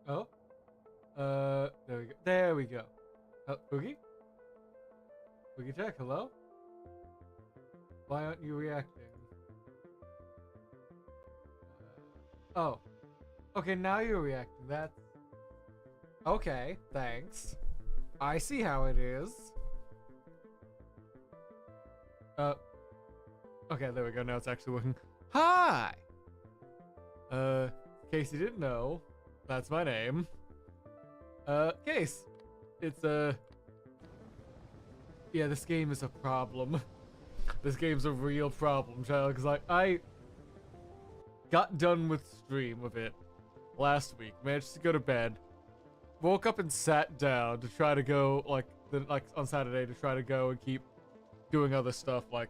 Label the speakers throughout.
Speaker 1: Oh, there we go. There we go. Boogie? Boogie Jack, hello? Why aren't you reacting? Oh. Okay, now you're reacting. That's... Okay, thanks. I see how it is. Okay, there we go. Now it's actually working. Hi! In case you didn't know, that's my name. Case. It's, yeah, this game is a problem. This game's a real problem, child, because I got done with stream of it last week, managed to go to bed, woke up and sat down to try to go, like on Saturday, to try to go and keep doing other stuff, like,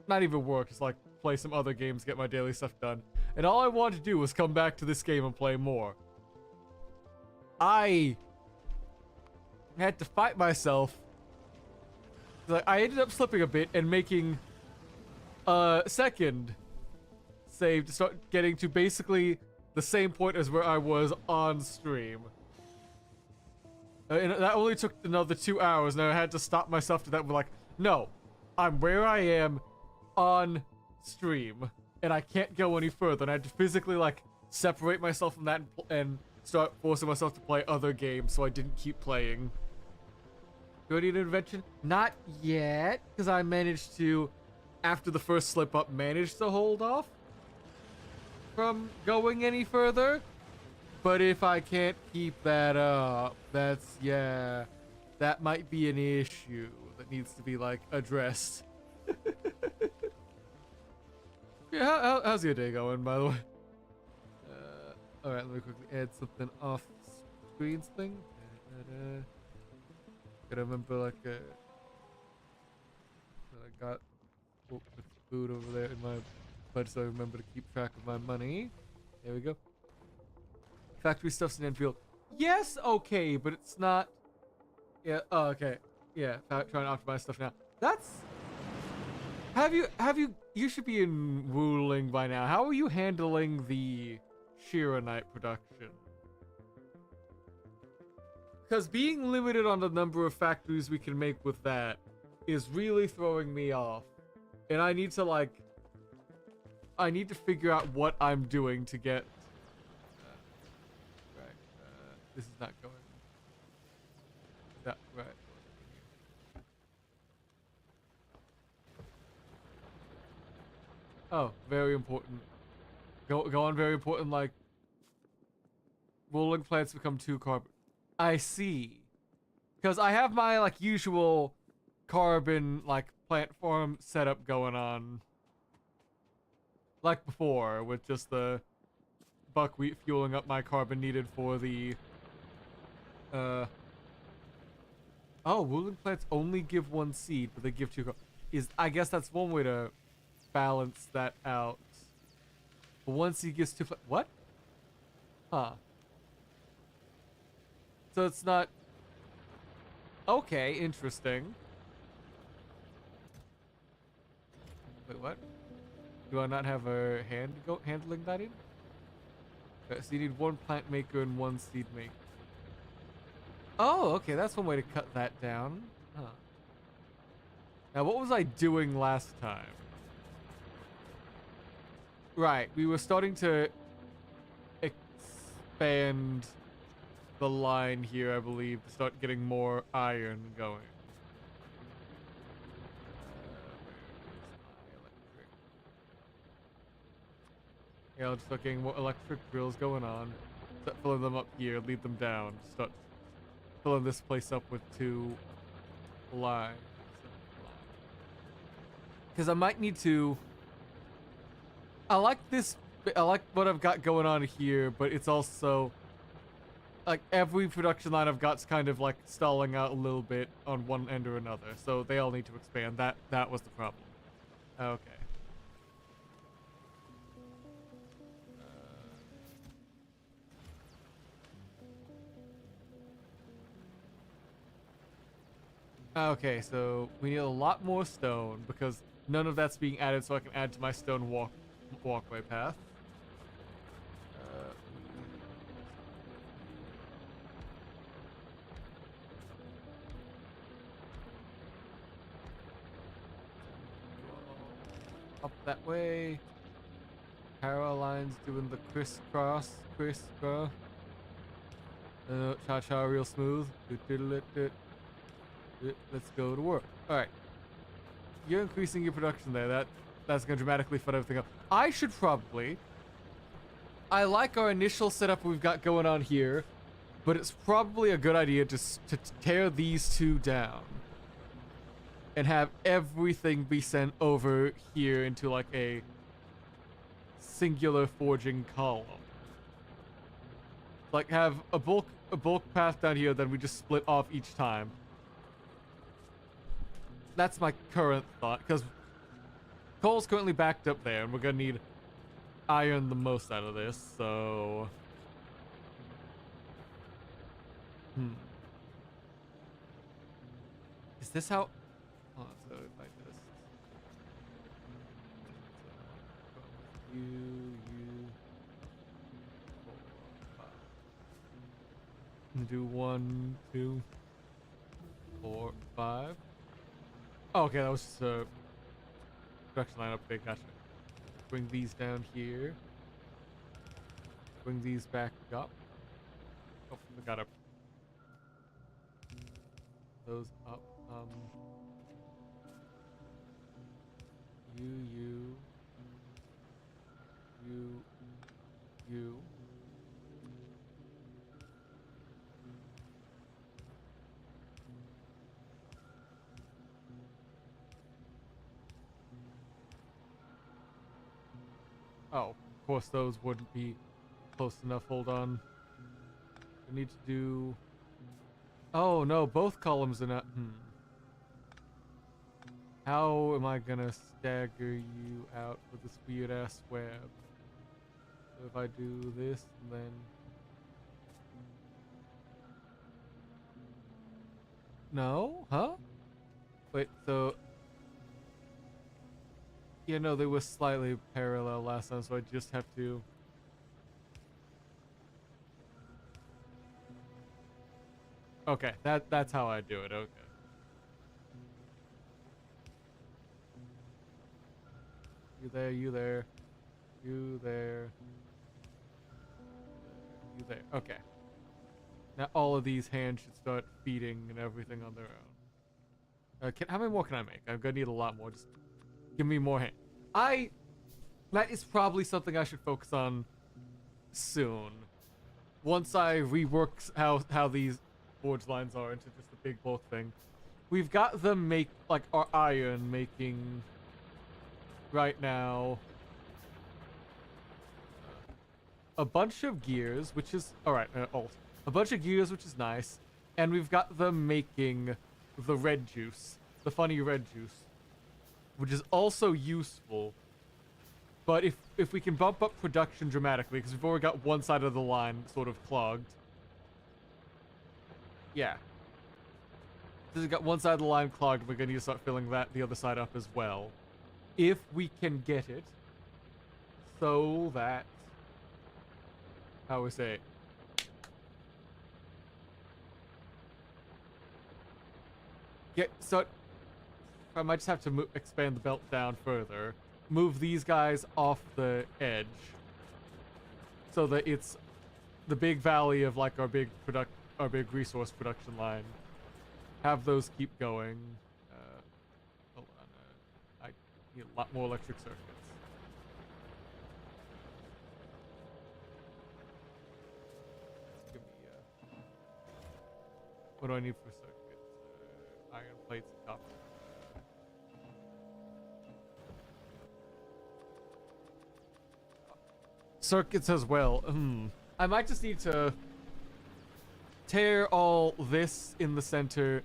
Speaker 1: not even work, just like play some other games, get my daily stuff done. And all I wanted to do was come back to this game and play more. I had to fight myself. Like, I ended up slipping a bit and making a second save to start getting to basically the same point as where I was on stream. And that only took another 2 hours, and I had to stop myself to that. Like, no, I'm where I am on stream, and I can't go any further. And I had to physically, like, separate myself from that and start forcing myself to play other games so I didn't keep playing. Do I need an intervention? Not yet, because I managed to, after the first slip up, manage to hold off from going any further. But if I can't keep that up, that's, yeah, that might be an issue that needs to be, like, addressed. Yeah, how's your day going, by the way? Alright, let me quickly add something off screens thing. Gotta remember, like, that I got with food over there in my budget, so I remember to keep track of my money. There we go. Factory stuff's in Enfield. Yes, okay, but it's not. Yeah, oh, okay. Yeah, trying to optimize stuff now. That's. Have you? You should be in ruling by now. How are you handling the Shira Night production? Because being limited on the number of factories we can make with that is really throwing me off. And I need to, like... I need to figure out what I'm doing to get... this is not going... That, right. Oh, very important. Go on, very important, like... Rolling plants become 2 carbon. I see. Because I have my, like, usual carbon, like, plant farm setup going on. Like before, with just the buckwheat fueling up my carbon needed for the, Oh, rolling plants only give 1 seed, but they give 2 I guess that's one way to balance that out. But 1 seed gives 2 what? Huh. So it's not... Okay, interesting. Wait, what? Do I not have a handling that in? Okay, so you need 1 plant maker and 1 seed maker. Oh, okay, that's one way to cut that down. Huh. Now, what was I doing last time? Right, we were starting to expand the line here, I believe, to start getting more iron going. Yeah, I'll just start getting more electric drills going on. Start filling them up here, lead them down. Start filling this place up with 2 lines. Because I might need to... I like this... I like what I've got going on here, but it's also... Like, every production line I've got's kind of, like, stalling out a little bit on one end or another. So they all need to expand. That was the problem. Okay. Okay, so we need a lot more stone because none of that's being added, so I can add to my stone walkway path. Up that way. Parallel lines doing the crisscross. Cha-cha real smooth. Let's go to work. Alright. You're increasing your production there. That's going to dramatically fund everything up. I should probably... I like our initial setup we've got going on here, but it's probably a good idea just to tear these 2 down. And have everything be sent over here into like a singular forging column. Like have a bulk path down here, then we just split off each time. That's my current thought, because coal's currently backed up there, and we're gonna need iron the most out of this, so... Is this how... Oh, so if I just... You... 4, 5. Do 1, 2, 4, 5. Oh, okay, that was just a production line update. Gotcha. Bring these down here. Bring these back up. Oh, I gotta... Those up. You. Oh, of course those wouldn't be close enough. Hold on. I need to do... Oh, no, both columns are not... How am I gonna stagger you out with this weird-ass web? So if I do this, and then... No? Huh? Wait, so... Yeah, no, they were slightly parallel last time, so I just have to... Okay, that's how I do it. Okay. You there, you there, you there, you there. Okay. Now all of these hands should start feeding and everything on their own. How many more can I make? I'm gonna need a lot more. Just give me more hand. That is probably something I should focus on soon. Once I rework how these forge lines are into just a big bulk thing. We've got them make like our iron making right now a bunch of gears, which is all right. A bunch of gears, which is nice, and we've got them making the red juice, the funny red juice, which is also useful. But if we can bump up production dramatically, because we've already got one side of the line sort of clogged. Yeah. So we've got one side of the line clogged, we're gonna need to start filling the other side up as well. If we can get it so that, how we say it? So I might just have to expand the belt down further. Move these guys off the edge so that it's the big valley of like our big resource production line. Have those keep going. Hold on. I need a lot more electric circuits. Give me what do I need for circuits? Iron plates and copper. Circuits as well. I might just need to tear all this in the center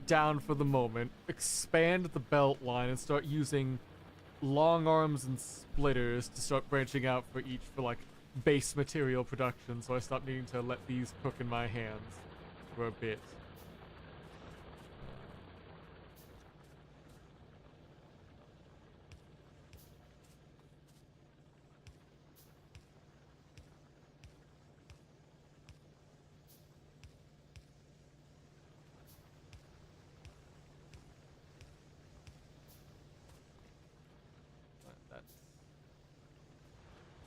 Speaker 1: down for the moment, expand the belt line, and start using long arms and splitters to start branching out for each for like base material production, so I stop needing to let these cook in my hands for a bit.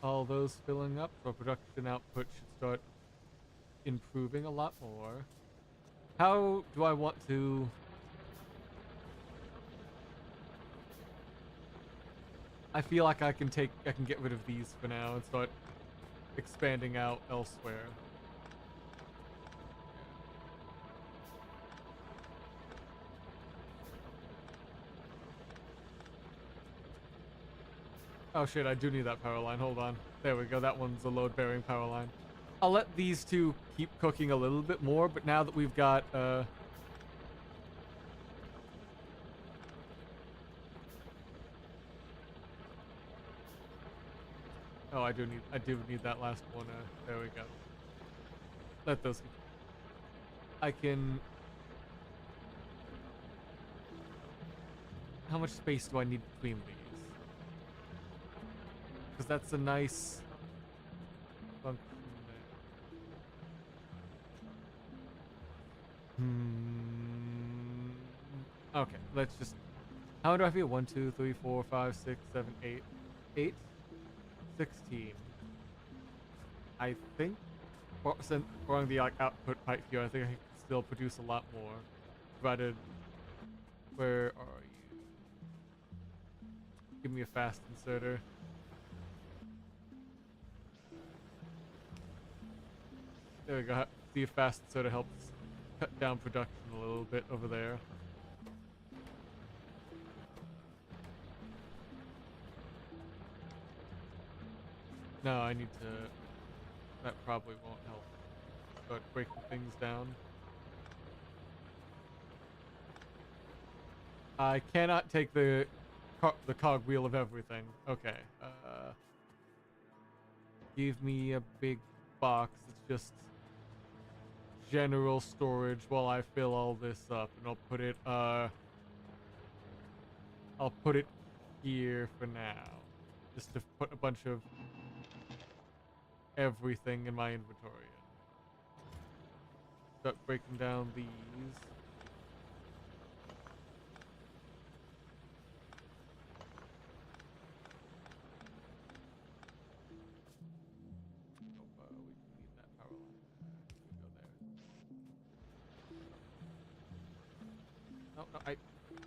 Speaker 1: All those filling up, so production output should start improving a lot more. How do I want to... I feel like I can get rid of these for now and start expanding out elsewhere. Oh shit, I do need that power line. Hold on. There we go. That one's a load-bearing power line. I'll let these two keep cooking a little bit more, but now that we've got, Oh, I do need that last one. There we go. Let those... I can... How much space do I need between these? Because that's a nice function there. Okay, let's just... How do I feel? 1, 2, 3, 4, 5, 6, 7, 8. 8? 16. I think... Throwing the like, output pipe here, I think I can still produce a lot more. Provided... Where are you? Give me a fast inserter. There we go. See if fast sort of helps cut down production a little bit over there. No, I need to... That probably won't help. Start breaking things down. I cannot take the cogwheel of everything. Okay. Give me a big box. It's just general storage while I fill all this up, and I'll put it here for now, just to put a bunch of everything in my inventory in. start breaking down these. Oh, we need that power line. We go there.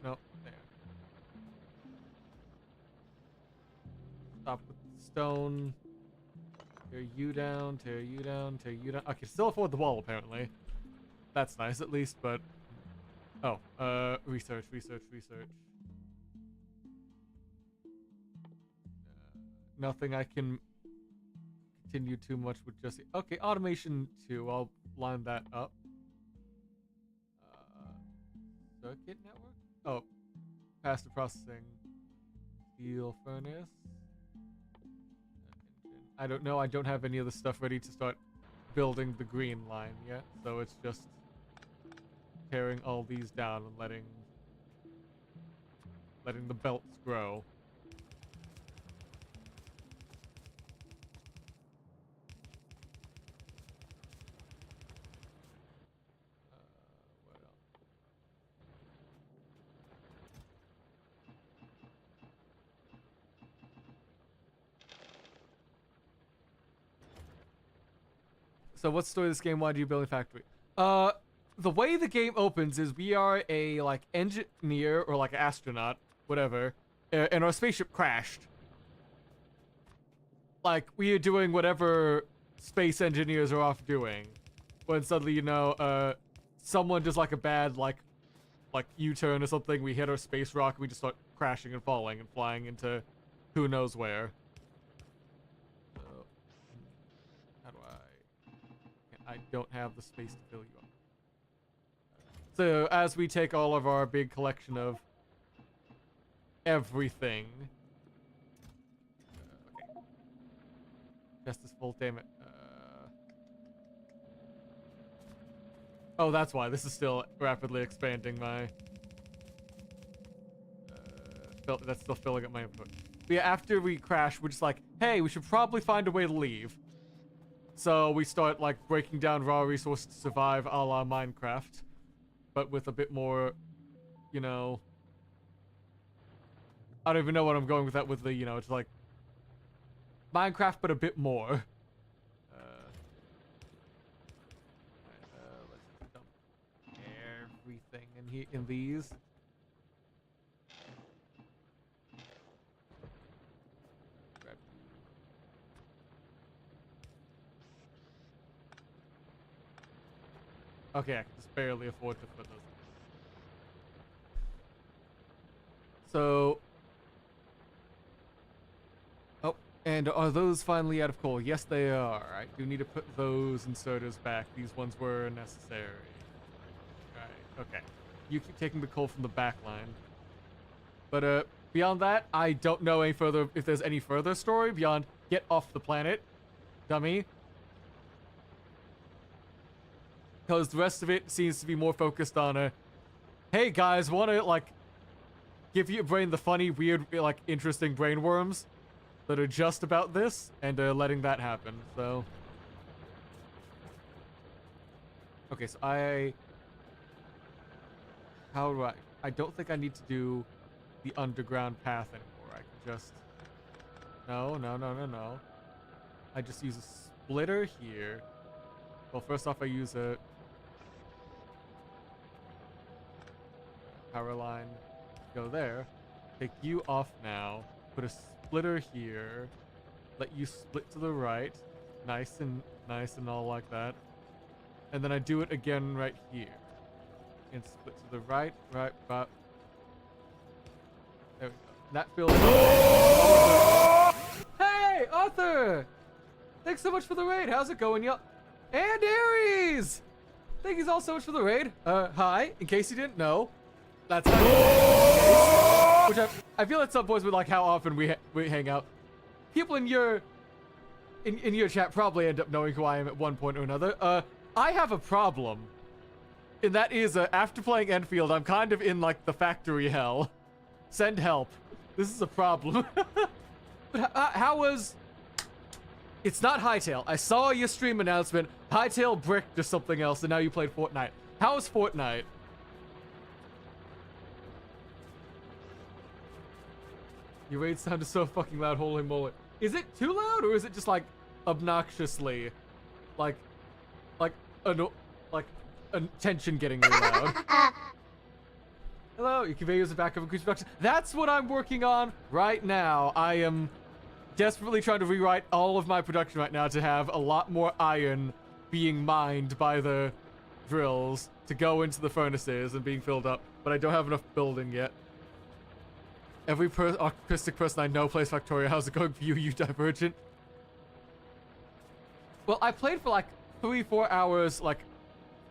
Speaker 1: No, there. Stop with the stone. Tear you down, tear you down, tear you down. I can still afford the wall, apparently. That's nice, at least, but... Oh, research. Nothing I can continue too much with just... Okay, automation 2. I'll line that up. Circuit network? Oh, faster processing. Steel furnace. I don't know. I don't have any of the stuff ready to start building the green line yet, so it's just tearing all these down and letting the belts grow. What else? So what's the story of this game? Why do you build a factory? The way the game opens is we are a, like, engineer or, like, astronaut, whatever, and our spaceship crashed. Like, we are doing whatever space engineers are off doing. When suddenly, you know, someone does, like, a bad, like U-turn or something, we hit our space rock, and we just start crashing and falling and flying into who knows where. So, how do I don't have the space to fill you up. So, as we take all of our big collection of everything... okay. Chest is full, damn it. Oh, that's why. This is still rapidly expanding my... that's still filling up my input. But yeah, after we crash, we're just like, hey, we should probably find a way to leave. So we start, like, breaking down raw resources to survive a la Minecraft. But with a bit more, you know... I don't even know what I'm going with that with the, you know, it's like... Minecraft, but a bit more. Let's just dump everything in these. Grab. Okay, I can just barely afford to put those. So... Oh, and are those finally out of coal? Yes, they are. I do need to put those inserters back. These ones were necessary. Right, okay. You keep taking the coal from the back line. But, beyond that, I don't know any further, if there's any further story beyond get off the planet, dummy. Because the rest of it seems to be more focused on, hey guys, wanna, like, give your brain the funny, weird, like, interesting brain worms that are just about this, and letting that happen, so... Okay, so how do I don't think I need to do the underground path anymore. I can just... No. I just use a splitter here. Well, first off, I use a... power line. Go there. Take you off now. Put a splitter here. Let you split to the right. Nice and all like that. And then I do it again right here. And split to the right, but... There we go. That feels... Hey, Arthur! Thanks so much for the raid. How's it going, y'all? And Aries! Thank you all so much for the raid. Hi. In case you didn't know, that's how... Which I feel at some points with, like, how often we hang out. People in your chat probably end up knowing who I am at one point or another. I have a problem. And that is, after playing Enfield, I'm kind of in, like, the factory hell. Send help. This is a problem. But how was It's not Hightail. I saw your stream announcement. Hightail bricked or something else, and now you played Fortnite. How is Fortnite? Your raid sound is so fucking loud, holy moly. Is it too loud, or is it just like obnoxiously, like tension getting really loud? Hello, you can use the back of a creature production. That's what I'm working on right now. I am desperately trying to rewrite all of my production right now to have a lot more iron being mined by the drills to go into the furnaces and being filled up, but I don't have enough building yet. Every artistic person I know plays Factorio. How's it going for you, you Divergent? Well, I played for like 3-4 hours like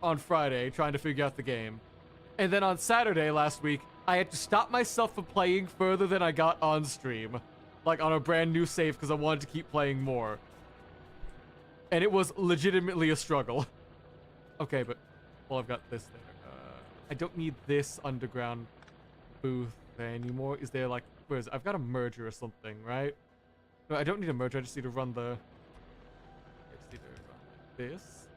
Speaker 1: on Friday trying to figure out the game. And then on Saturday last week, I had to stop myself from playing further than I got on stream. Like on a brand new save because I wanted to keep playing more. And it was legitimately a struggle. Okay, but well, I've got this there. I don't need this underground booth anymore. Is there like, where is it? I've got a merger or something, right? No, I don't need a merger. I just need to run the, I just need to run this.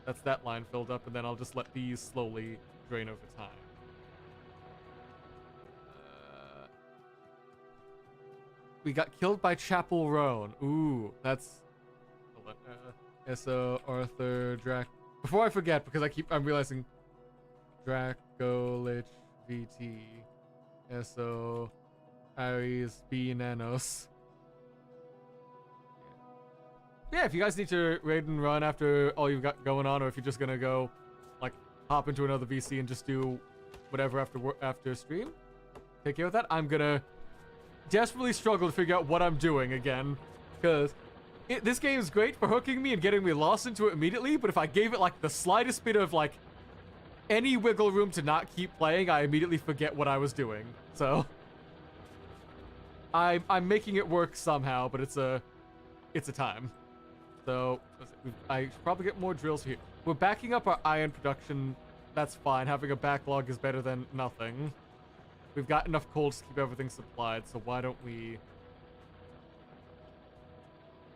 Speaker 1: That's that line filled up, and then I'll just let these slowly drain over time. We got killed by Chapel Roan. Ooh, that's... Hold on. S.O. Arthur Drac... Before I forget, because I'm realizing... Dracolich VT. S.O. Aries B Nanos. Yeah, if you guys need to raid and run after all you've got going on, or if you're just gonna go, like, hop into another VC and just do whatever after stream, take care of that. I'm gonna desperately struggle to figure out what I'm doing again, because this game is great for hooking me and getting me lost into it immediately, but if I gave it, like, the slightest bit of, like, any wiggle room to not keep playing, I immediately forget what I was doing. So, I'm making it work somehow, but it's a time. So, I should probably get more drills here. We're backing up our iron production. That's fine. Having a backlog is better than nothing. We've got enough coal to keep everything supplied, so why don't we...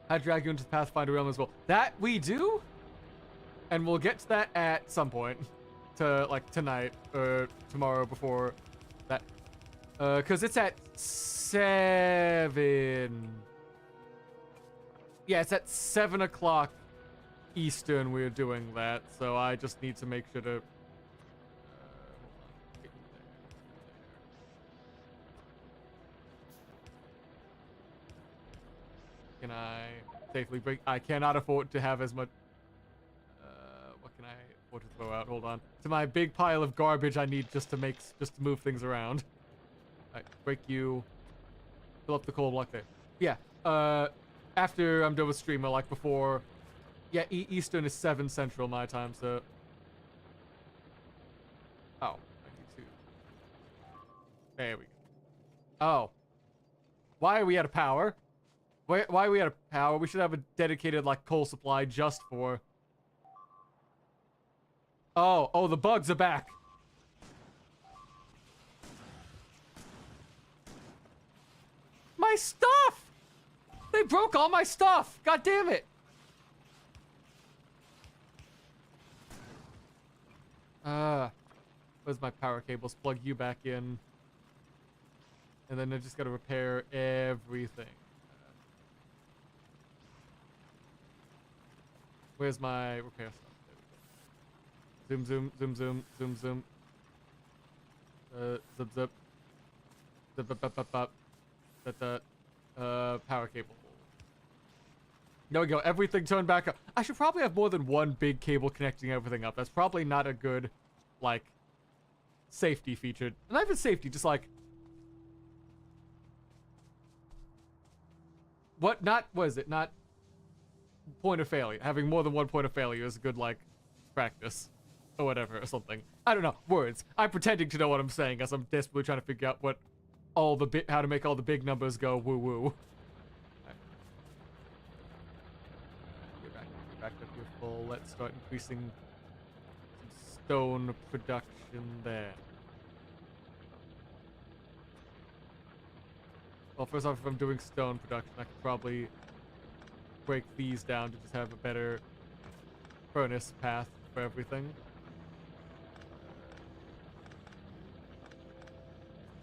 Speaker 1: I drag you into the Pathfinder realm as well. That we do? And we'll get to that at some point. Like, tonight, or tomorrow before that. Because it's at 7... Yeah, it's at 7 o'clock Eastern we're doing that, so I just need to make sure to... Can I safely break? I cannot afford to have as much... what can I afford to throw out? Hold on. To my big pile of garbage I need just to move things around. Alright, break you. Fill up the coal block there. Yeah, after I'm done with stream, like before... Yeah, Eastern is 7 Central my time, so... Oh, I need to... There we go. Oh. Why are we out of power? Why are we out of power? We should have a dedicated, like, coal supply just for... Oh, the bugs are back. My stuff! They broke all my stuff! God damn it! Where's my power cables? Plug you back in. And then I just gotta repair everything. Where's my repair stuff? There we go. Zoom. Zip. Power cable. There we go. Everything turned back up. I should probably have more than one big cable connecting everything up. That's probably not a good, like, safety feature. Not even safety, just like... What is it? Not point of failure. Having more than one point of failure is a good, like, practice. Or whatever, or something. I don't know. Words. I'm pretending to know what I'm saying as I'm desperately trying to figure out what all the how to make all the big numbers go woo-woo. Get back up here full. Let's start increasing some stone production there. Well, first off, if I'm doing stone production, I could probably break these down to just have a better furnace path for everything.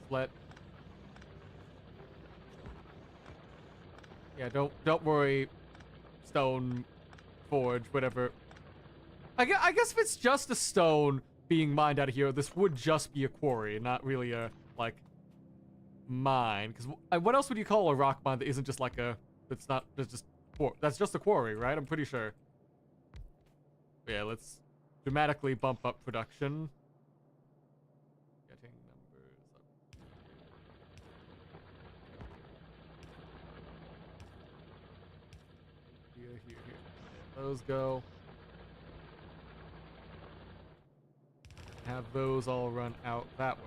Speaker 1: Let. Yeah, don't worry, stone forge, whatever. I guess if it's just a stone being mined out of here, this would just be a quarry, not really a like mine. Because what else would you call a rock mine that isn't just like a? That's not. That's just a quarry, right? I'm pretty sure. Yeah, let's dramatically bump up production. Getting numbers up. Here. There those go. Have those all run out that way.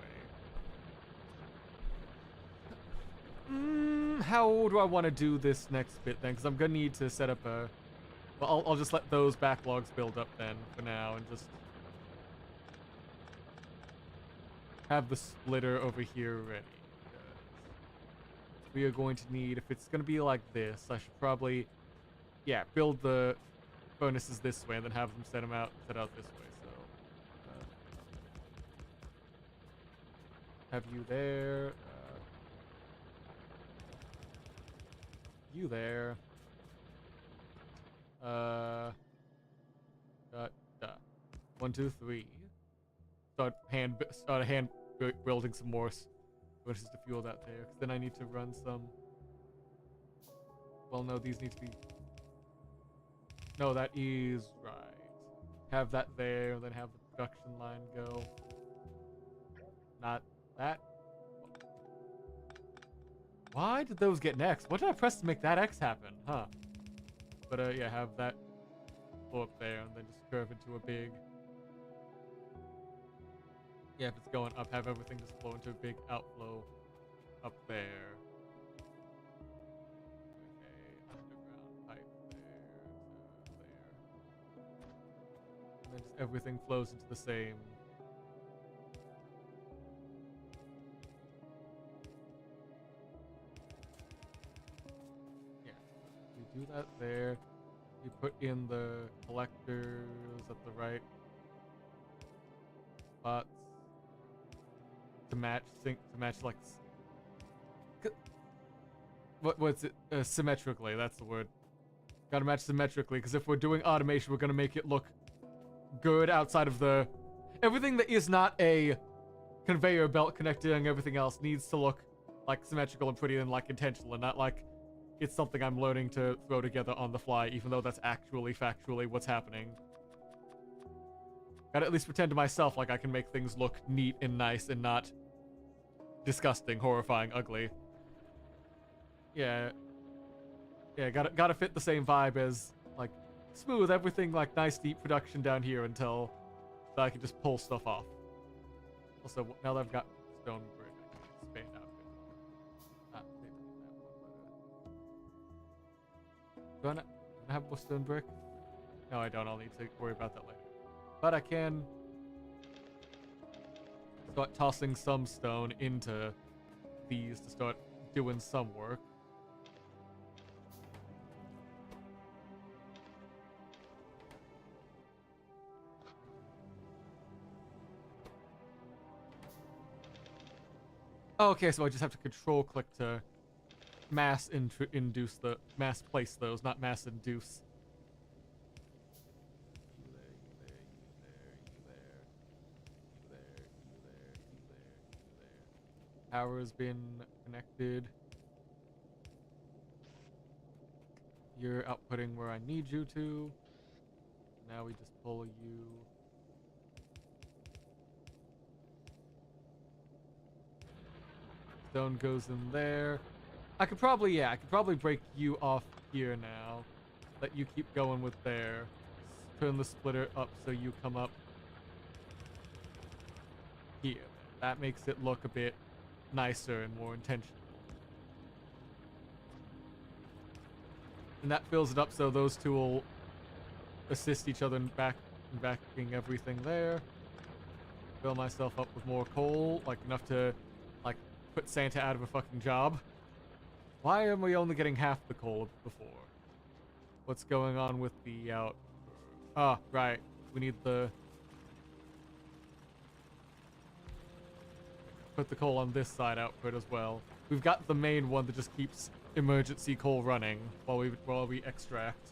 Speaker 1: How do I want to do this next bit then? Because I'm gonna need to set up a. Well, I'll just let those backlogs build up then for now, and just have the splitter over here ready. We are going to need, if it's gonna be like this, I should probably, yeah, build the furnaces this way and then have them set out this way. So, have you there. You there. One, two, three. Start building some more furnaces to fuel that there. Because then I need to run some. Well, no, these need to be. No, that is right. Have that there, and then have the production line go. Not that. Why did those get next? What did I press to make that X happen? Huh. But yeah, have that flow up there and then just curve into a big. Yeah, if it's going up, have everything just flow into a big outflow up there. Okay, underground pipe there to there. And then just everything flows into the same. Do that there. You put in the collectors at the right spots to match like what's it symmetrically. That's the word. Gotta match symmetrically, because if we're doing automation, we're gonna make it look good outside of the everything that is not a conveyor belt connecting everything else needs to look like symmetrical and pretty and like intentional and not like it's something I'm learning to throw together on the fly, even though that's actually factually what's happening. Gotta at least pretend to myself like I can make things look neat and nice and not disgusting, horrifying, ugly. Yeah. Yeah, gotta fit the same vibe as, like, smooth everything, like, nice deep production down here until I can just pull stuff off. Also, now that I've got stone brick, I can expand out. Do I not have more stone brick? No, I don't. I'll need to worry about that later. But I can start tossing some stone into these to start doing some work. Oh, okay, so I just have to control click to mass place those, not mass induce. You there. Power's been connected. You're outputting where I need you to. Now we just pull you. Stone goes in there. I could probably break you off here now. Let you keep going with there. Turn the splitter up so you come up here. That makes it look a bit nicer and more intentional. And that fills it up so those two will assist each other in backing everything there. Fill myself up with more coal, like enough to like put Santa out of a fucking job. Why am we only getting half the coal before? What's going on with the out? Ah, right. We need the... Put the coal on this side output as well. We've got the main one that just keeps emergency coal running while we extract.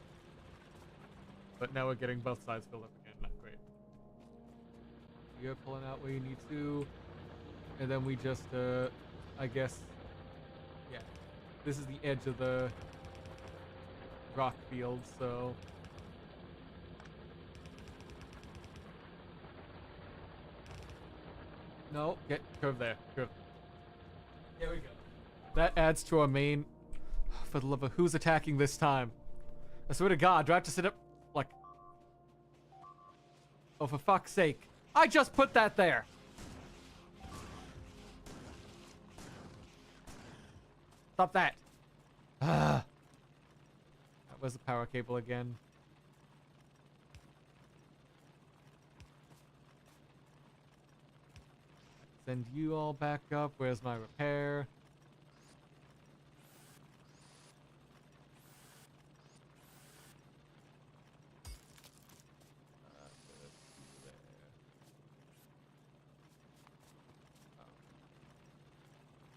Speaker 1: But now we're getting both sides filled up again. Not great. You're pulling out where you need to. And then we just, I guess... Yeah. This is the edge of the rock field, so... No, get curve there. Curve. There we go. That adds to our main... For the love of who's attacking this time? I swear to God, do I have to sit up, like... Oh, for fuck's sake. I just put that there! Stop that. Where's the power cable again? Send you all back up. Where's my repair?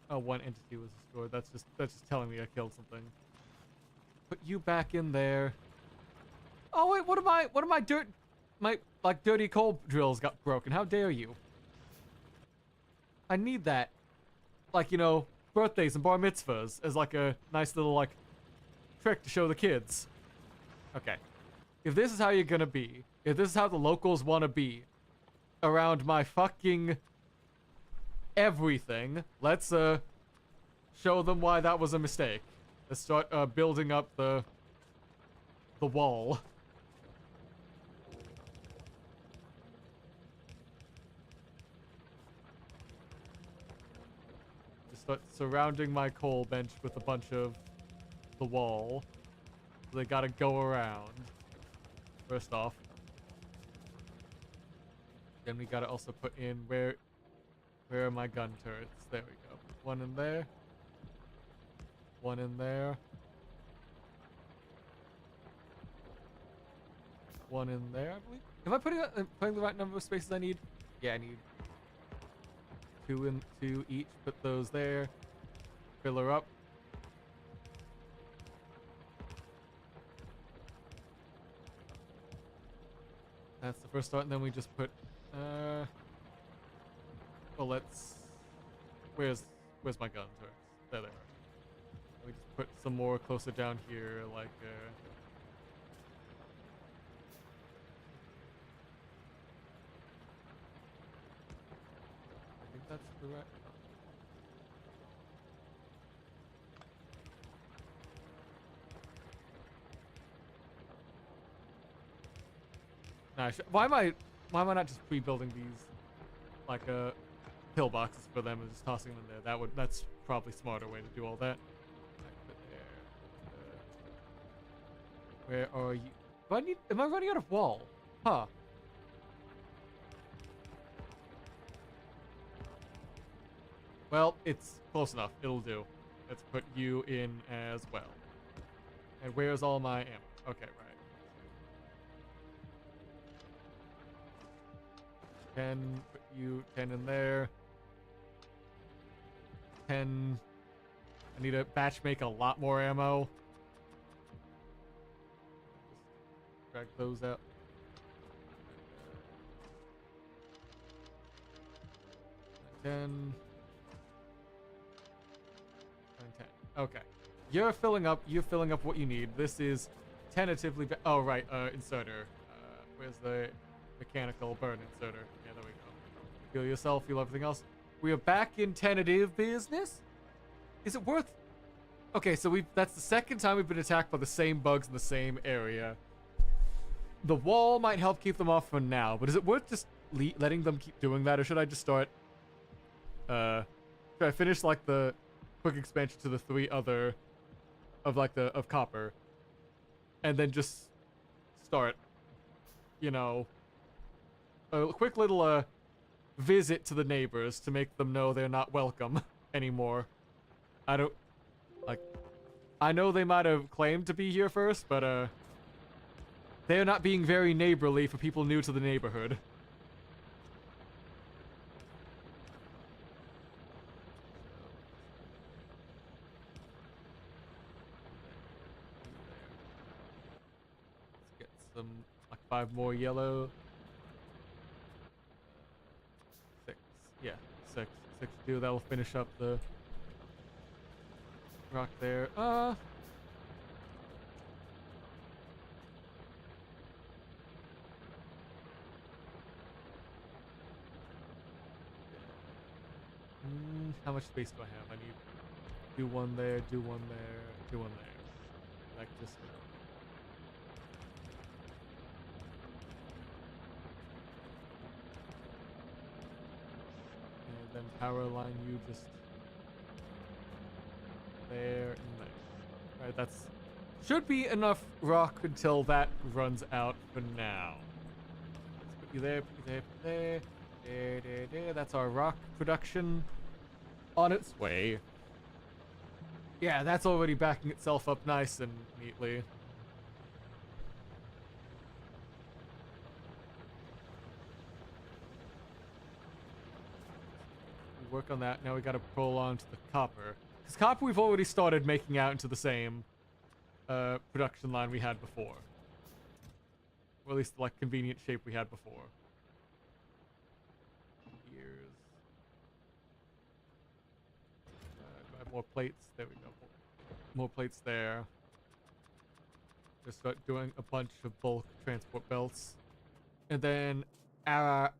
Speaker 1: Oh, one entity was destroyed. That's just telling me I killed something. Put you back in there. Oh wait, what am I my like dirty coal drills got broken. How dare you? I need that. Like, you know, birthdays and bar mitzvahs as like a nice little like trick to show the kids. Okay. If this is how you're gonna be, if this is how the locals wanna be around my fucking everything, let's show them why that was a mistake. Let's start building up the wall. Just start surrounding my coal bench with a bunch of the wall. They gotta go around. First off. Then we gotta also put in where are my gun turrets? There we go. One in there. One in there. One in there, I believe. Am I putting the right number of spaces I need? Yeah, I need two each. Put those there. Fill her up. That's the first start, and then we just put well, let's... Where's my gun turrets? There they are. We just put some more closer down here, like, I think that's the right... Nah, why am I not just pre-building these, like, pillboxes for them and just tossing them in there? That's probably a smarter way to do all that. Where are you? Am I running out of wall? Huh. Well, it's close enough. It'll do. Let's put you in as well. And where's all my ammo? Okay, right. 10, put you 10 in there. 10. I need to batch make a lot more ammo. Drag those out. 10. 10. Okay. You're filling up what you need. This is tentatively... Oh, right. Inserter. Where's the mechanical burn inserter? Yeah, there we go. Heal yourself, heal everything else. We are back in tentative business. Is it worth... Okay, so that's the second time we've been attacked by the same bugs in the same area. The wall might help keep them off for now, but is it worth just letting them keep doing that, or should I just start... should I finish, like, the quick expansion to the 3 other... of copper, and then just start, you know, a quick little visit to the neighbors to make them know they're not welcome anymore. I know they might have claimed to be here first, but They are not being very neighborly for people new to the neighborhood. Let's get some, like 5 more yellow. 6. Yeah, 6. 6 do. That'll finish up the rock there. How much space do I have? I need do one there, do one there, do one there. Like just. And then power line you just there and there. Alright, that's should be enough rock until that runs out for now. Let's put you there, put you there, put you there. There. That's our rock production on its way. Yeah, that's already backing itself up nice and neatly. Work on that. Now we gotta pull on to the copper. Because copper we've already started making out into the same production line we had before. Or at least the like convenient shape we had before. More plates. There we go. More plates there. Just start doing a bunch of bulk transport belts. And then as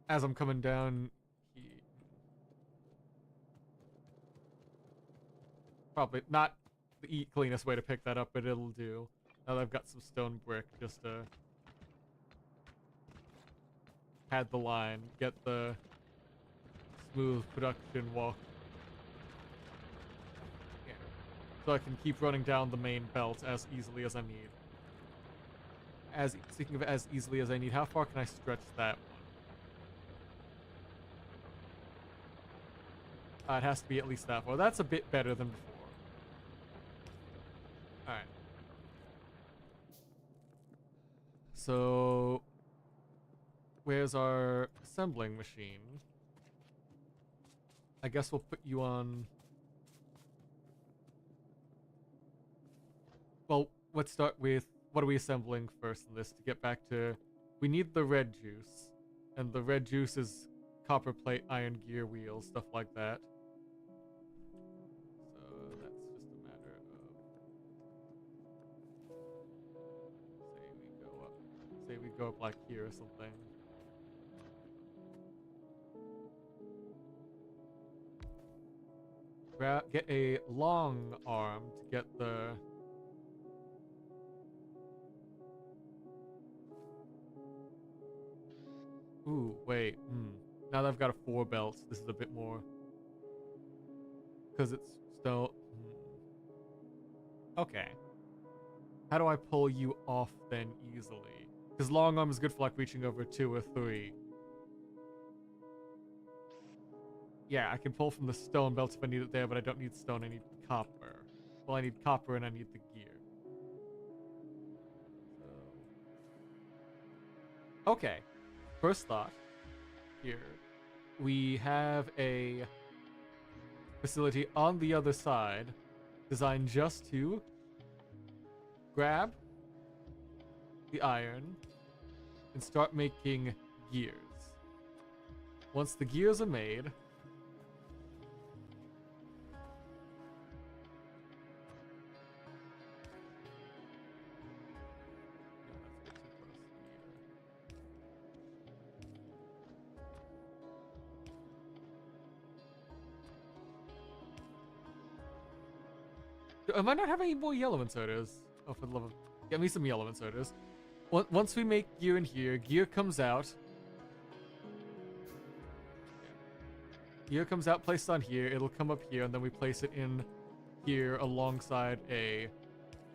Speaker 1: I'm coming down, probably not the cleanest way to pick that up, but it'll do. Now that I've got some stone brick, just to pad the line, get the smooth production walk. So I can keep running down the main belt as easily as I need. Speaking of as easily as I need, how far can I stretch that one? It has to be at least that far. That's a bit better than before. Alright. So, where's our assembling machine? I guess we'll put you on... Well, let's start with what are we assembling first in this to get back to... We need the red juice. And the red juice is copper plate, iron gear wheels, stuff like that. So that's just a matter of... Say we go up like here or something. Get a long arm to get the... Ooh, wait. Now that I've got a 4 belts, this is a bit more... Because it's still... Okay. How do I pull you off then easily? Because long arm is good for like reaching over 2 or 3. Yeah, I can pull from the stone belt if I need it there, but I don't need stone, I need copper. Well, I need copper and I need the gear. So... Okay. First thought, here, we have a facility on the other side designed just to grab the iron and start making gears. Once the gears are made, I might not have any more yellow and sodas. Oh, for the love of... Get me some yellow and sodas. Once we make gear in here, gear comes out. Gear comes out, placed on here. It'll come up here, and then we place it in here alongside a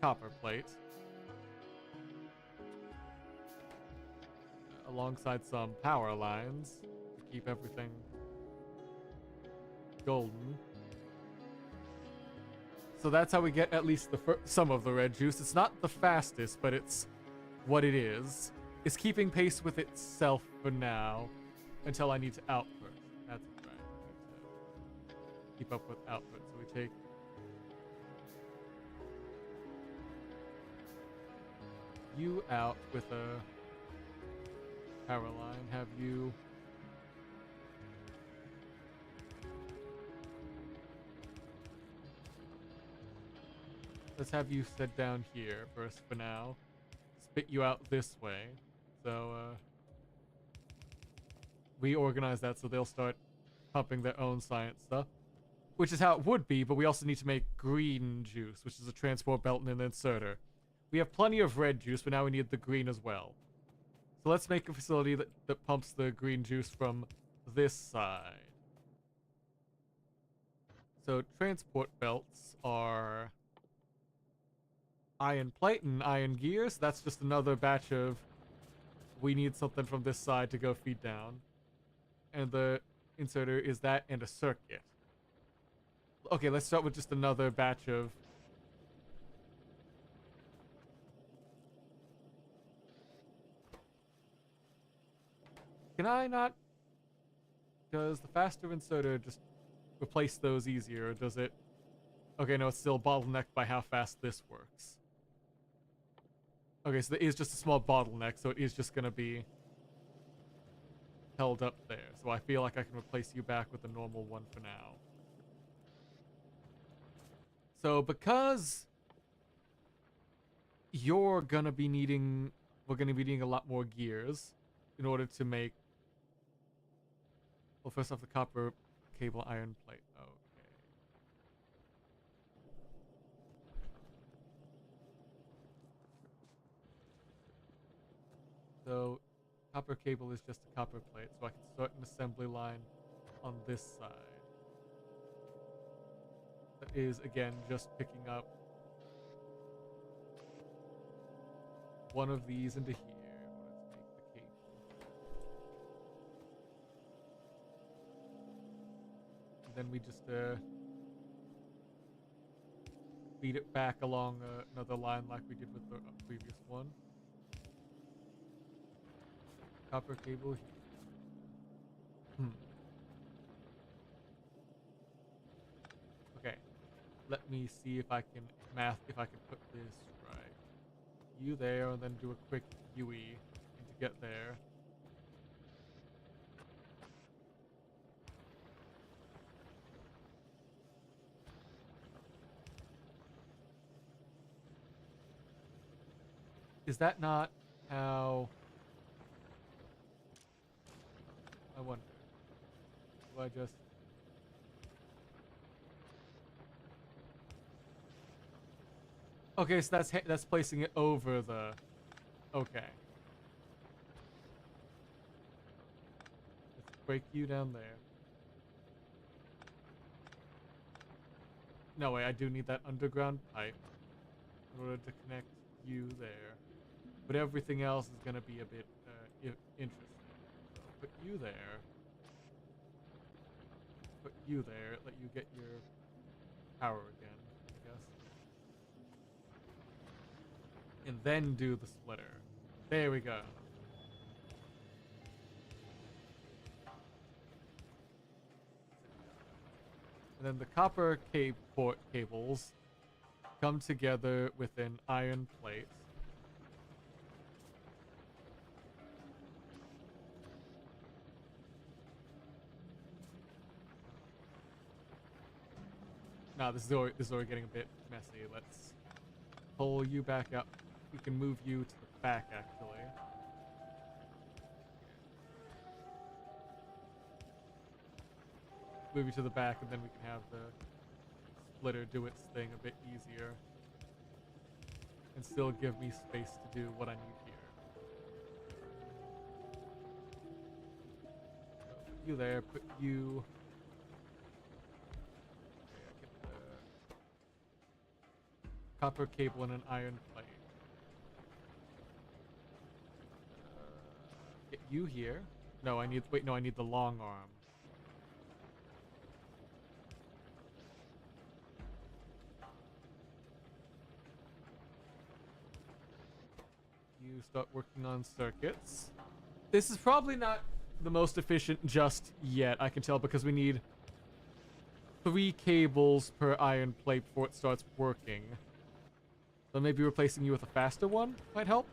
Speaker 1: copper plate. Alongside some power lines to keep everything golden. So that's how we get at least some of the red juice. It's not the fastest, but it's what it is keeping pace with itself for now until I need to output. That's right. I need to keep up with output. So we take you out with a power line, have you let's have you sit down here first for now. Spit you out this way. So we organize that so they'll start pumping their own science stuff. Which is how it would be, but we also need to make green juice, which is a transport belt and an inserter. We have plenty of red juice, but now we need the green as well. So let's make a facility that pumps the green juice from this side. So transport belts are iron plate and iron gears. That's just another batch of we need something from this side to go feed down. And the inserter is that and a circuit. Okay, let's start with just another batch of Can I not? Does the faster inserter just replace those easier, or does it? Okay, no, it's still bottlenecked by how fast this works. Okay, so there is just a small bottleneck, so it is just gonna be held up there. So I feel like I can replace you back with a normal one for now. So because we're gonna be needing a lot more gears in order to make. Well, first off, the copper cable iron plate. Okay. So copper cable is just a copper plate, so I can start an assembly line on this side. That is, again, just picking up one of these into here in order to make the cable. And then we just feed it back along another line like we did with the previous one. Copper cable here. Okay. Let me see if I can put this right. You there, and then do a quick UE to get there. Is that not how? I wonder. Do I just? Okay, so that's placing it over the. Okay. Let's break you down there. No way, I do need that underground pipe in order to connect you there. But everything else is going to be a bit interesting. So put you there. Put you there. Let you get your power again, I guess. And then do the splitter. There we go. And then the copper port cables come together with an iron plate. Nah, this is already getting a bit messy. Let's pull you back up. We can move you to the back, actually. Move you to the back, and then we can have the splitter do its thing a bit easier. And still give me space to do what I need here. So put you there, put you... Copper cable and an iron plate. Get you here. No, I need... Wait, no, I need the long arm. You you start working on circuits. This is probably not the most efficient just yet, I can tell, because we need 3 cables per iron plate before it starts working. So maybe replacing you with a faster one might help.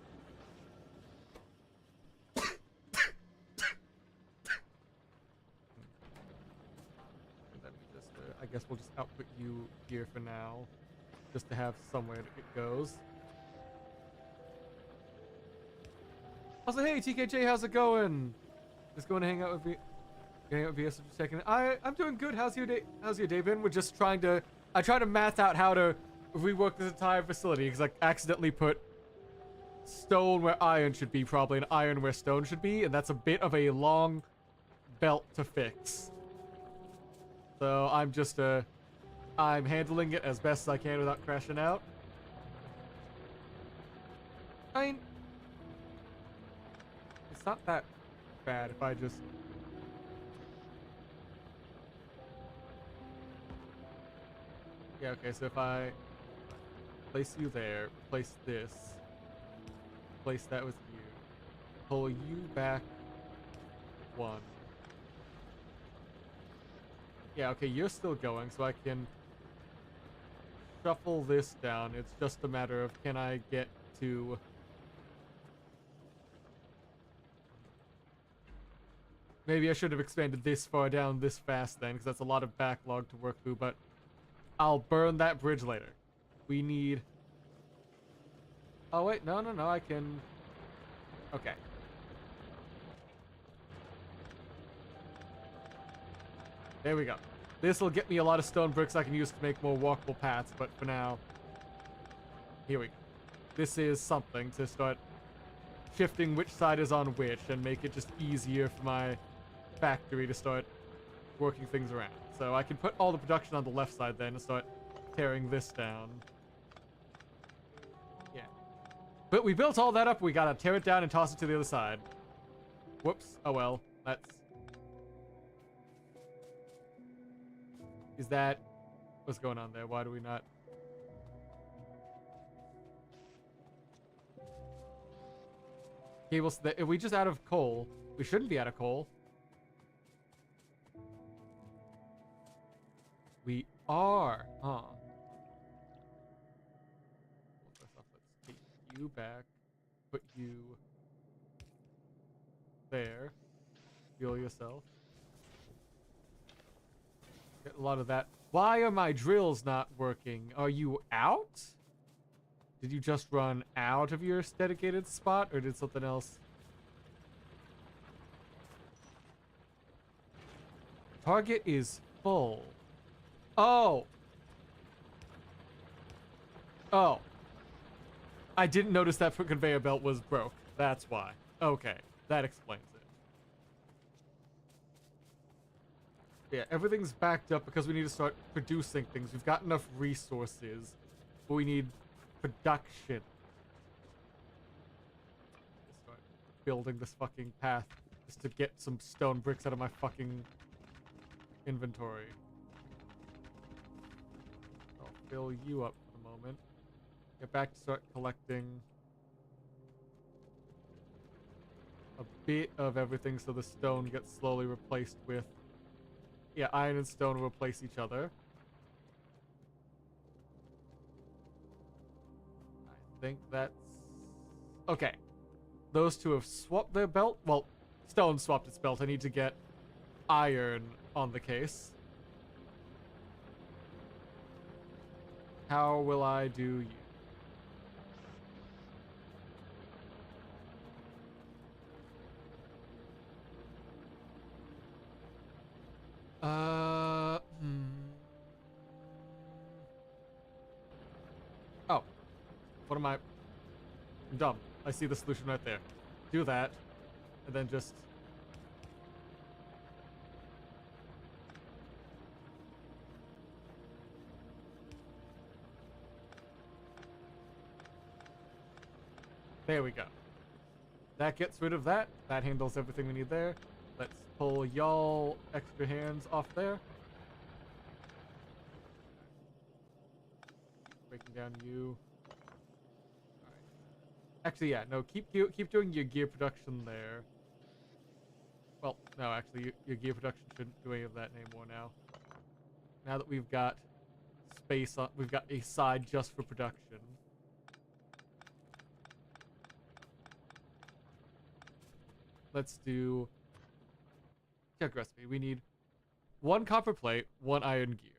Speaker 1: I guess we'll just output you here for now, just to have somewhere that it goes. Also, hey TKJ, how's it going? Just going to hang out with me. Hang out with VS for just a second. I'm doing good. How's your day? How's your day been? We're just trying to. I try to math out how to rework this entire facility because I accidentally put stone where iron should be, probably, and iron where stone should be, and that's a bit of a long belt to fix. So I'm just I'm handling it as best as I can without crashing out. I mean, it's not that bad if I just. Yeah, okay, so if I place you there, place this, place that with you, pull you back 1. Yeah, okay, you're still going, so I can shuffle this down. It's just a matter of, can I get to... Maybe I should have expanded this far down this fast then, because that's a lot of backlog to work through, but I'll burn that bridge later. We need... Oh, wait, no, I can... Okay. There we go. This will get me a lot of stone bricks I can use to make more walkable paths, but for now... Here we go. This is something to start shifting which side is on which and make it just easier for my factory to start working things around. So I can put all the production on the left side then and start tearing this down. Yeah. But we built all that up, we gotta tear it down and toss it to the other side. Whoops. Oh well. That's... Is that... What's going on there? Why do we not... Cables... If we just out of coal... We shouldn't be out of coal. We are. Huh. Let's take you back. Put you... there. Heal yourself. Get a lot of that. Why are my drills not working? Are you out? Did you just run out of your dedicated spot, or did something else? Target is full. Oh. Oh. I didn't notice that conveyor belt was broke. That's why. Okay. That explains it. Yeah, everything's backed up because we need to start producing things. We've got enough resources, but we need production. Start building this fucking path just to get some stone bricks out of my fucking inventory. I'll fill you up for the moment. Get back to start collecting a bit of everything so the stone gets slowly replaced with... Yeah, iron and stone will replace each other. I think that's... Okay. Those two have swapped their belt. Well, stone swapped its belt. I need to get iron on the case. How will I do you? Oh. What am I... I'm dumb. I see the solution right there. Do that. And then just... There we go. That gets rid of that. That handles everything we need there. Let's pull y'all extra hands off there. Breaking down you. Alright. Actually, yeah, no, keep doing your gear production there. Well, no, actually, your gear production shouldn't do any of that anymore now. Now that we've got space on, we've got a side just for production. Let's do check recipe. We need 1 copper plate, 1 iron gear.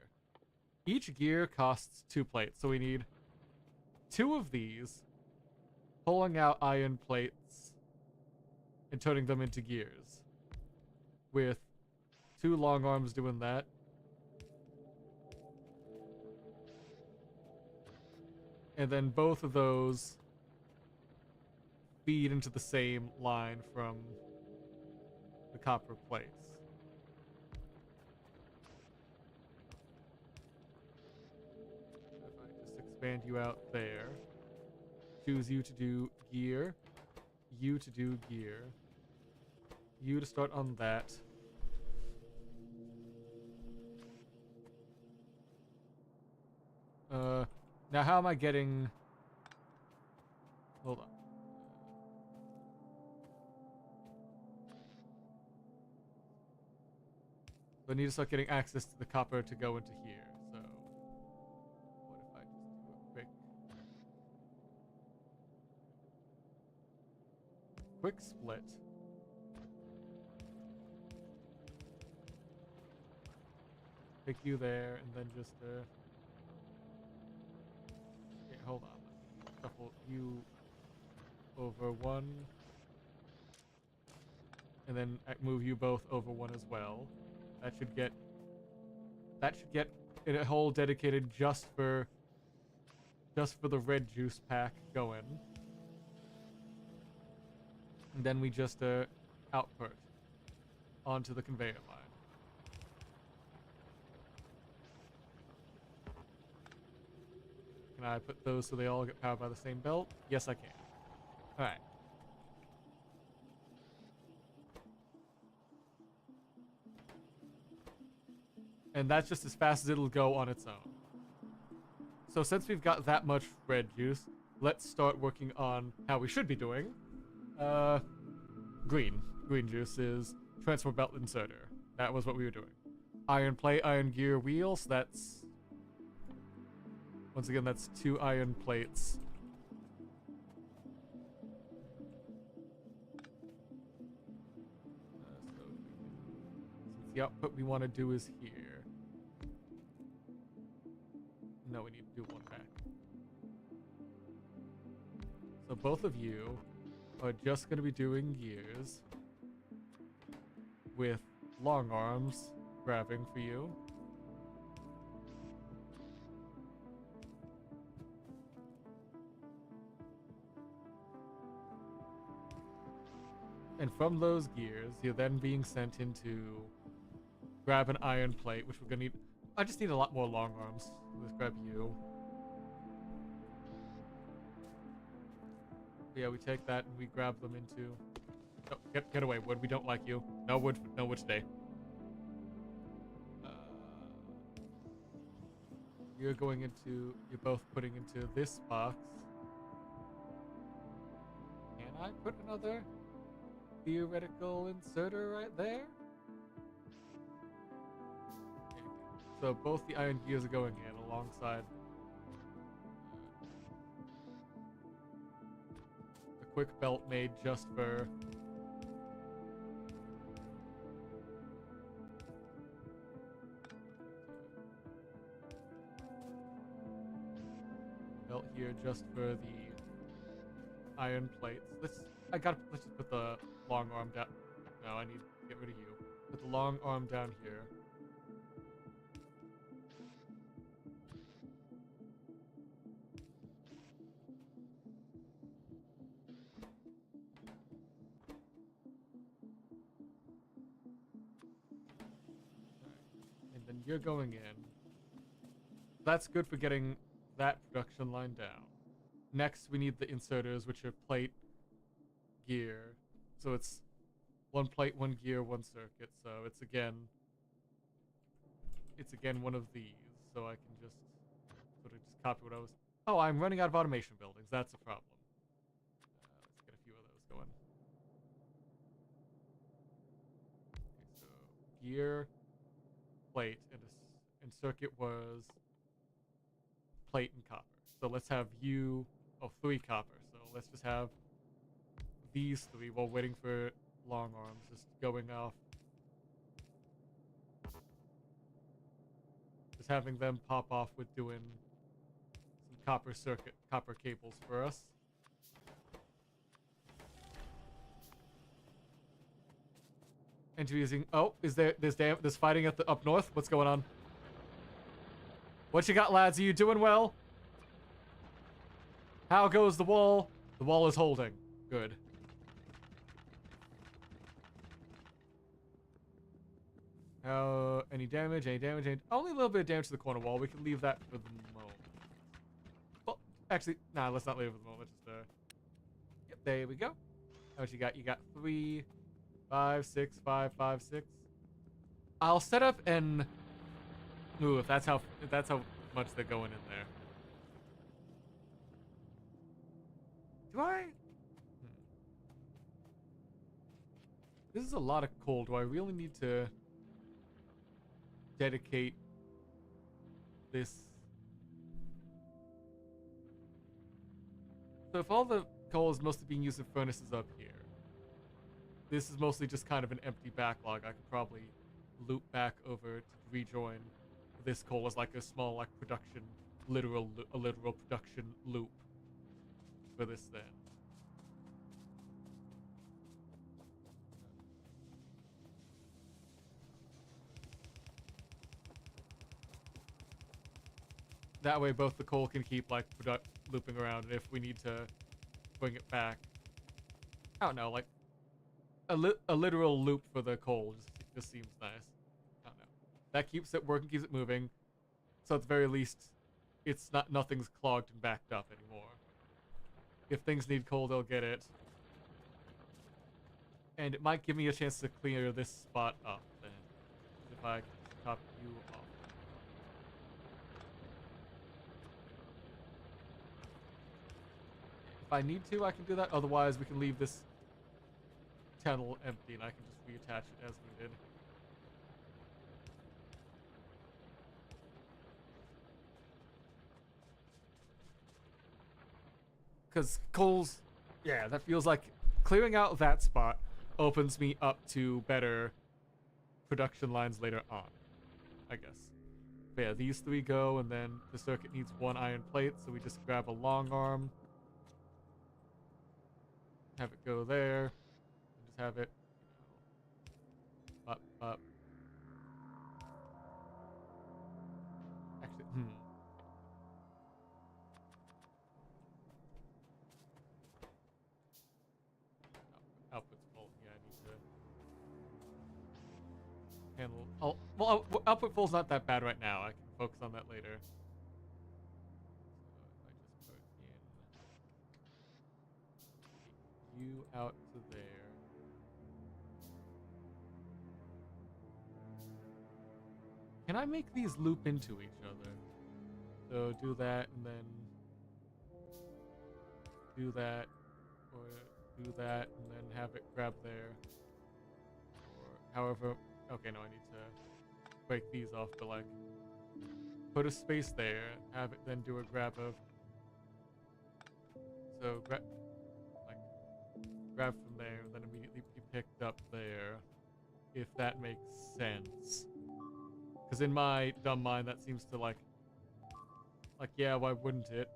Speaker 1: Each gear costs 2 plates, so we need 2 of these, pulling out iron plates and turning them into gears. With 2 long arms doing that. And then both of those feed into the same line from the copper plates. If I just expand you out there, choose you to do gear, you to do gear, you to start on that. Now how am I getting... Hold on. So I need to start getting access to the copper to go into here, so... What if I just do a quick split? Pick you there, and then just, okay, hold on. Shuffle you over 1. And then move you both over 1 as well. That should get a whole dedicated just for the red juice pack going. And then we just output onto the conveyor line. Can I put those so they all get powered by the same belt? Yes, I can. Alright. And that's just as fast as it'll go on its own. So since we've got that much red juice, let's start working on how we should be doing. Green. Green juice is transfer belt inserter. That was what we were doing. Iron plate, iron gear, wheels. That's... Once again, that's 2 iron plates. So since the output we want to do is here. No, we need to do 1 back. So both of you are just going to be doing gears with long arms grabbing for you. And from those gears, you're then being sent into grab an iron plate, which we're going to need. I just need a lot more long arms. Let's grab you. Yeah, we take that and we grab them into... Oh, get away, Wood. We don't like you. No wood today. You're going into... You're both putting into this box. Can I put another theoretical inserter right there? So both the iron gears are going in alongside a quick belt made just for belt here just for the iron plates. Let's just put the long arm down. No, I need to get rid of you. Put the long arm down here. You're going in. That's good for getting that production line down. Next, we need the inserters, which are plate, gear. So it's 1 plate, 1 gear, 1 circuit. So it's again one of these. So I can just sort of just copy what I was... Oh, I'm running out of automation buildings. That's a problem. gear, plate, and circuit was plate and copper. So let's have you, 3 copper. So let's just have these 3 while waiting for long arms, just going off. Just having them pop off with doing some copper cables for us. Introducing. Oh, there's fighting at the up north? What's going on? What you got, lads? Are you doing well? How goes the wall? The wall is holding. Good. Any damage? Only a little bit of damage to the corner wall. We can leave that for the moment. Well, actually, nah, let's not leave it for the moment. Just, yep, there we go. How much you got? You got 3, 5, 6, 5, 5, 6. I'll set up an... Ooh, if that's how much they're going in there. Do I? This is a lot of coal. Do I really need to dedicate this? So if all the coal is mostly being used in furnaces up here, this is mostly just kind of an empty backlog. I could probably loop back over to rejoin this coal as like a small like production, literal production loop for this then. That way both the coal can keep like looping around, and if we need to bring it back, I don't know, like a literal loop for the coal just seems nice. I don't know. That keeps it working, keeps it moving. So at the very least, nothing's clogged and backed up anymore. If things need coal, they'll get it. And it might give me a chance to clear this spot up then. If I top you off. If I need to, I can do that. Otherwise, we can leave this tunnel empty and I can just reattach it as needed. Because coal's... Yeah, that feels like clearing out that spot opens me up to better production lines later on, I guess. But yeah, these 3 go, and then the circuit needs 1 iron plate, so we just grab a long arm. Have it go there. And just have it, up. Actually, Output's full. Yeah, I need to handle... well, output full's not that bad right now. I can focus on that later. So if I just put in... You out to there. Can I make these loop into each other? So do that and then do that, or do that and then have it grab there. Or however, okay, no, I need to break these off, but like put a space there, have it then do a grab of, so grab from there, and then immediately be picked up there, if that makes sense. Because in my dumb mind, that seems to like, yeah, why wouldn't it?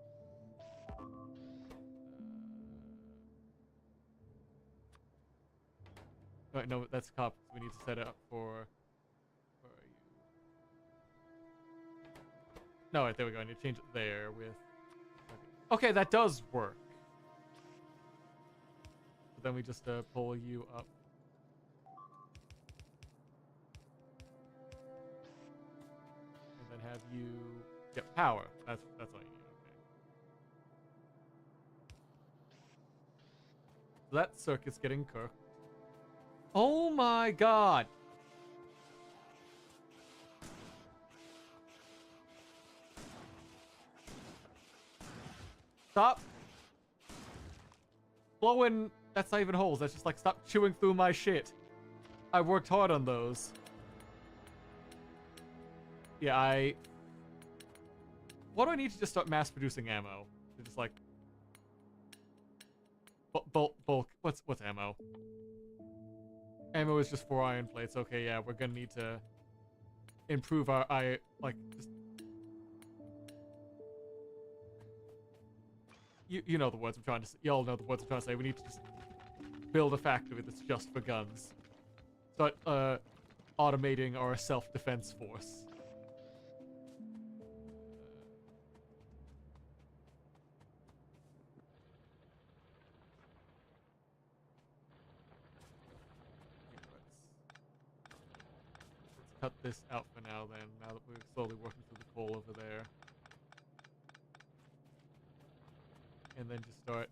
Speaker 1: Wait, no, that's cop. We need to set it up for... Where are you? No, wait, there we go. I need to change it there with... Okay, that does work. But then we just pull you up. And then have you... Yep, power. That's all you need. Okay. So that circuit's getting cooked. Oh my god! Stop blowing... That's not even holes. That's just like, stop chewing through my shit. I worked hard on those. Yeah, what do I need to just start mass producing ammo? To just like bulk. What's ammo? Ammo is just 4 iron plates. Okay, yeah, we're gonna need to improve our just you know the words I'm trying to say. Y'all know the words I'm trying to say. We need to just build a factory that's just for guns. Start automating our self-defense force. Let's cut this out for now then, now that we're slowly working through the coal over there. And then just start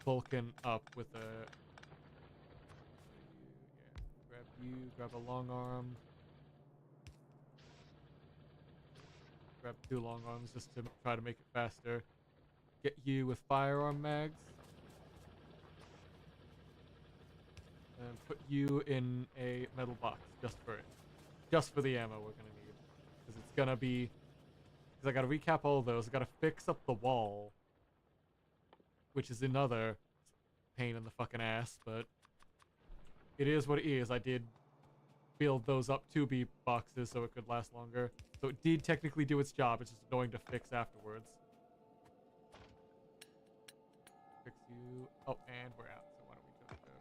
Speaker 1: bulking up with a... Yeah, grab a long arm. Grab 2 long arms just to try to make it faster. Get you with firearm mags. And put you in a metal box just for it. Just for the ammo we're gonna need. Because it's gonna be... Because I gotta recap all of those. I gotta fix up the wall. Which is another pain in the fucking ass, but... It is what it is. I did build those up to be boxes so it could last longer. So it did technically do its job. It's just annoying to fix afterwards. Fix you. Oh, and we're out. So why don't we just break it down,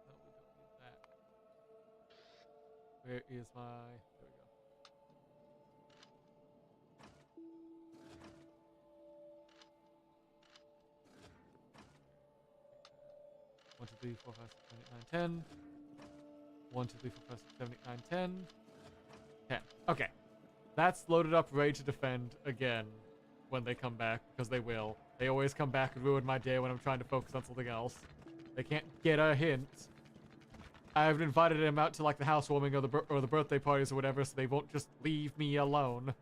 Speaker 1: No, we don't need that. Where is my... There we go. One, 2, 3, 4, 5, 6, 7, 8, 9, 10. 1, 2, 3, 4, 5, 6, 7, 8, 9, 10. 10. Okay. That's loaded up, ready to defend again when they come back, because they will. They always come back and ruin my day when I'm trying to focus on something else. They can't get a hint. I haven't invited them out to like the housewarming or the birthday parties or whatever, so they won't just leave me alone.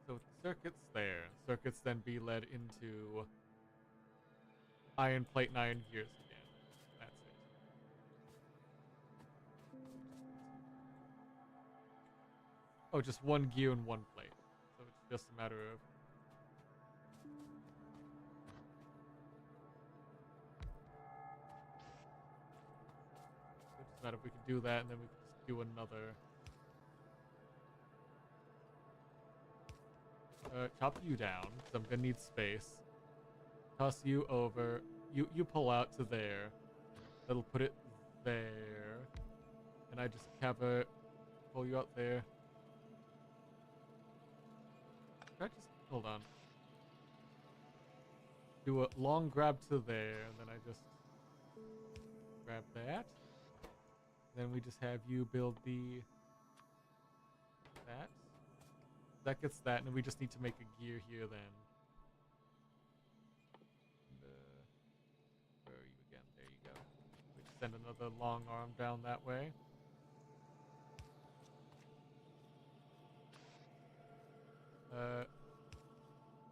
Speaker 1: So circuits there. Circuits then be led into iron plate and iron gears again. That's it. Oh, just 1 gear and 1 plate. So it's just a matter of... It's just a matter if we can do that, and then we can just do another... chop you down, because I'm gonna need space. Toss you over. You pull out to there. That'll put it there. And I just have a... pull you out there. Should I just... Hold on. Do a long grab to there, and then I just... grab that. Then we just have you build the... that. That gets that, and we just need to make a gear here then. Where are you again? There you go. We just send another long arm down that way.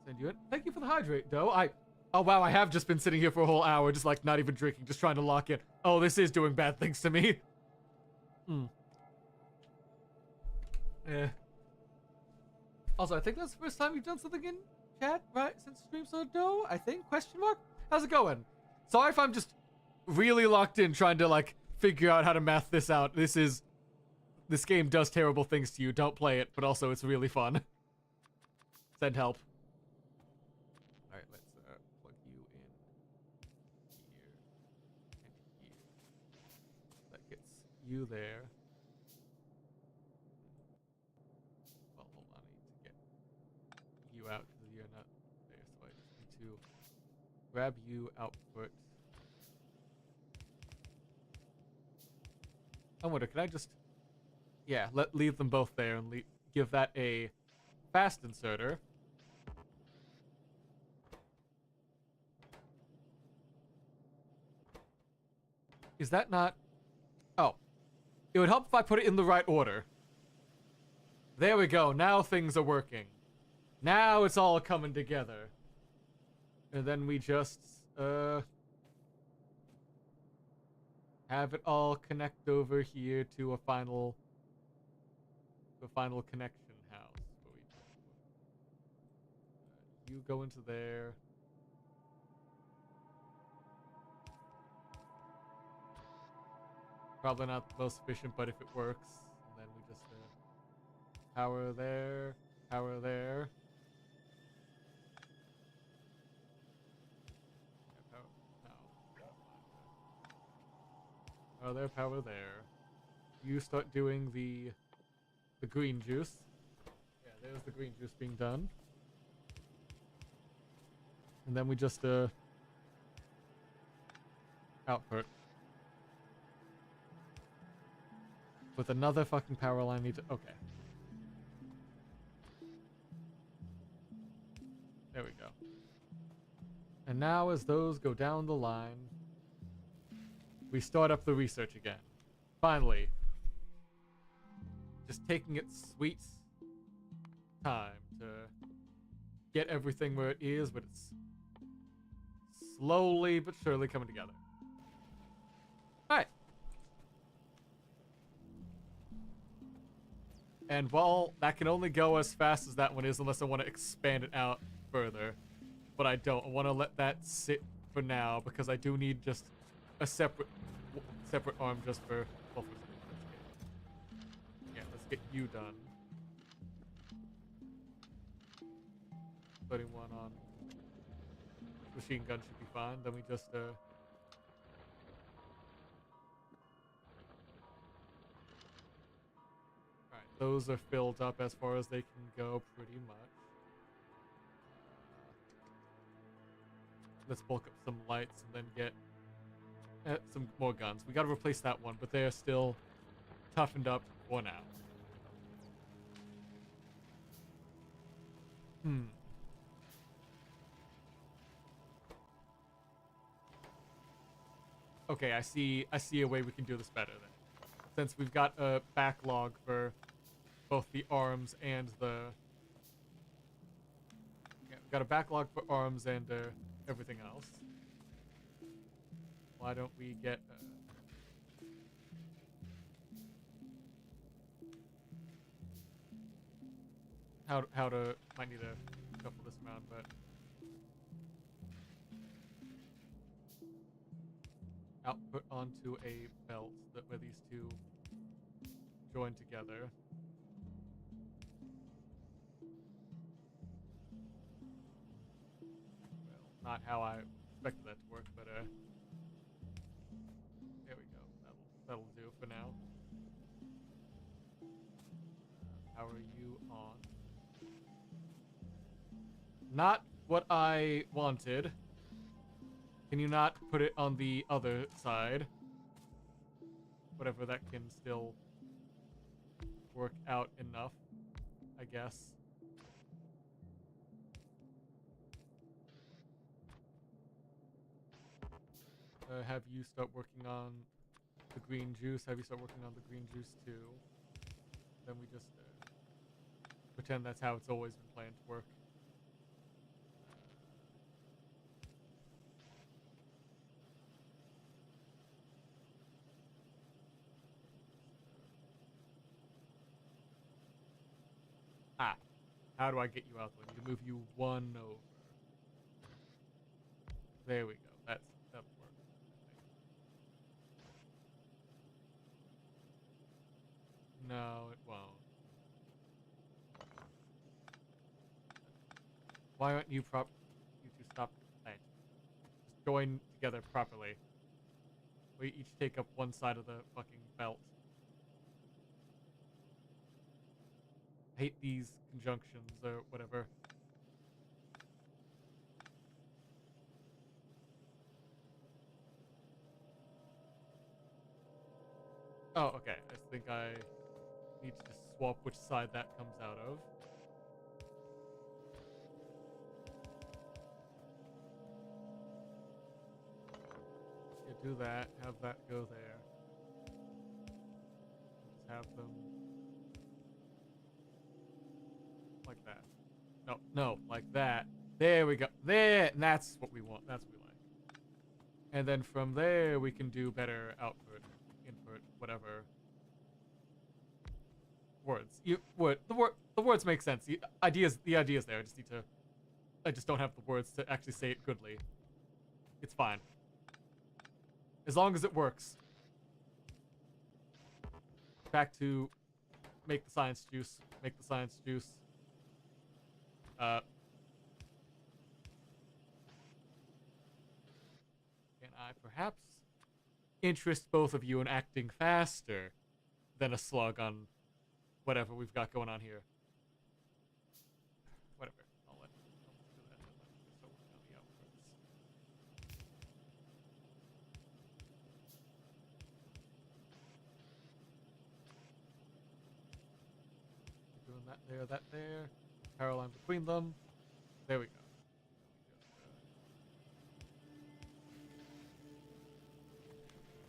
Speaker 1: Send you in. Thank you for the hydrate, Doe. Oh wow, I have just been sitting here for a whole hour, just like not even drinking, just trying to lock in. Oh, this is doing bad things to me. Also, I think that's the first time you've done something in chat, right? Since stream started, Doe, I think? Question mark? How's it going? Sorry if I'm just really locked in trying to, like, figure out how to math this out. This game does terrible things to you. Don't play it, but also it's really fun. Send help. Alright, let's plug you in here and here. That gets you there. Well, hold on, I need to get you out because you're not there, so I just need to grab you output. I wonder, can I just... Yeah, leave them both there and give that a fast inserter. Is that not... Oh. It would help if I put it in the right order. There we go. Now things are working. Now it's all coming together. And then we just, have it all connect over here to a final connection house. You go into there. Probably not the most efficient, but if it works, and then we just power there, power there. Yeah, power there, power there. You start doing the green juice. Yeah, there's the green juice being done. And then we just output. With another fucking power line need to... Okay. There we go. And now as those go down the line, we start up the research again. Finally. Just taking its sweet time to get everything where it is, but it's slowly but surely coming together. Alright. And while that can only go as fast as that one is, unless I want to expand it out further. But I don't. I want to let that sit for now, because I do need just a separate arm just for... Well, let's get you done. Putting one on machine gun should be fine. Then we just Alright, those are filled up as far as they can go pretty much. Let's bulk up some lights and then get some more guns. We gotta replace that one, but they are still toughened up for now. Okay, I see a way we can do this better then. Since we've got a backlog for both the arms and the... Yeah, we've got a backlog for arms and everything else. Why don't we get... how to... Might need to shuffle this around, but... Output onto a belt where these two join together. Well, not how I expected that to work, but there we go. That'll do for now. How are you on? Not what I wanted. Can you not put it on the other side? Whatever, that can still work out enough, I guess. Have you start working on the green juice? Have you start working on the green juice too? Then we just pretend that's how it's always been planned to work. How do I get you out there? I need to move you one over. There we go. That'll work. No, it won't. Why aren't you you two stop playing? Just join together properly. We each take up one side of the fucking belt. I hate these conjunctions or whatever. Oh, okay. I think I need to just swap which side that comes out of. Yeah, do that. Have that go there. Just have them like that. No, no, like that. There we go. There, and that's what we want. That's what we like. And then from there, we can do better output, input, whatever. Words. The words make sense. The ideas there. I just don't have the words to actually say it goodly. It's fine. As long as it works. Back to make the science juice. Make the science juice. Can I perhaps interest both of you in acting faster than a slug on whatever we've got going on here? Whatever. I'll do that. Start working on the outputs. Doing that there. Power line between them. There we go.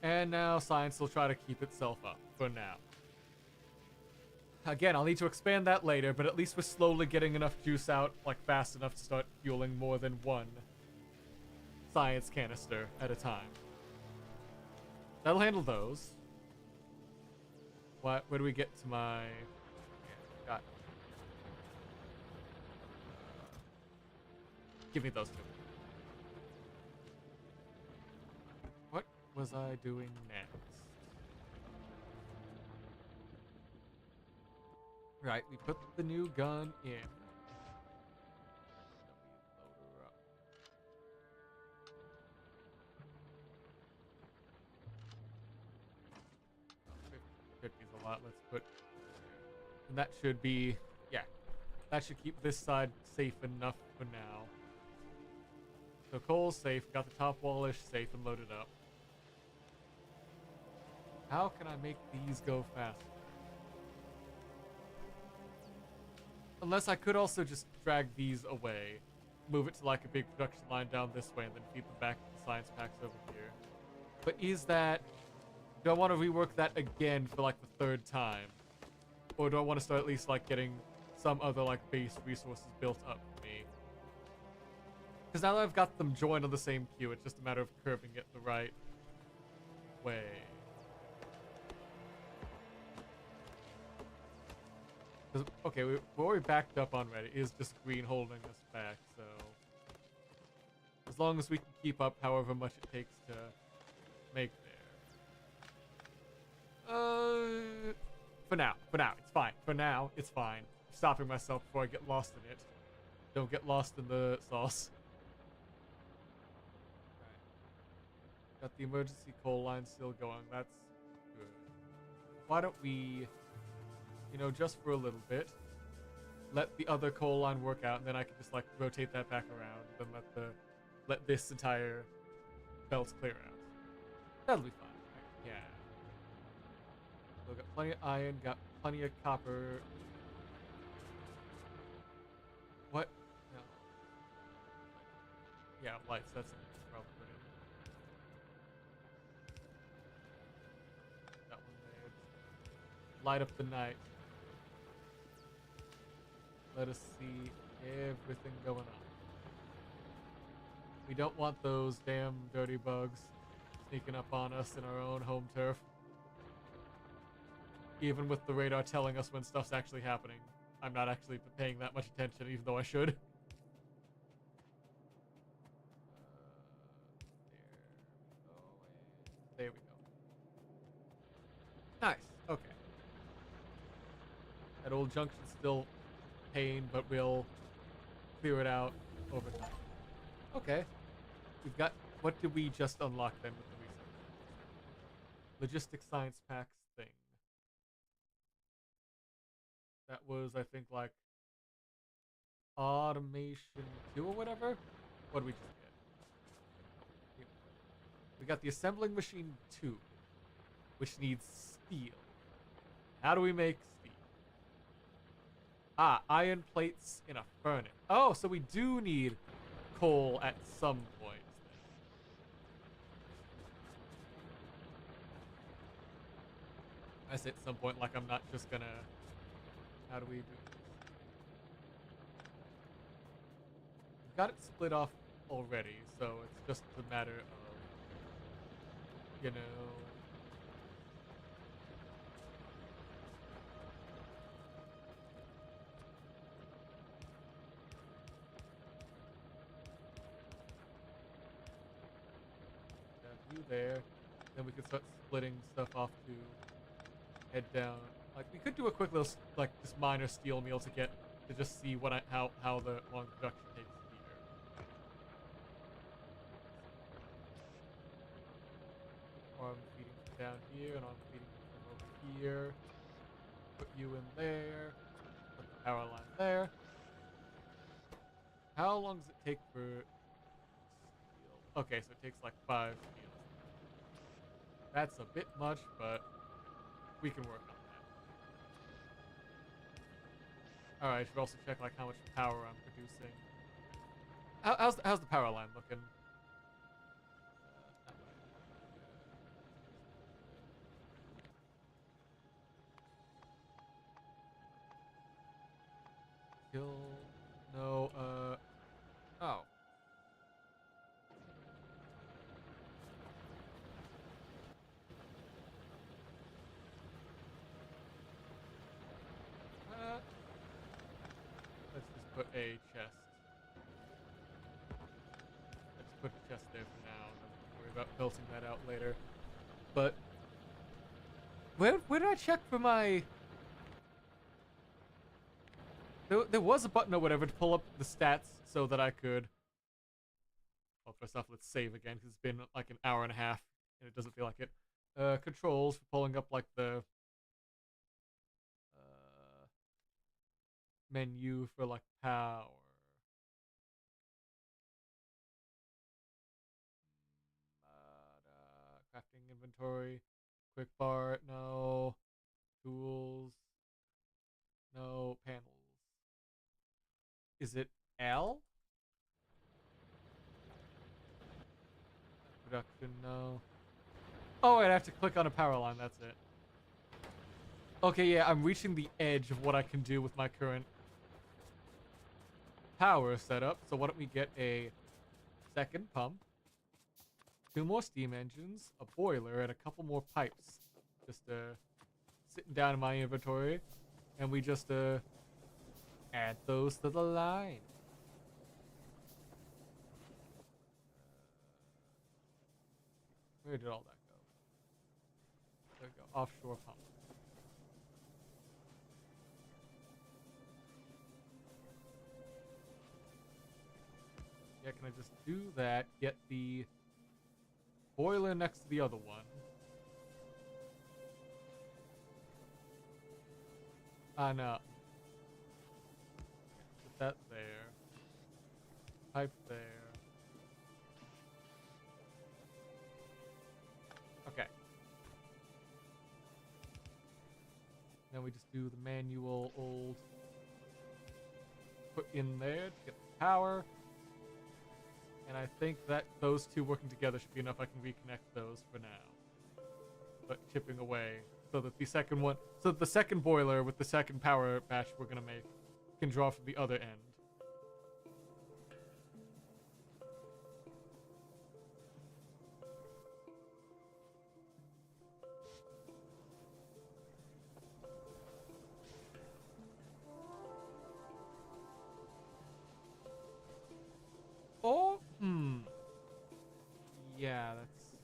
Speaker 1: And now science will try to keep itself up for now. Again, I'll need to expand that later, but at least we're slowly getting enough juice out, like fast enough to start fueling more than one science canister at a time. That'll handle those. Where do we get to my... Yeah, got it. Give me those two. What was I doing next? Right, we put the new gun in. Then we load her up. 50 is a lot. Let's put... And that should be... Yeah. That should keep this side safe enough for now. So coal's safe. Got the top wallish safe and loaded up. How can I make these go faster? Unless I could also just drag these away, move it to like a big production line down this way, and then feed them back to the science packs over here. But is that... Do I want to rework that again for like the third time? Or do I want to start at least like getting some other like base resources built up for me? Because now that I've got them joined on the same queue, it's just a matter of curving it the right way. Okay, we're already backed up on Reddit. It is just green holding us back, so... As long as we can keep up however much it takes to make there. For now, it's fine. For now, it's fine. I'm stopping myself before I get lost in it. Don't get lost in the sauce. Right. Got the emergency coal line still going. That's good. Why don't we... You know, just for a little bit, let the other coal line work out, and then I can just like rotate that back around, and then let this entire belt clear out. That'll be fine. Right? Yeah. So got plenty of iron, got plenty of copper. What? No. Yeah, lights. That's probably put in. That one there. Just light up the night. Let us see everything going on. We don't want those damn dirty bugs sneaking up on us in our own home turf. Even with the radar telling us when stuff's actually happening, I'm not actually paying that much attention, even though I should. There we go. Nice. Okay. That old junction's still pain, but we'll clear it out over time. Okay. We've got... What did we just unlock then with the research? Logistics science packs thing. That was, I think, like... Automation 2 or whatever? What did we just get? We got the assembling machine 2, which needs steel. How do we make steel? Ah, iron plates in a furnace. Oh, so we do need coal at some point. I say at some point, like, I'm not just gonna... How do we do this? We've got it split off already, so it's just a matter of, you know... You there. Then we could start splitting stuff off to head down. Like, we could do a quick little, like, just minor steel meal to get to just see what how the long production takes here. Or I'm feeding from down here, and I'm feeding from over here. Put you in there. Put the power line there. How long does it take for steel? Okay, so it takes like 5 steels. That's a bit much, but we can work on that. Alright, I should also check like how much power I'm producing. How's the power line looking? Kill... No, oh. Let's just put a chest. Let's put a chest there for now, and then worry about belting that out later. But where did I check for my... There was a button or whatever to pull up the stats so that I could... Well, first off, let's save again, because it's been like an hour and a half, and it doesn't feel like it. Controls for pulling up like the... menu for like power. Crafting inventory. Quick bar, no. Tools. No. Panels. Is it L? Production, no. Oh, I'd have to click on a power line, that's it. Okay, yeah, I'm reaching the edge of what I can do with my current power setup. So why don't we get a second pump, 2 more steam engines, a boiler, and a couple more pipes. Just sitting down in my inventory, and we just add those to the line. Where did all that go? There we go. Offshore pump. Yeah, can I just do that? Get the boiler next to the other one. No. Put that there. Pipe there. Okay. Then we just do the manual old put in there to get the power. And I think that those two working together should be enough. I can reconnect those for now. But chipping away so that the second one, so that the second boiler with the second power batch we're gonna make can draw from the other end. Oh, yeah, that's...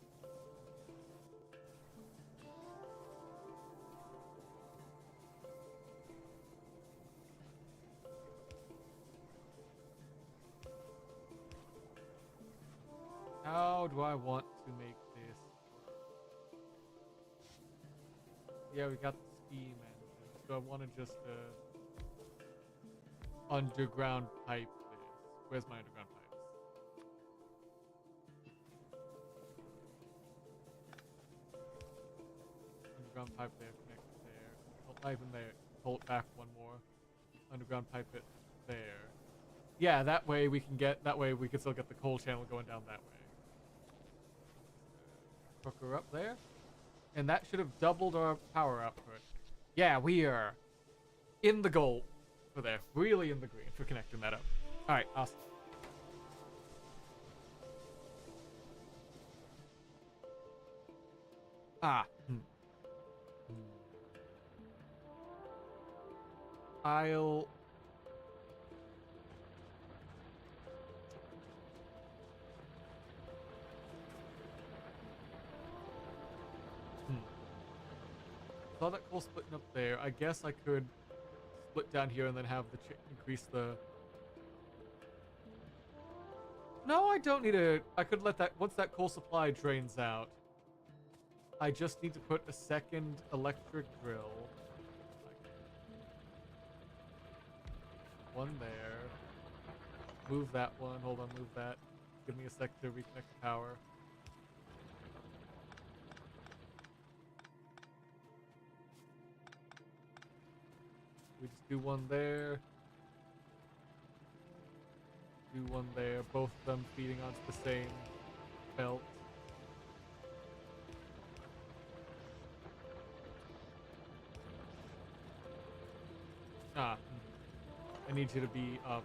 Speaker 1: How do I want to make this work? Yeah, we got the steam engine. So I want to just underground pipe this. Where's my underground pipes? Underground pipe there, connect it there. Oh, not even there. Pull it back one more. Underground pipe it there. Yeah, that way we can still get the coal channel going down that way. Hook her up there. And that should have doubled our power output. Yeah, we are in the goal for there. Really in the green for connecting that up. Alright, awesome. Ah. I'll... Saw that coal splitting up there. I guess I could split down here and then have the increase the... No, I don't need to... I could let that... Once that coal supply drains out, I just need to put a second electric drill. One there. Move that one. Hold on, move that. Give me a sec to reconnect the power. We just do one there. Do one there. Both of them feeding onto the same belt. Ah. I need you to be up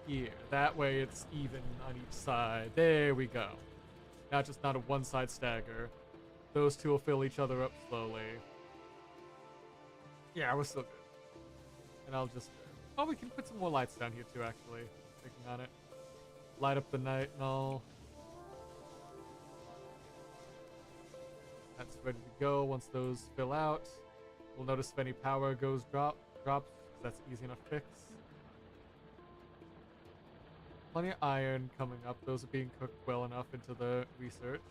Speaker 1: here. That way it's even on each side. There we go. Now just not a one-side stagger. Those two will fill each other up slowly. Yeah, we're still good. And I'll just... Oh, we can put some more lights down here too, actually. Thinking on it. Light up the night and all. That's ready to go. Once those fill out, we'll notice if any power drops. That's easy enough fix. Plenty of iron coming up. Those are being cooked well enough into the research.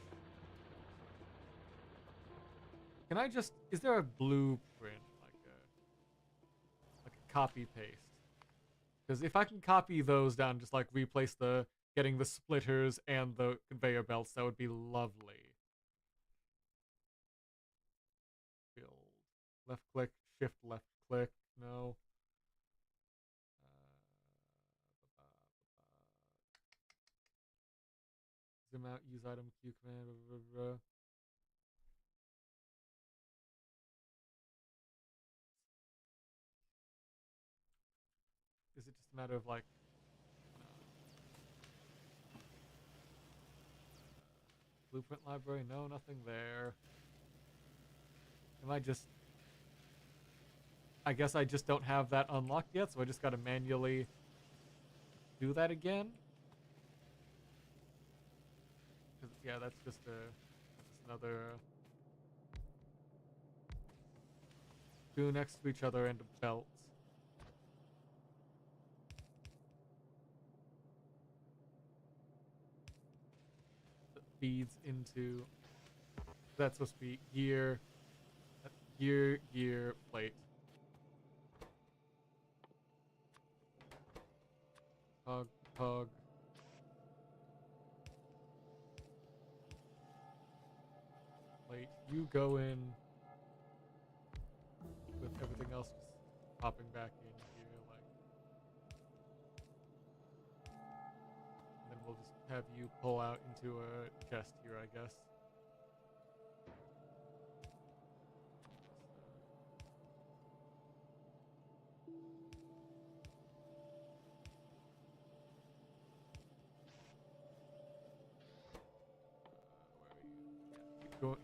Speaker 1: Can I just... Is there a blueprint? Like a copy paste? Because if I can copy those down, just like replace the... Getting the splitters and the conveyor belts, that would be lovely. Build. Left click, shift left click. No. Zoom out, use item, Q command, blah, blah, blah. Is it just a matter of like blueprint library? No, nothing there. Am I just... I guess I just don't have that unlocked yet, so I just gotta manually do that again? Yeah, that's just another... two next to each other and a belt. That feeds into... That's supposed to be gear... Gear, plate. Cog. Plate. You go in with everything else just popping back in here, like. And then we'll just have you pull out into a chest here, I guess.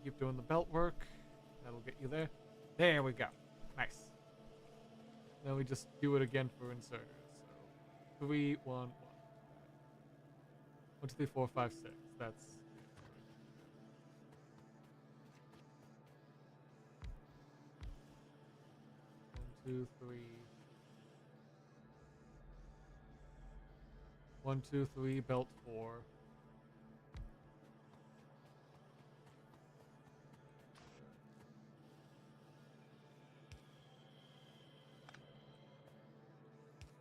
Speaker 1: Keep doing the belt work. That'll get you there. There we go. Nice. Then we just do it again for inserters. So 3, 1, 1. 1, 2, 3, 4, 5, 6. That's 1, 2, 3. 1, 2, 3, belt 4.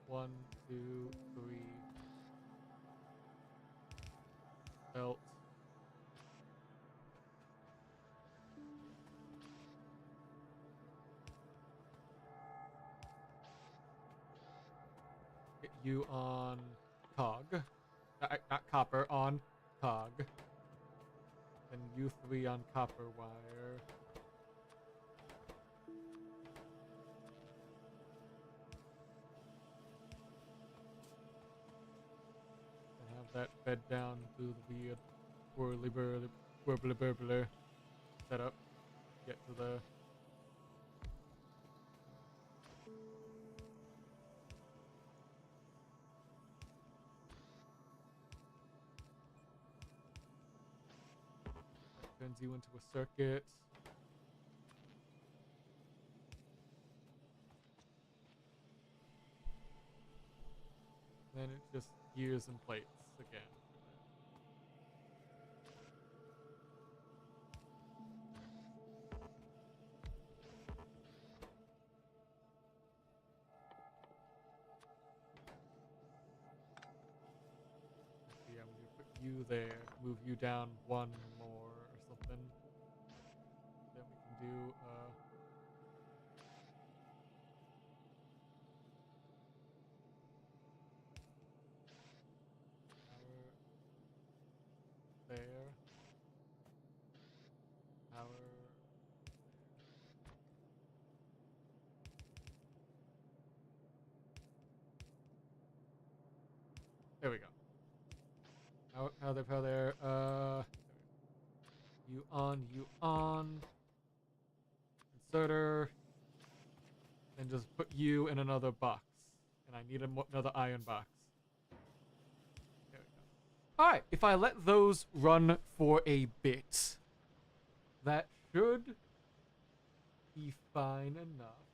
Speaker 1: One, two, three. Belt. Get you on cog. Not copper, on cog. Then you 3 on copper wire. And have that fed down to the weird whirly burly burbler burbler setup. Get to the turns you into a circuit. Then it just gears and plates again. Yeah, I'm gonna put you there, move you down 1 more or something. Then we can do power there. Power. There we go. Power there. You on. Inserter. And just put you in another box. And I need another iron box. There we go. Alright, if I let those run for a bit, that should be fine enough.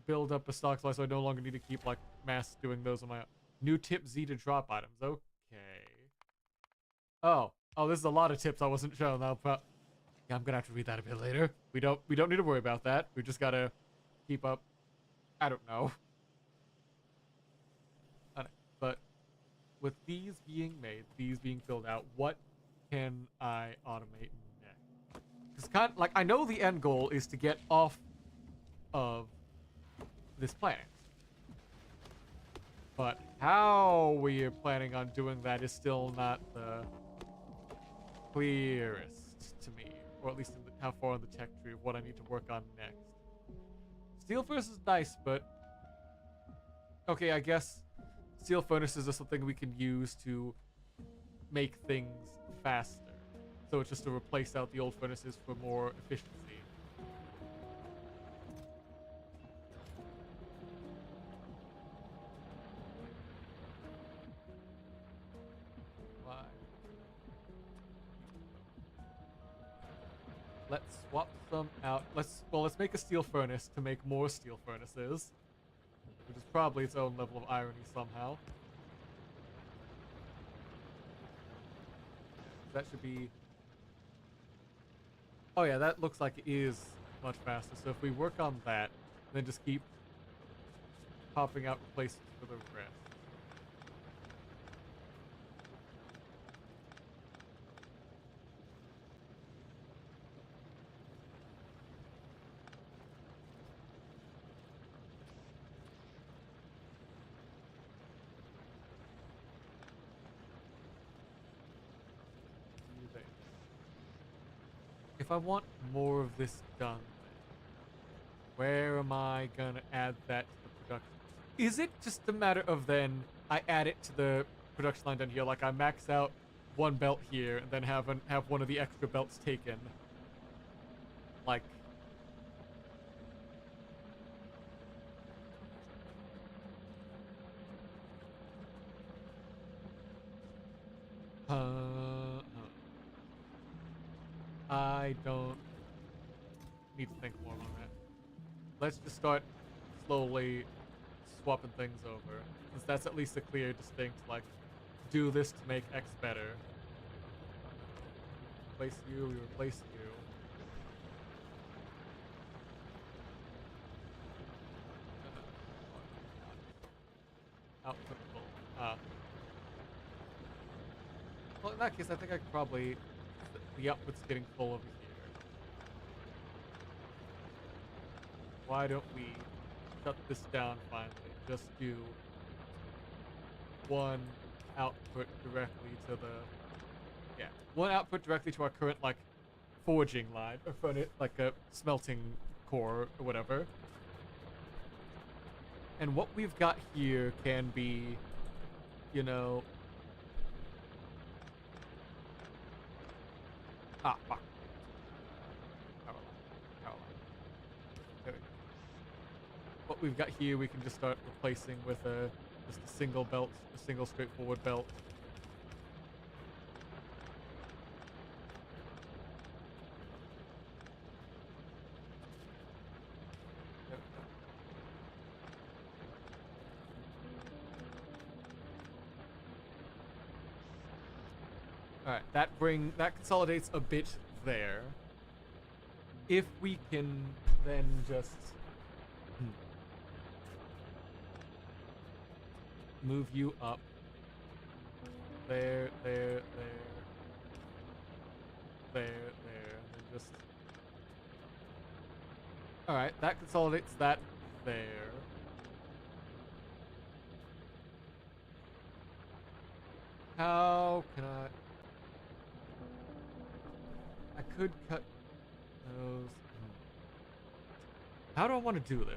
Speaker 1: Build up a stock supply so I no longer need to keep like mass doing those on my own. New tip Z to drop items. Okay. Oh, this is a lot of tips I wasn't shown. Yeah, I'm gonna have to read that a bit later. We don't need to worry about that. We just gotta keep up. I don't know. But with these being made, these being filled out, what can I automate next? Because like I know the end goal is to get off of this planet. But how we are planning on doing that is still not the clearest to me, or at least in how far in the tech tree of what I need to work on next. Steel furnace is nice, but okay, I guess steel furnaces are something we can use to make things faster. So it's just to replace out the old furnaces for more efficiency. Let's swap some out. Let's make a steel furnace to make more steel furnaces, which is probably its own level of irony somehow. That should be. Oh yeah, that looks like it is much faster. So if we work on that, then just keep popping out replacements for the rest. If I want more of this done, where am I gonna add that to the production? Is it just a matter of then I add it to the production line down here, like I max out one belt here and then have one of the extra belts taken? Like, I don't need to think more on that. Let's just start slowly swapping things over, since that's at least a clear, distinct, like, do this to make X better. Replace you, we replace you. Output full. Well, in that case, I think I could probably... The output's getting full over here. Why don't we shut this down finally? Just do one output directly to the... Yeah. one output directly to our current like forging line, or like a smelting core or whatever. And what we've got here can be, you know... Ah, fuck. Power line. Power line. There we go. What we've got here we can just start replacing with just a single belt, a single straightforward belt. Alright, that consolidates a bit there. If we can then just move you up. There, and then just... Alright, that consolidates that there. How can I could cut those. How do I want to do this?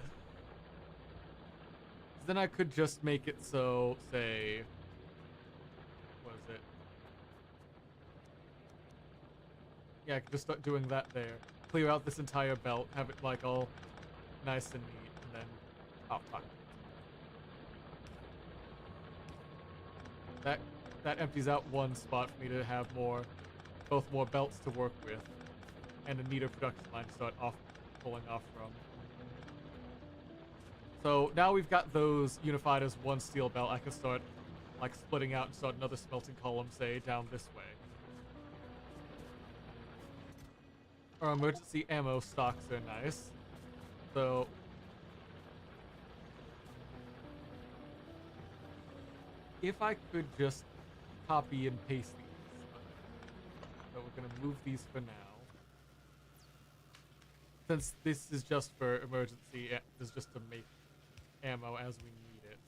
Speaker 1: Then I could just make it so, say, what is it? Yeah, I could just start doing that there. Clear out this entire belt, have it like all nice and neat, and then, oh fuck. That empties out one spot for me to have both more belts to work with, and a neater production line to start pulling off from. So now we've got those unified as one steel belt. I can start like splitting out and start another smelting column, say, down this way. Our emergency ammo stocks are nice. So if I could just copy and paste these. So we're gonna move these for now. Since this is just for emergency, this is just to make ammo as we need it.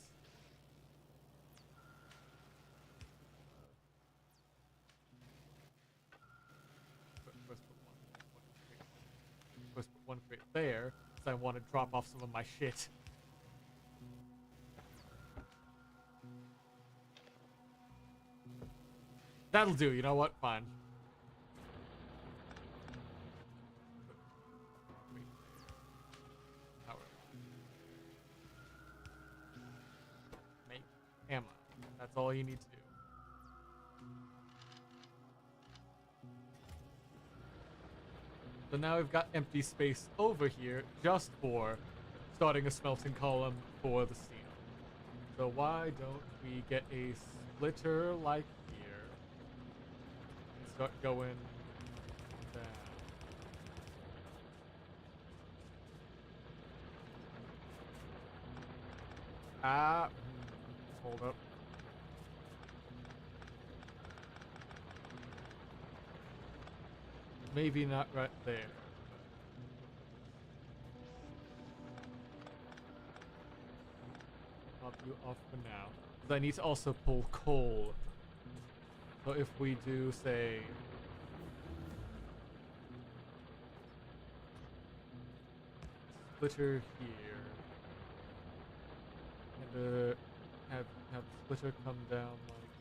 Speaker 1: First put one crate there, because I want to drop off some of my shit. That'll do, you know what? Fine. Make ammo. That's all you need to do. So now we've got empty space over here just for starting a smelting column for the steel. So why don't we get a splitter like here and start going down. Hold up. Maybe not right there. Pop you off for now. Because I need to also pull coal. So if we do, say... splitter here. And have splitter come down like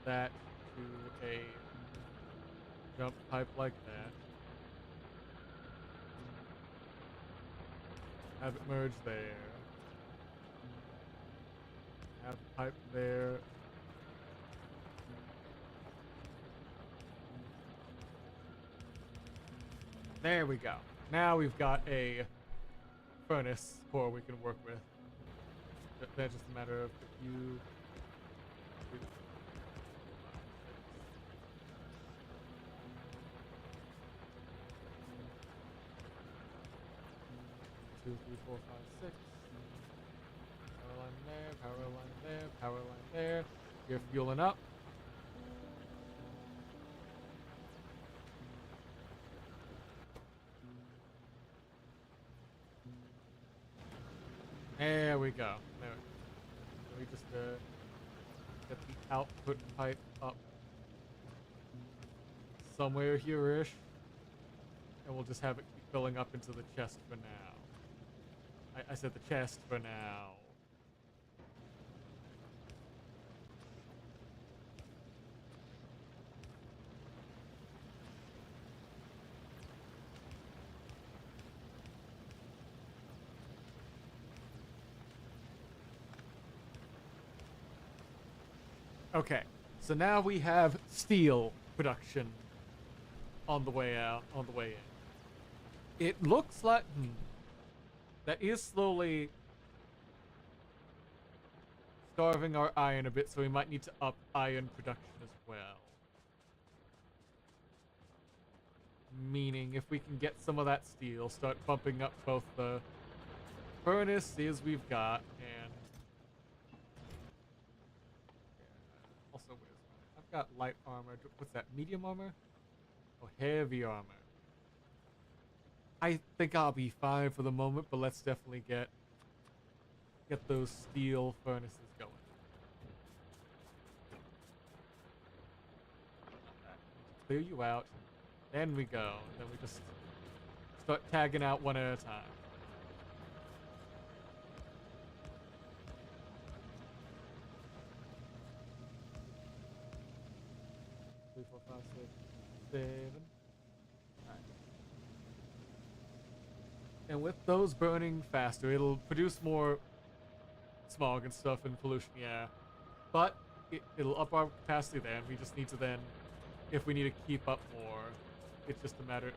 Speaker 1: that to a jump pipe like that. Have it merge there. Have pipe there. There we go. Now we've got a furnace core we can work with. That's just a matter of if you... 2, 3, 4, 5, 6. Power line there, power line there, power line there. You're fueling up. There we go. There we go. So we just get the output pipe up somewhere here-ish. And we'll just have it keep filling up into the chest for now. I said the chest for now. Okay, so now we have steel production on the way out, on the way in. It looks like that is slowly starving our iron a bit, so we might need to up iron production as well. Meaning, if we can get some of that steel, start bumping up both the furnaces we've got and also, I've got light armor. What's that? Medium armor? Oh, heavy armor. I think I'll be fine for the moment, but let's definitely get those steel furnaces going. Clear you out. Then we go. Then we just start tagging out one at a time. 3, 4, 5, 6, 7. Alright. And with those burning faster, it'll produce more smog and stuff and pollution, yeah. But it'll up our capacity there, and we just need to then, if we need to keep up more, it's just a matter of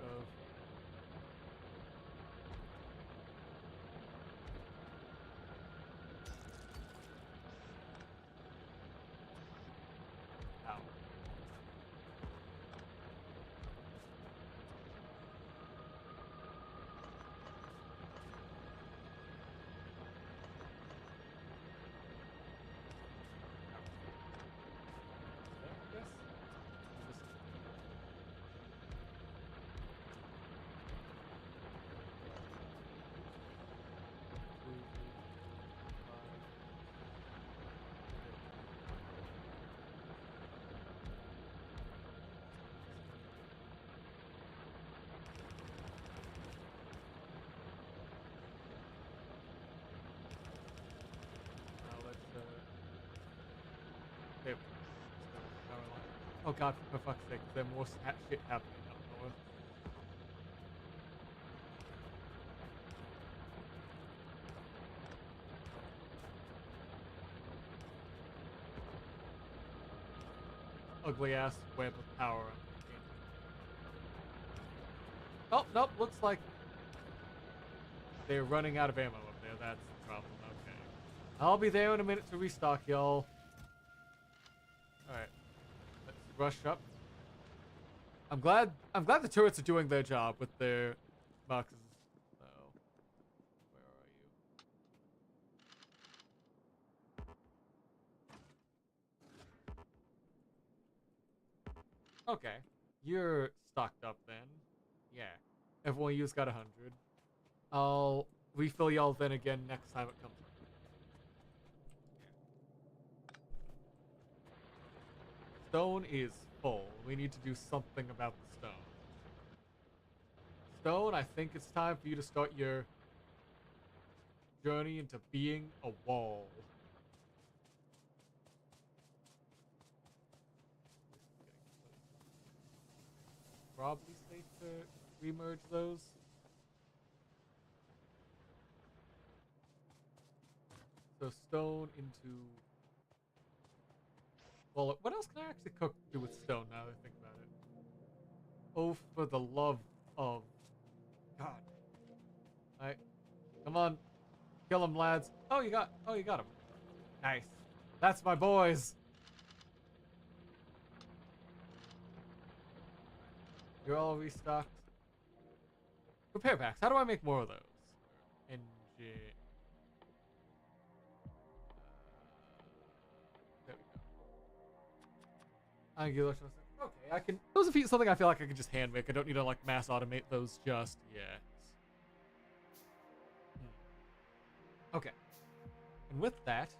Speaker 1: oh god, for fuck's sake, there's more shit happening up north. Ugly ass web of power. Oh, nope, looks like they're running out of ammo up there. That's the problem. Okay. I'll be there in a minute to restock, y'all. Alright. Let's rush up. I'm glad the turrets are doing their job with their boxes. So, where are you? Okay. You're stocked up then. Yeah. Everyone you's got 100. I'll refill y'all then again next time it comes. Stone is full. We need to do something about the stone. Stone, I think it's time for you to start your journey into being a wall. Probably safe to remerge those. So stone into... Well, what else can I actually do with stone now that I think about it? Oh, for the love of God. Alright. Come on. Kill him, lads. Oh, you got him. Nice. That's my boys. You're all restocked. Repair packs. How do I make more of those? NG. There we go. Angular. Okay, I can. Those are something I feel like I can just hand make. I don't need to like mass automate those just yet. Okay. And with that,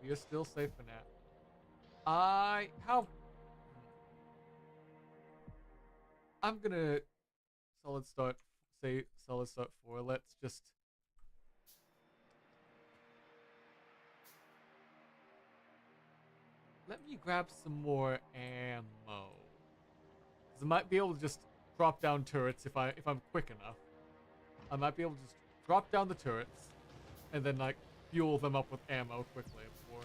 Speaker 1: You're still safe for now. I'm gonna solid start, say solid start 4. Let's just. Let me grab some more ammo. 'Cause I might be able to just drop down turrets if I'm quick enough. I might be able to just drop down the turrets and then like fuel them up with ammo quickly before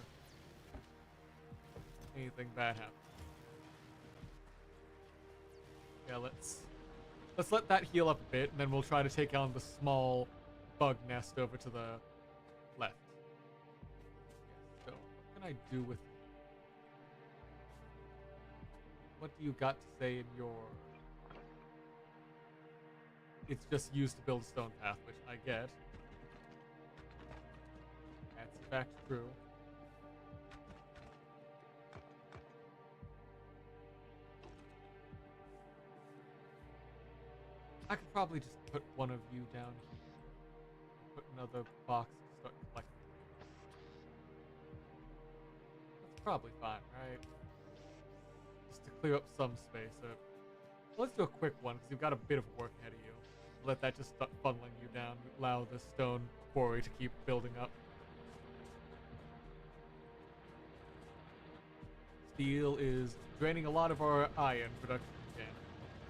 Speaker 1: anything bad happens. Yeah, let's let that heal up a bit, and then we'll try to take on the small bug nest over to the left. So, what can I do with you? What do you got to say in your... It's just used to build a stone path, which I get. That's in fact true. I could probably just put one of you down here. Put another box and start collecting. That's probably fine, right? Just to clear up some space. Let's do a quick one, because you've got a bit of work ahead of you. Let that just start funneling you down. Allow the stone quarry to keep building up. Steel is draining a lot of our iron production again.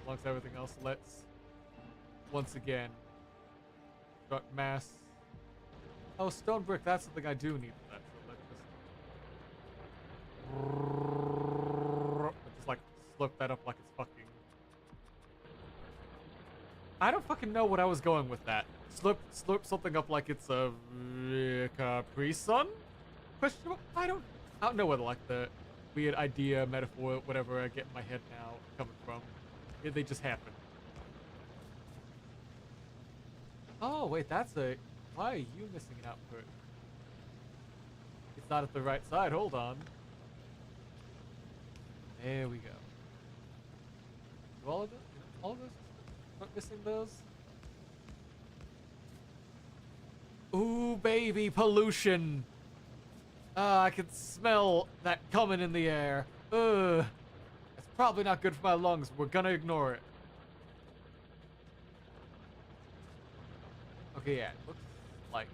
Speaker 1: Amongst everything else, let's once again start mass. Oh, stone brick, that's something I do need for that. So let's just like slurp that up like it's fucking... I don't fucking know what I was going with that. Slurp something up like it's a Capri Sun? Question mark? I don't know whether like the weird idea, metaphor, whatever I get in my head now coming from. They just happen. Oh, wait, that's a... Why are you missing an output? It's not at the right side. Hold on. There we go. Do all of those? All of those? Not missing those? Ooh, baby, pollution. I can smell that coming in the air. Ugh. It's probably not good for my lungs. We're gonna ignore it. Okay, yeah, it looks like...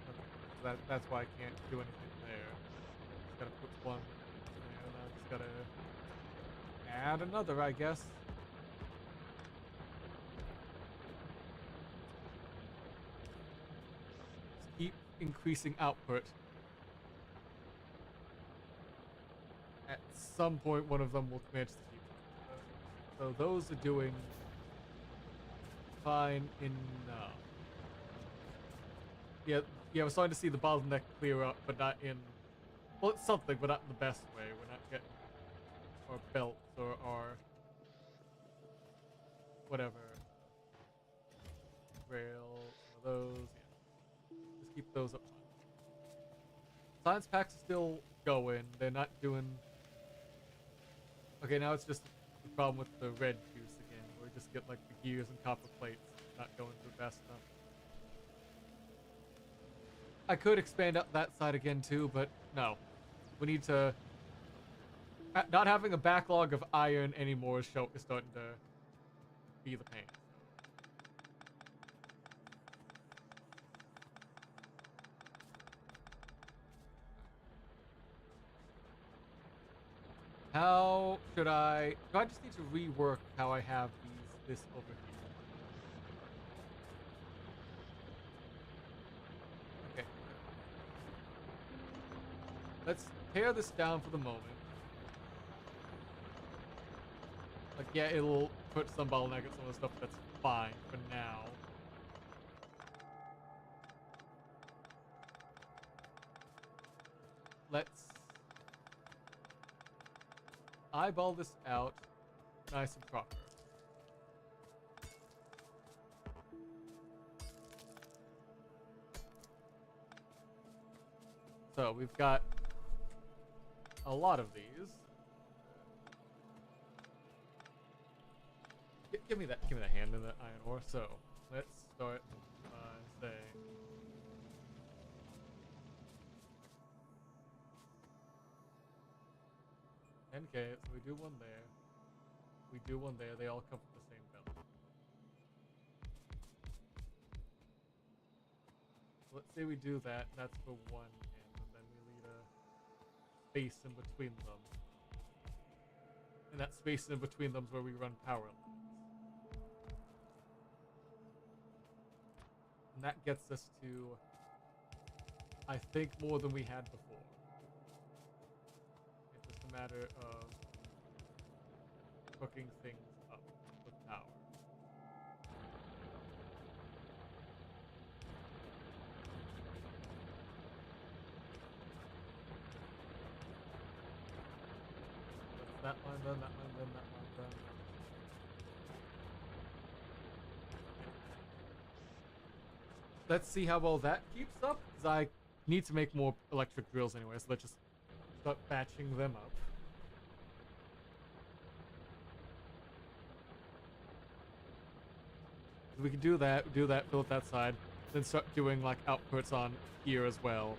Speaker 1: Okay, so that's why I can't do anything there. Just gotta put one there, and I just gotta add another, I guess. Just keep increasing output. At some point, one of them will match the future. So those are doing fine enough. Yeah, we're starting to see the bottleneck clear up, but not in... Well, it's something, but not in the best way. We're not getting our belts or our... whatever. Rail, some of those, yeah. Just keep those up. Science packs are still going. They're not doing... Okay, now it's just the problem with the red juice again. Where we just get like the gears and copper plates not going to the best stuff. I could expand up that side again too, but no. We need to... Not having a backlog of iron anymore is starting to be the pain. How should I... Do I just need to rework how I have this over here? Okay. Let's tear this down for the moment. Like, yeah, it'll put some bottleneck at some of the stuff, that's fine for now. Let's eyeball this out nice and proper. So we've got a lot of these. Give me that hand in that iron ore. So let's start by saying 10k. So we do one there. We do one there. They all come from the same belt. So let's say we do that. That's for one end, and then we leave a space in between them. And that space in between them is where we run power lines. And that gets us to, I think, more than we had before. It's just a matter of hooking things up with power. That's that line done, that line done, that line done. Let's see how well that keeps up, because I need to make more electric drills anyway, so let's just start batching them up. So we can do that, fill up that side, then start doing like outputs on here as well.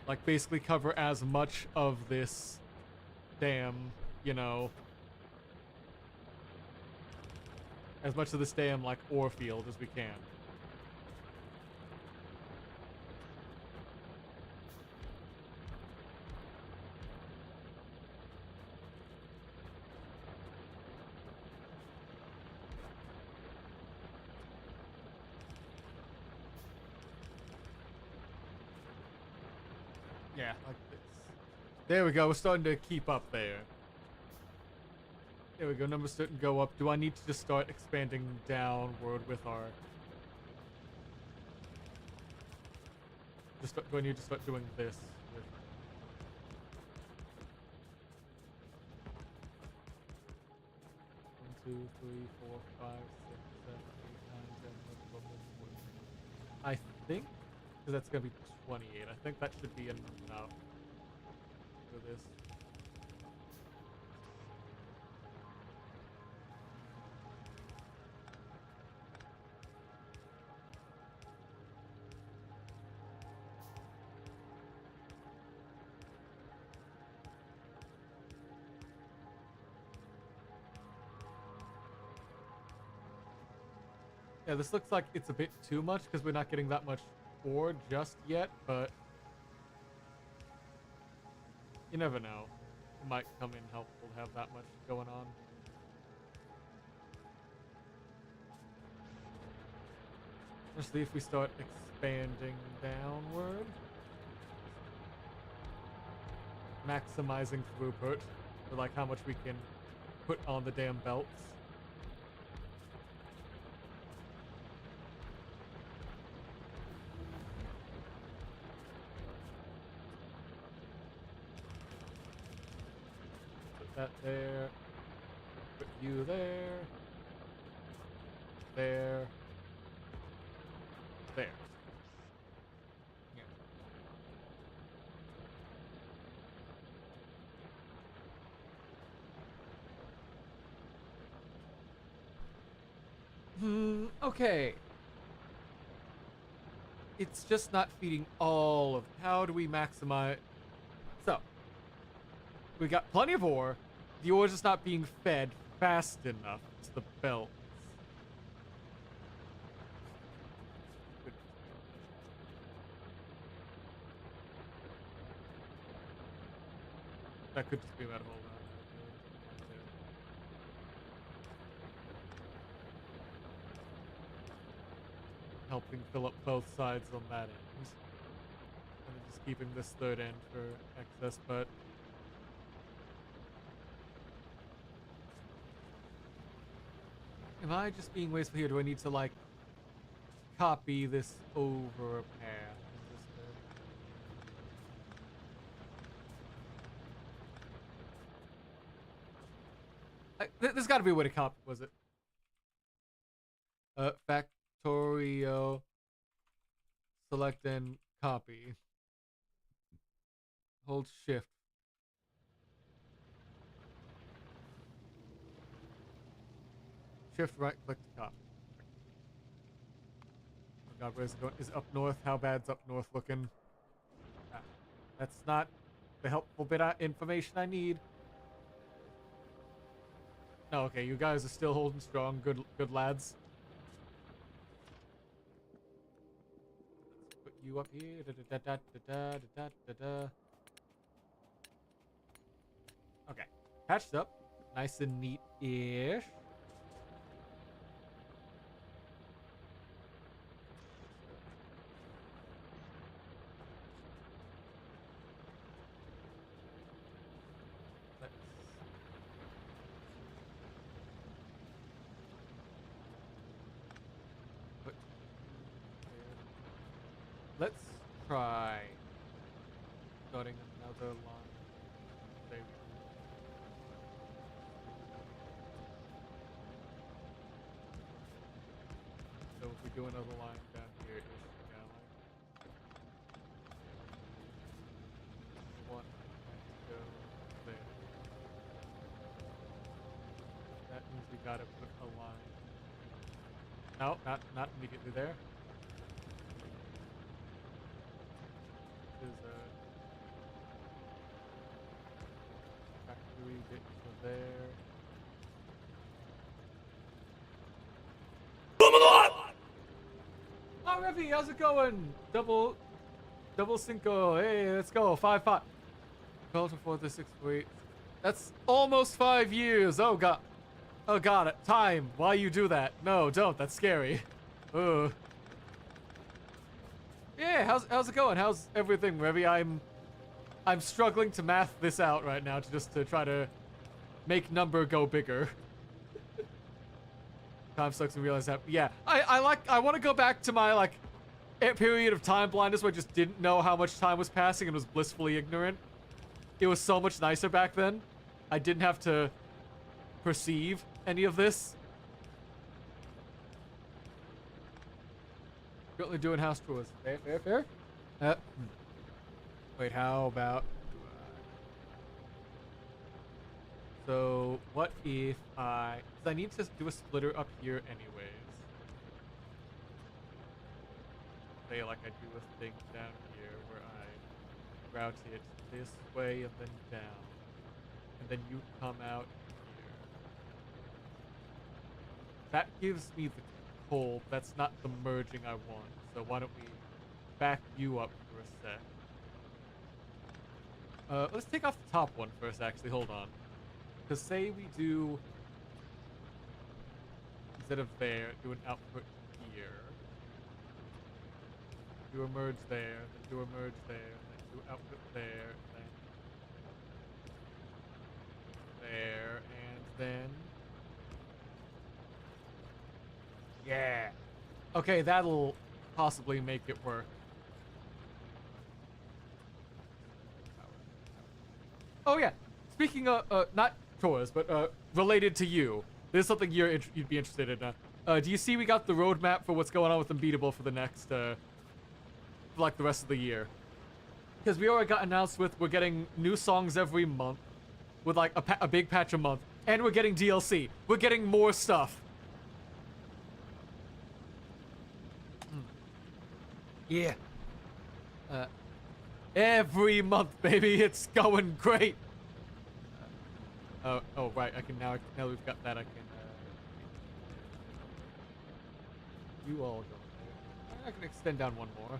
Speaker 1: Like basically cover as much of this dam, you know, as much of this dam like ore field as we can. Yeah, like this. There we go. We're starting to keep up there. There we go. Numbers starting to go up. Do I need to just start expanding downward with our... do I need to start doing this with... 1, 2, 3, 4, 5, 6, 7, 8, 9, 10, 11, 12, 13, 14. I think, because that's going to be 28. I think that should be enough for this. Yeah, this looks like it's a bit too much because we're not getting that much ore just yet, but you never know. It might come in helpful to have that much going on. Especially if we start expanding downward. Maximizing throughput for like how much we can put on the damn belts. That there, put you there, there, there. Yeah. Okay. It's just not feeding all of. How do we maximize? So, we got plenty of ore. The ore is just not being fed fast enough to the belts. That could just be about a whole lot. Helping fill up both sides on that end. And then just keeping this third end for excess, but am I just being wasteful here? Do I need to, like, copy this over a path? There's got to be a way to copy, was it? Factorio. Select and copy. Hold shift. Shift right click to copy. Oh god, where's it going? Is it up north? How bad's up north looking? Ah, that's not the helpful bit of information I need. No, okay, you guys are still holding strong. Good lads. Let's put you up here. Da, da, da, da, da, da, da, da. Okay, patched up, nice and neat-ish. Let's try starting another line. There we go. So if we do another line down here, yeah, like one go there. That means we gotta put a line. No, not immediately there. Is a factory bit for there. Oh, Revy, how's it going? Double cinco. Hey, let's go. 5-5. 12 to 4 to 6 to 8. That's almost 5 years. Oh god. Oh god. Time. Why you do that? No, don't. That's scary. Ugh. Yeah, how's it going? How's everything, Revy? I'm struggling to math this out right now to try to make number go bigger. Time sucks and realize that. Yeah, I want to go back to my like period of time blindness where I just didn't know how much time was passing and was blissfully ignorant. It was so much nicer back then. I didn't have to perceive any of this. Currently doing house chores. Fair. Wait, how about... So, what if I... Because I need to do a splitter up here anyways. Say, like, I do a thing down here where I route it this way and then down. And then you come out here. That gives me the coal. That's not the merging I want. So why don't we back you up for a sec. Let's take off the top one first, actually. Hold on. Because say we do... Instead of there, do an output here. Do a merge there, then do a merge there, then do output there, then... There, and then... Yeah. Okay, that'll possibly make it work. Oh yeah, speaking of, not chores, but related to you. This is something you'd be interested in. Do you see we got the roadmap for what's going on with Unbeatable for the next, for like the rest of the year? Because we already got announced with we're getting new songs every month, with like a big patch a month, and we're getting DLC. We're getting more stuff. Yeah. Every month, baby, it's going great. Oh, right. I can now that we've got that, I can. You all go there. I can extend down one more.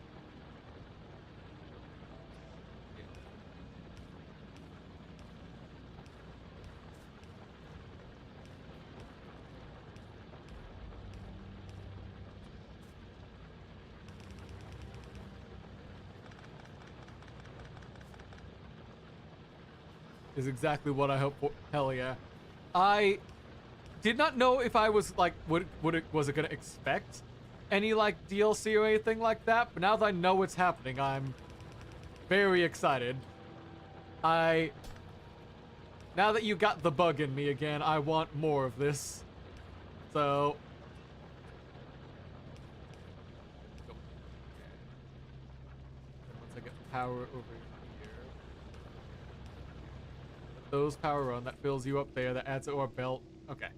Speaker 1: Is exactly what I hope for. Hell yeah. I did not know if I was like, was it gonna expect any like DLC or anything like that, but now that I know it's happening, I'm very excited. Now that you got the bug in me again, I want more of this. So... Once I get power over here. Those power on, that fills you up there, that adds to our belt. Okay.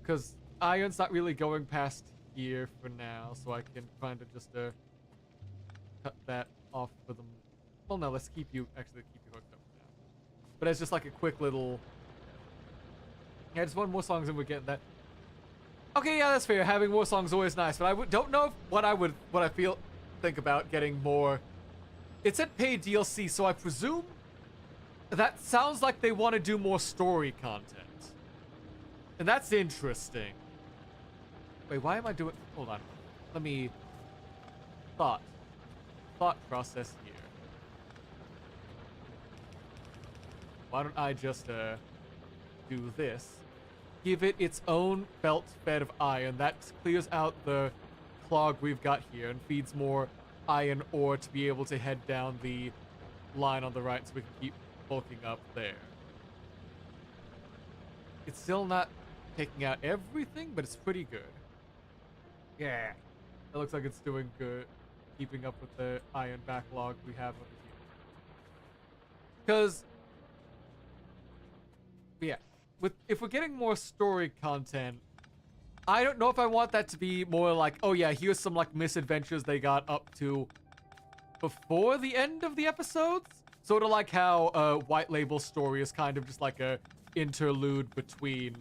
Speaker 1: Because Ion's not really going past here for now, so I can kind of just cut that off for them. Well, no, let's keep you hooked up for now. But it's just like a quick little. Yeah, just one more songs and we're getting that. Okay, yeah, that's fair. Having more songs is always nice, but don't know if what I think about getting more. It said paid DLC, so I presume that sounds like they want to do more story content. And that's interesting. Wait, why am I doing... Hold on. Let me... Thought process here. Why don't I just, do this? Give it its own belt fed of iron. That clears out the clog we've got here and feeds more iron ore to be able to head down the line on the right so we can keep bulking up there. It's still not taking out everything, but it's pretty good. Yeah. It looks like it's doing good, keeping up with the iron backlog we have over here. Because, yeah, if we're getting more story content, I don't know if I want that to be more like, oh yeah, here's some like misadventures they got up to before the end of the episodes. Sort of like how White Label story is kind of just like a interlude between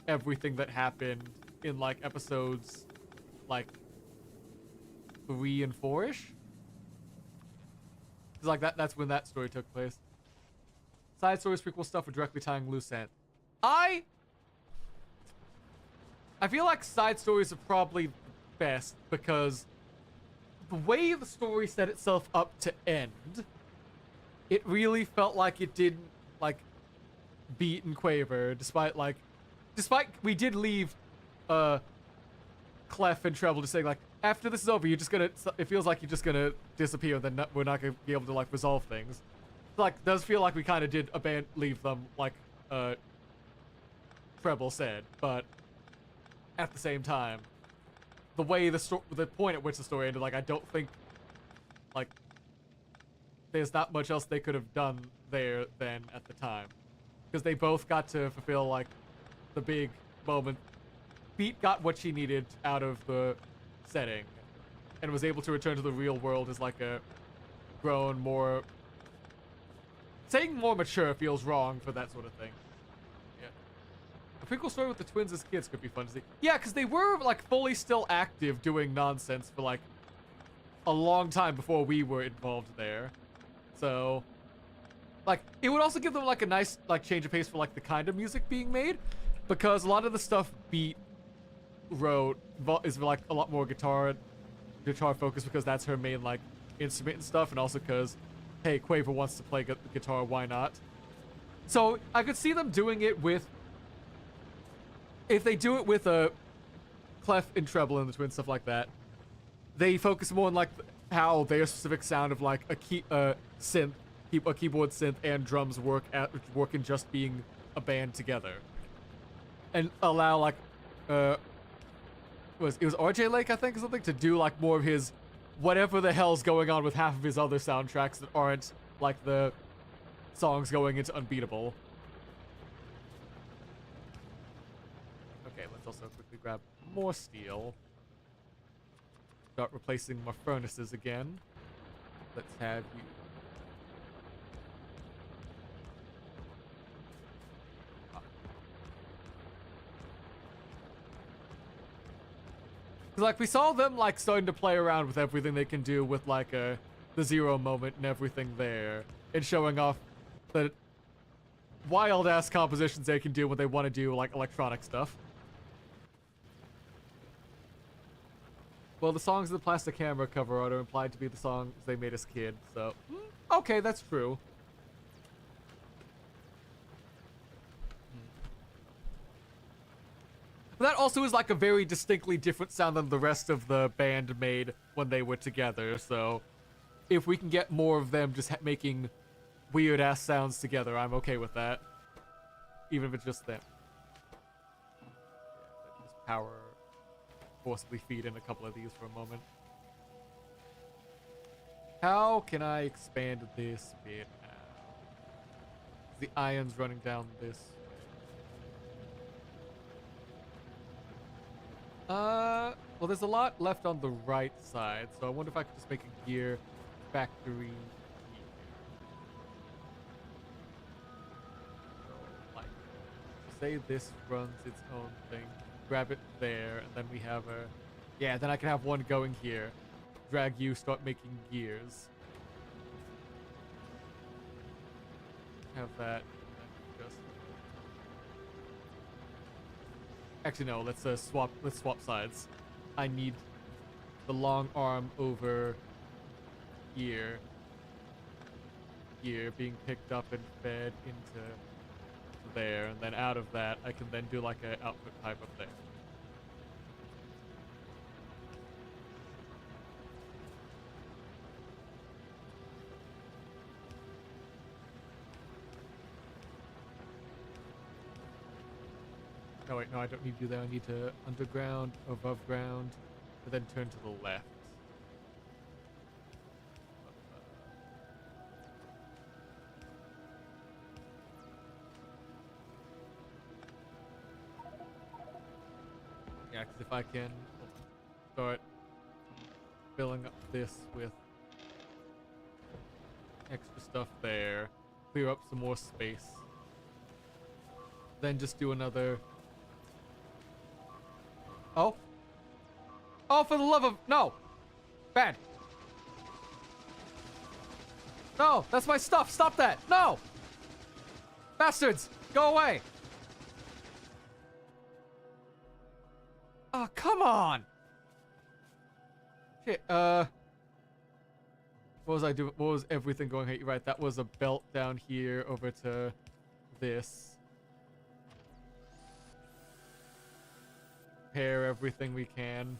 Speaker 1: everything that happened in like episodes like 3 and 4-ish. Cause like that's when that story took place. Side stories, prequel stuff, or directly tying loose ends. I feel like side stories are probably best because the way the story set itself up to end, it really felt like it didn't like beat and quaver, despite we did leave Clef and Treble just saying like, after this is over, you're just gonna, it feels like you're just gonna disappear and then we're not gonna be able to like resolve things. Like, does feel like we kind of did leave them like Treble said, but at the same time, the way the point at which the story ended, like, I don't think, like, there's not much else they could have done there then at the time. Because they both got to fulfill, like, the big moment. Beat got what she needed out of the setting and was able to return to the real world as, like, a grown, more... Saying more mature feels wrong for that sort of thing. A prequel story with the twins as kids could be fun to see. Yeah, because they were, like, fully still active doing nonsense for, like, a long time before we were involved there. So, like, it would also give them, like, a nice, like, change of pace for, like, the kind of music being made. Because a lot of the stuff Beat wrote is, like, a lot more guitar focused because that's her main, like, instrument and stuff. And also because, hey, Quaver wants to play guitar, why not? So, I could see them doing it with... If they do it with a clef and treble and the twin stuff like that, they focus more on like how their specific sound of like a keyboard synth and drums work in just being a band together, and allow like it was RJ Lake, I think, or something, to do like more of his whatever the hell's going on with half of his other soundtracks that aren't like the songs going into Unbeatable. Okay, let's also quickly grab more steel. Start replacing my furnaces again. Let's have you... Like, we saw them, like, starting to play around with everything they can do with, like, the zero moment and everything there. And showing off the wild-ass compositions they can do when they want to do, like, electronic stuff. Well, the songs in the plastic camera cover art are implied to be the songs they made as kids, so... Okay, that's true. But that also is like a very distinctly different sound than the rest of the band made when they were together, so... If we can get more of them just making weird-ass sounds together, I'm okay with that. Even if it's just them. Yeah, just power... forcibly feed in a couple of these for a moment. How can I expand this bit now? The iron's running down this way. Well, there's a lot left on the right side, so I wonder if I could just make a gear factory here. So, like, say this runs its own thing, grab it there, and then we have a... Yeah, then I can have one going here. Drag you, start making gears. Have that, and then just... Actually, no, let's swap sides. I need the long arm over here. Here being picked up and fed into there, and then out of that I can then do like an output pipe up there. Oh wait, no, I don't need you there. I need to underground, above ground, and then turn to the left. Yeah, because if I can start filling up this with extra stuff there, clear up some more space, then just do another... Oh? Oh, for the love of... No! Bad. No, that's my stuff. Stop that. No! Bastards! Go away! Oh, come on! Shit, what was I doing? What was everything going here? Right, that was a belt down here over to this. Repair everything we can.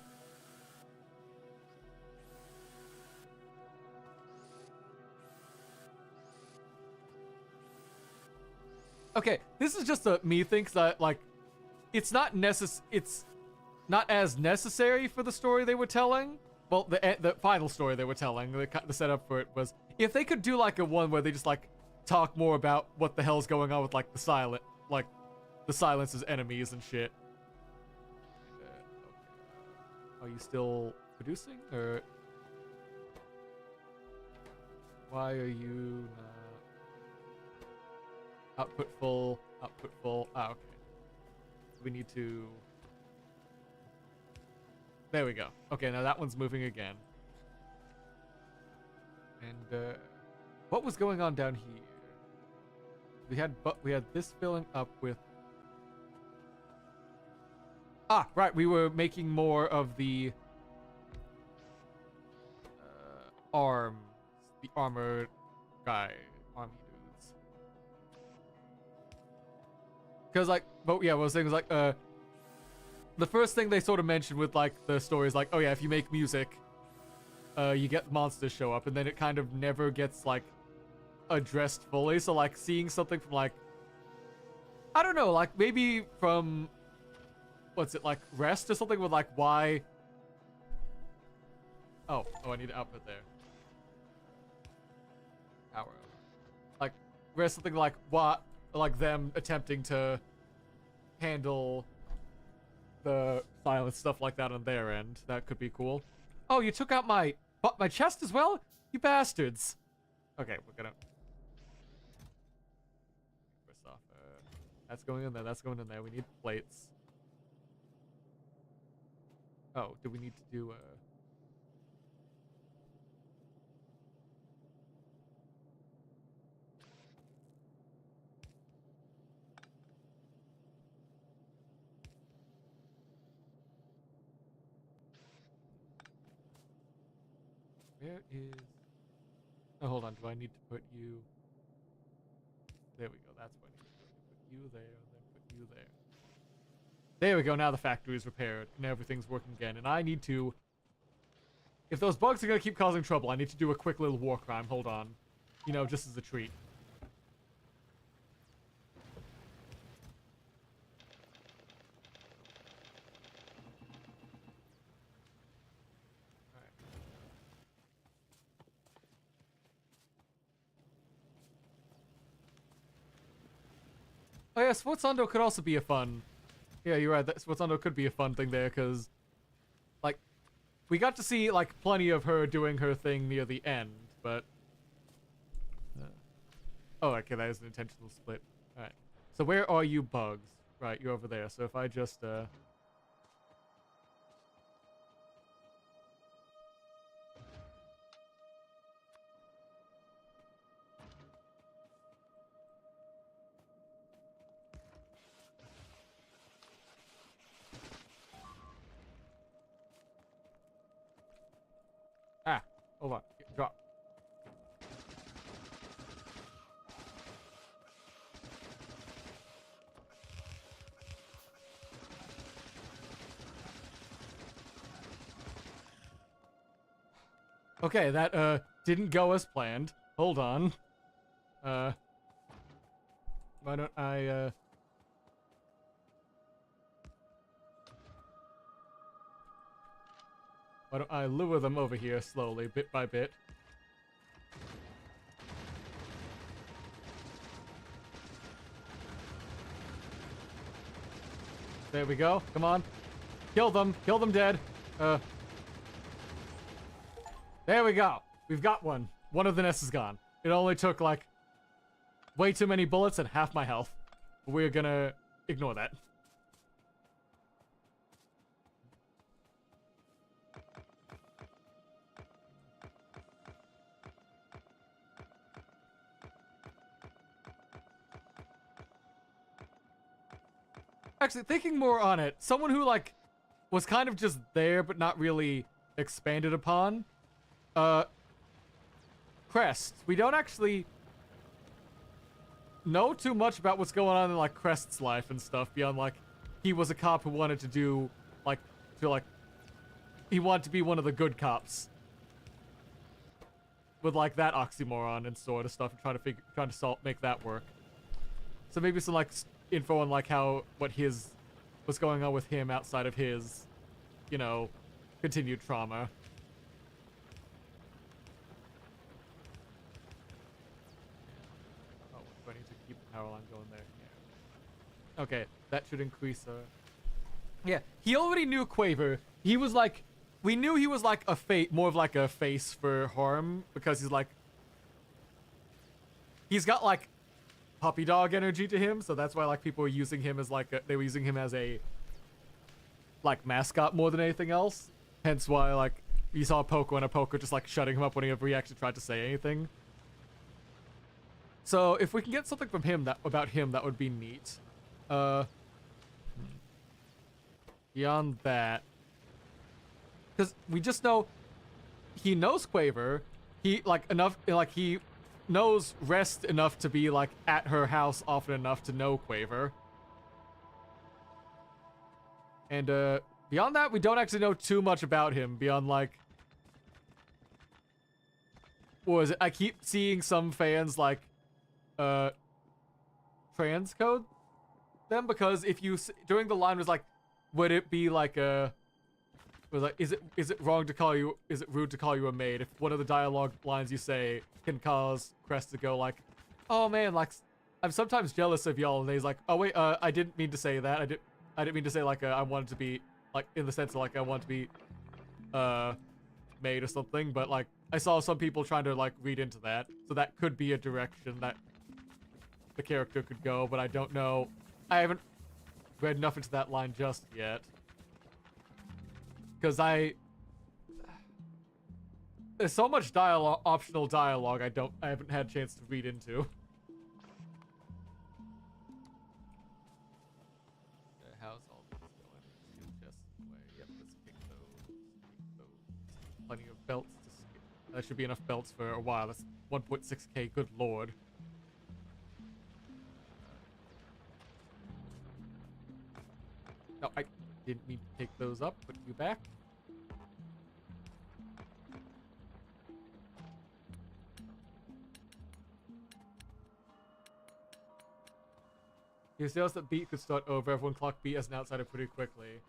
Speaker 1: Okay, this is just a me thing, cause it's not as necessary for the story they were telling. Well, the final story they were telling, the setup for it was if they could do like a one where they just like talk more about what the hell's going on with like the silence's enemies and shit. Are you still producing, or why are you not output full? Output full. Ah, okay. We need to. There we go. Okay, now that one's moving again. And what was going on down here? We had this filling up with... Ah, right, we were making more of the arms, the armored guy, army dudes. Because like, but yeah, what I was saying was like, the first thing they sort of mentioned with like the story is like, oh yeah, if you make music, you get monsters show up, and then it kind of never gets like addressed fully. So like seeing something from like, I don't know, like maybe from, what's it, like Rest or something with like why. Oh, I need to output there. Arrow. Like Rest, something like what, like them attempting to handle the silence stuff like that on their end. That could be cool. Oh, you took out my chest as well? You bastards. Okay, we're gonna... First off, that's going in there, that's going in there. We need plates. Oh, do we need to do where is... Oh, hold on. Do I need to put you... There we go. That's what I need to do. Put you there, then put you there. There we go. Now the factory is repaired, and everything's working again. And I need to... If those bugs are going to keep causing trouble, I need to do a quick little war crime. Hold on. You know, just as a treat. Oh yeah, Sforzando could also be a fun... Yeah, you're right. Sforzando could be a fun thing there, because we got to see like plenty of her doing her thing near the end, but oh, okay, that is an intentional split. All right. So where are you, bugs? Right, you're over there. So if I just hold on. Drop. Okay, that didn't go as planned. Hold on. Why don't I why don't I lure them over here slowly, bit by bit? There we go. Come on. Kill them. Kill them dead. There we go. We've got one. One of the nests is gone. It only took, like, way too many bullets and half my health. We're gonna ignore that. Actually, thinking more on it, someone who, like, was kind of just there but not really expanded upon, Crest. We don't actually know too much about what's going on in, like, Crest's life and stuff beyond, like, he was a cop who wanted to do, like, he wanted to be one of the good cops. With, like, that oxymoron and sort of stuff and trying to make that work. So maybe some, like, info on, like, what's going on with him outside of his, you know, continued trauma. Oh, do I need to keep the power line going there? Yeah. Okay, that should increase, yeah, he already knew Quaver. He was, like, we knew he was, like, more of, like, a face for harm, because he's, like, he's got, like, puppy dog energy to him, so that's why, like, people were using him as, like, they were using him as a, like, mascot more than anything else. Hence why, like, you saw Poco and a Poco just, like, shutting him up whenever he actually tried to say anything. So, if we can get something from him about him, that would be neat. Beyond that, because we just know he knows Quaver. He, like, he knows Rest enough to be, like, at her house often enough to know Quaver. And, beyond that, we don't actually know too much about him beyond, like, what was it? I keep seeing some fans, like, transcode them, because if you, during the line was like, would it be like was like, is it wrong to call you, is it rude to call you a maid? If one of the dialogue lines you say can cause Crest to go like, oh man, like, I'm sometimes jealous of y'all, and he's like, oh wait, I didn't mean to say that. I didn't mean to say, like, I wanted to be, like, in the sense of, like, I want to be, made or something, but, like, I saw some people trying to, like, read into that, so that could be a direction that the character could go, but I don't know. I haven't read enough into that line just yet. Because there's so much dialogue, optional dialogue, I haven't had a chance to read into. How's all this going? Just away. Yep, let's kick those. Plenty of belts to skip. That should be enough belts for a while. That's 1.6k, good lord. No, I didn't mean to take those up. Put you back. You sales that beat could start over. Everyone clocked beat as an outsider pretty quickly.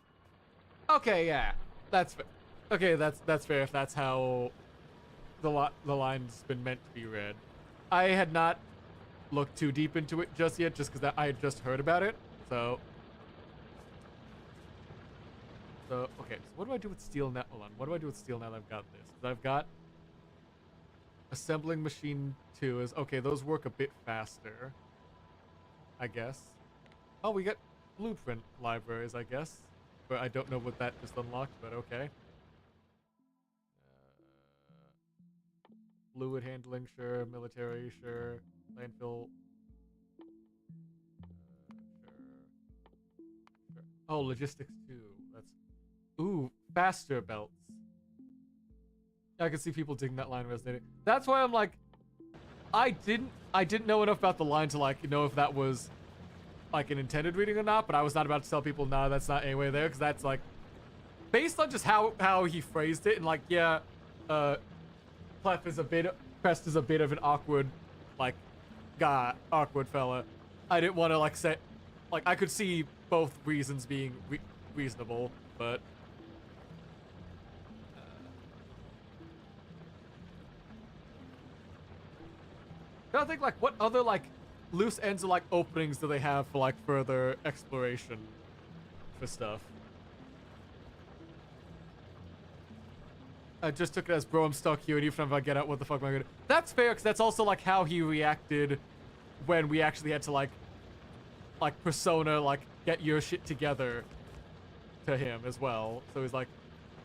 Speaker 1: Okay, yeah, that's fair. Okay, that's fair if that's how the line's been meant to be read. I had not looked too deep into it just yet, just because I had just heard about it. So So, okay, so what do I do with steel now? Hold on, what do I do with steel now that I've got this? 'Cause I've got assembling machine 2 is, okay, those work a bit faster, I guess. Oh, we get blueprint libraries, I guess. But I don't know what that just unlocked, but okay. Fluid handling, sure. Military, sure. Landfill, sure. Oh, logistics too. That's... Ooh, faster belts. I can see people digging that line resonating. That's why I'm like, I didn't know enough about the line to like know if that was like an intended reading or not, but I was not about to tell people, no, that's not anywhere there, because that's like, based on just how he phrased it, and like, yeah, Clef is a bit, Crest is a bit of an awkward, like, guy, awkward fella. I didn't want to like say, like, I could see both reasons being reasonable, but I think like what other like loose ends or like openings do they have for like further exploration for stuff? I just took it as, bro, I'm stuck here, and even if I get out, what the fuck am I gonna do? That's fair, because that's also like how he reacted when we actually had to like persona, like, get your shit together to him as well. So he's like,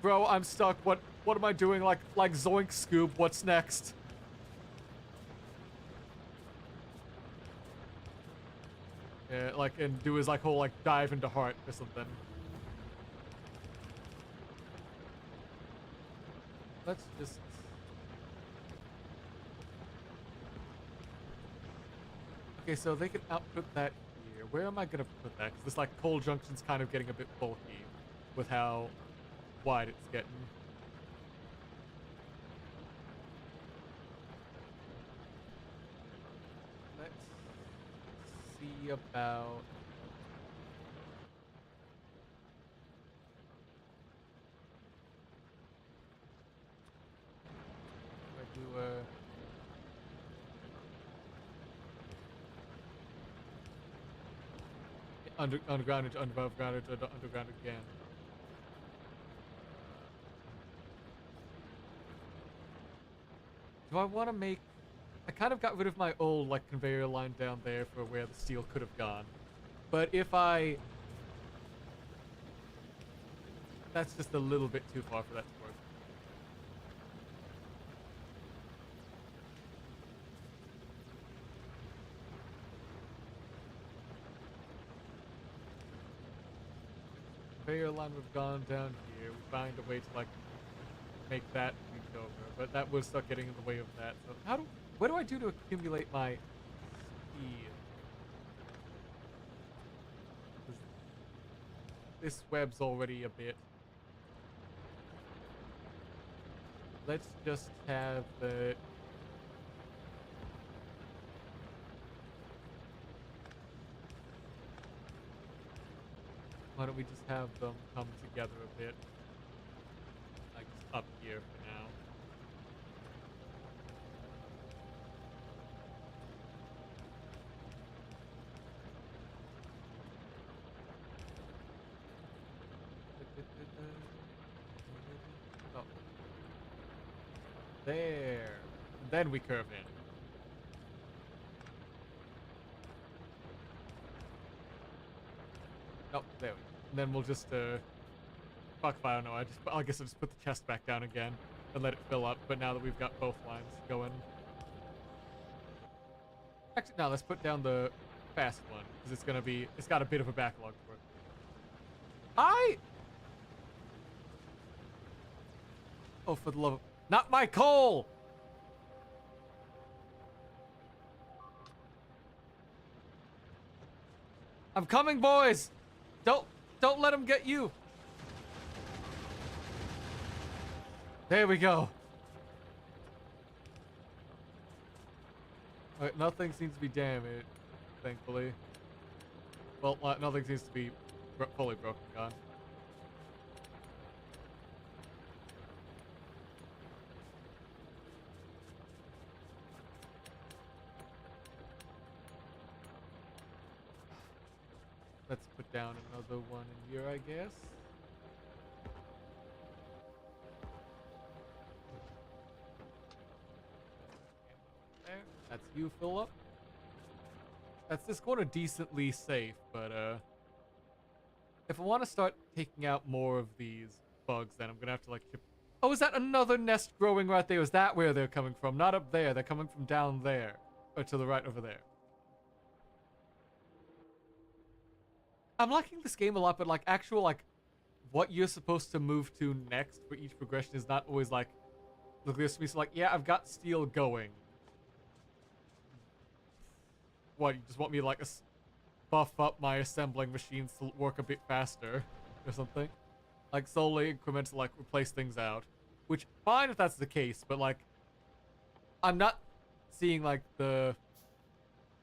Speaker 1: bro, I'm stuck, what am I doing? Like Zoink Scoob, what's next? Yeah, like, and do his like whole like dive into heart or something. Let's just... Okay, so they can output that here. Where am I gonna put that? Because this like coal junction's kind of getting a bit bulky with how wide it's getting. Let's see about... I do underground into above ground into underground again. Do I want to make... I kind of got rid of my old like conveyor line down there for where the steel could have gone. But if I... That's just a little bit too far for that to work. Conveyor line we've gone down here. We find a way to like make that reach over, but that would start getting in the way of that. So what do I do to accumulate my speed? This web's already a bit... Let's just have the... Why don't we just have them come together a bit? Like, up here for now. Oh. There. And then we curve in. Oh, there we go. And then we'll just, fuck if I don't know. I guess I'll just put the chest back down again and let it fill up. But now that we've got both lines going. Actually, no, let's put down the fast one. Because it's got a bit of a backlog for it. Oh, for the love of... Not my coal! I'm coming, boys! Don't let him get you! There we go. Alright, nothing seems to be damaged, thankfully. Well, nothing seems to be fully broken gone. Let's put down another one in here, I guess. There. That's you, Philip. That's this corner decently safe, but if I want to start taking out more of these bugs, then I'm gonna have to like chip. Oh, is that another nest growing right there? Is that where they're coming from? Not up there. They're coming from down there, or to the right over there. I'm liking this game a lot, but like actual like what you're supposed to move to next for each progression is not always like look this to me. So like, yeah, I've got steel going. What, you just want me to like buff up my assembling machines to work a bit faster or something? Like slowly increment to like replace things out. Which, fine if that's the case, but like, I'm not seeing like the,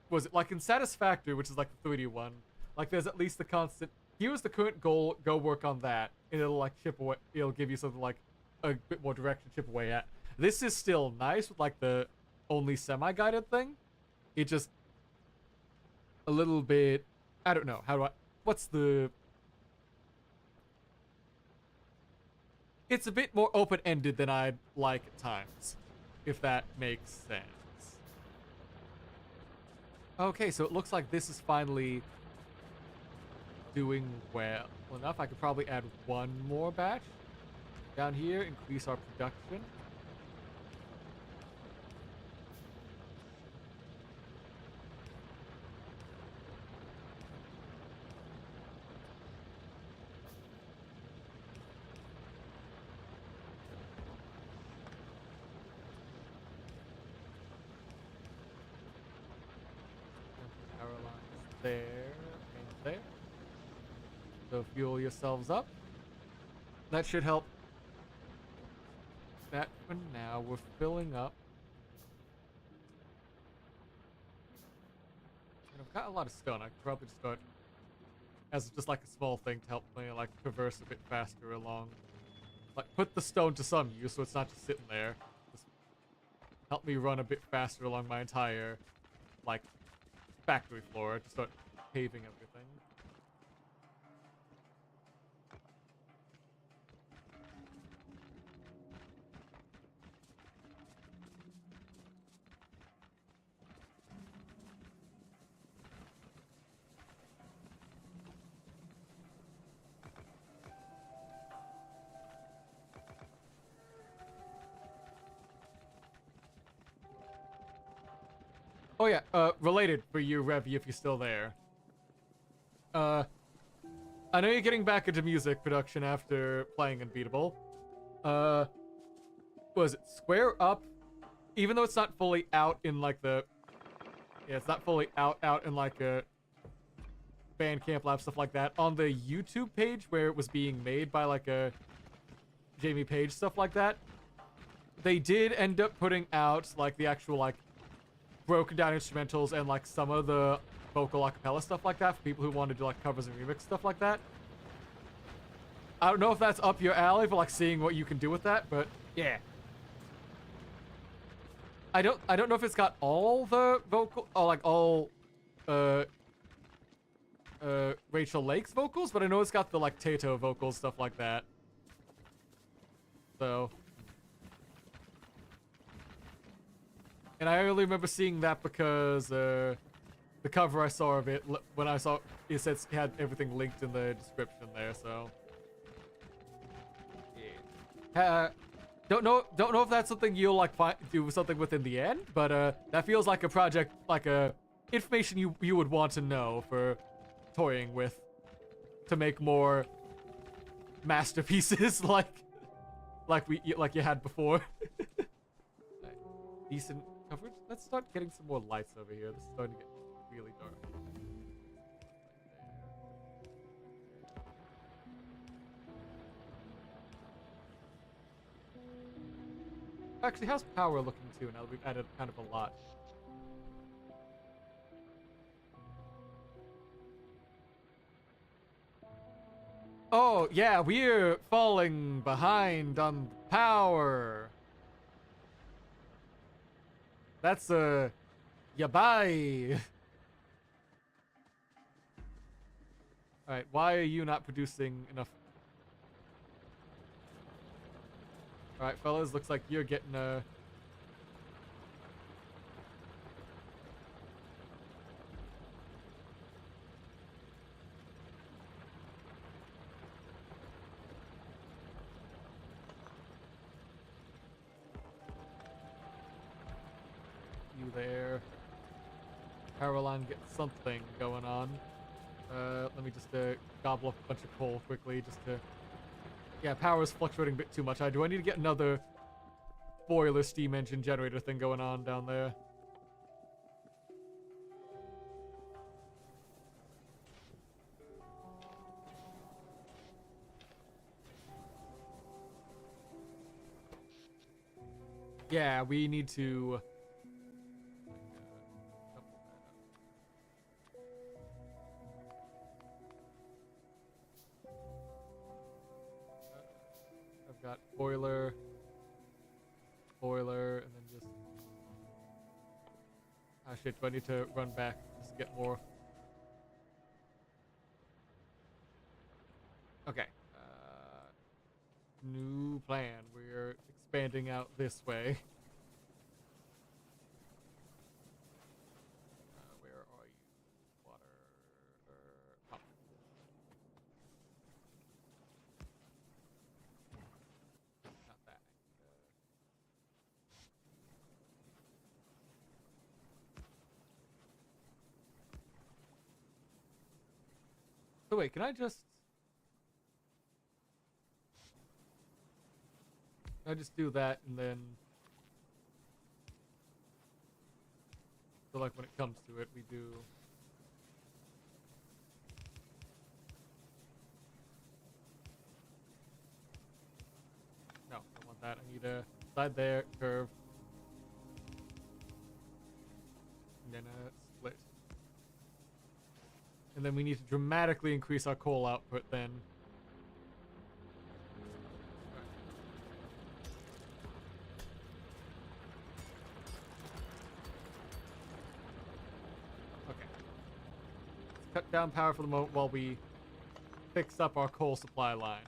Speaker 1: was it like in Satisfactory, which is like the 3D one, like there's at least the constant, here's the current goal, go work on that, and it'll like chip away, it'll give you something like a bit more direction to chip away at. This is still nice with like the only semi-guided thing. It just, a little bit, I don't know, how do I, what's the, it's a bit more open-ended than I'd like at times, if that makes sense. Okay, so it looks like this is finally doing well enough. I could probably add one more batch down here, increase our production. Power lines there and there. So fuel yourselves up. That should help. That for now. We're filling up. And I've got a lot of stone. I could probably start as just like a small thing to help me like traverse a bit faster along. Like put the stone to some use so it's not just sitting there. Just help me run a bit faster along my entire like factory floor to start paving everything. Oh yeah, related for you, Revy, if you're still there. I know you're getting back into music production after playing Unbeatable. Was it Square Up? Even though it's not fully out in like the, yeah, it's not fully out in like a Bandcamp Lab stuff like that. On the YouTube page where it was being made by like a Jamie Page stuff like that, they did end up putting out like the actual like broken down instrumentals and like some of the vocal acapella stuff like that for people who want to do like covers and remix stuff like that. I don't know if that's up your alley for like seeing what you can do with that, but yeah. I don't know if it's got all the vocal or like all Rachel Lake's vocals, but I know it's got the like Tato vocals, stuff like that. So, and I only remember seeing that because the cover I saw of it, when I saw it said it had everything linked in the description there, so yeah. Don't know if that's something you'll like do something with in the end, but that feels like a project, like a information you would want to know for toying with to make more masterpieces like you had before. Right. Decent coverage. Let's start getting some more lights over here. This is starting to get really dark. Actually, how's power looking too now that we've added kind of a lot? Oh, yeah, we're falling behind on power. That's yabai. Alright, why are you not producing enough? Alright, fellas, looks like you're getting there. Power line gets something going on. Let me just gobble up a bunch of coal quickly just to... Yeah, power is fluctuating a bit too much. Do I need to get another boiler steam engine generator thing going on down there? Yeah, we need to... I've got boiler, and then just... Ah, shit, do I need to run back just to get more? Okay. New plan. We're expanding out this way. Where are you? Water. Pump. Not that. So wait, can I just do that and then... So like when it comes to it, we do... No, I don't want that. I need a side there, curve. And then a split. And then we need to dramatically increase our coal output then. Okay. Let's cut down power for the moment while we fix up our coal supply line.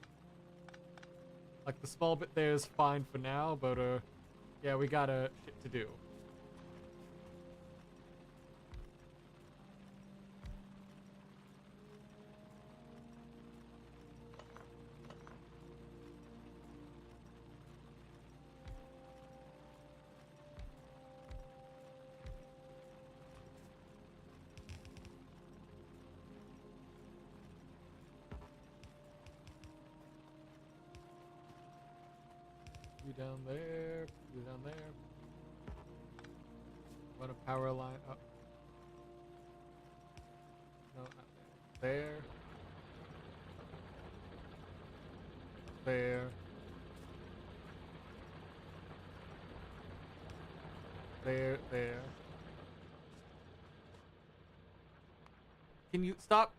Speaker 1: Like, the small bit there is fine for now, but, yeah, we got shit to do. You down there, you down there. Run a power line up. No, not there. There. There. There. Can you stop?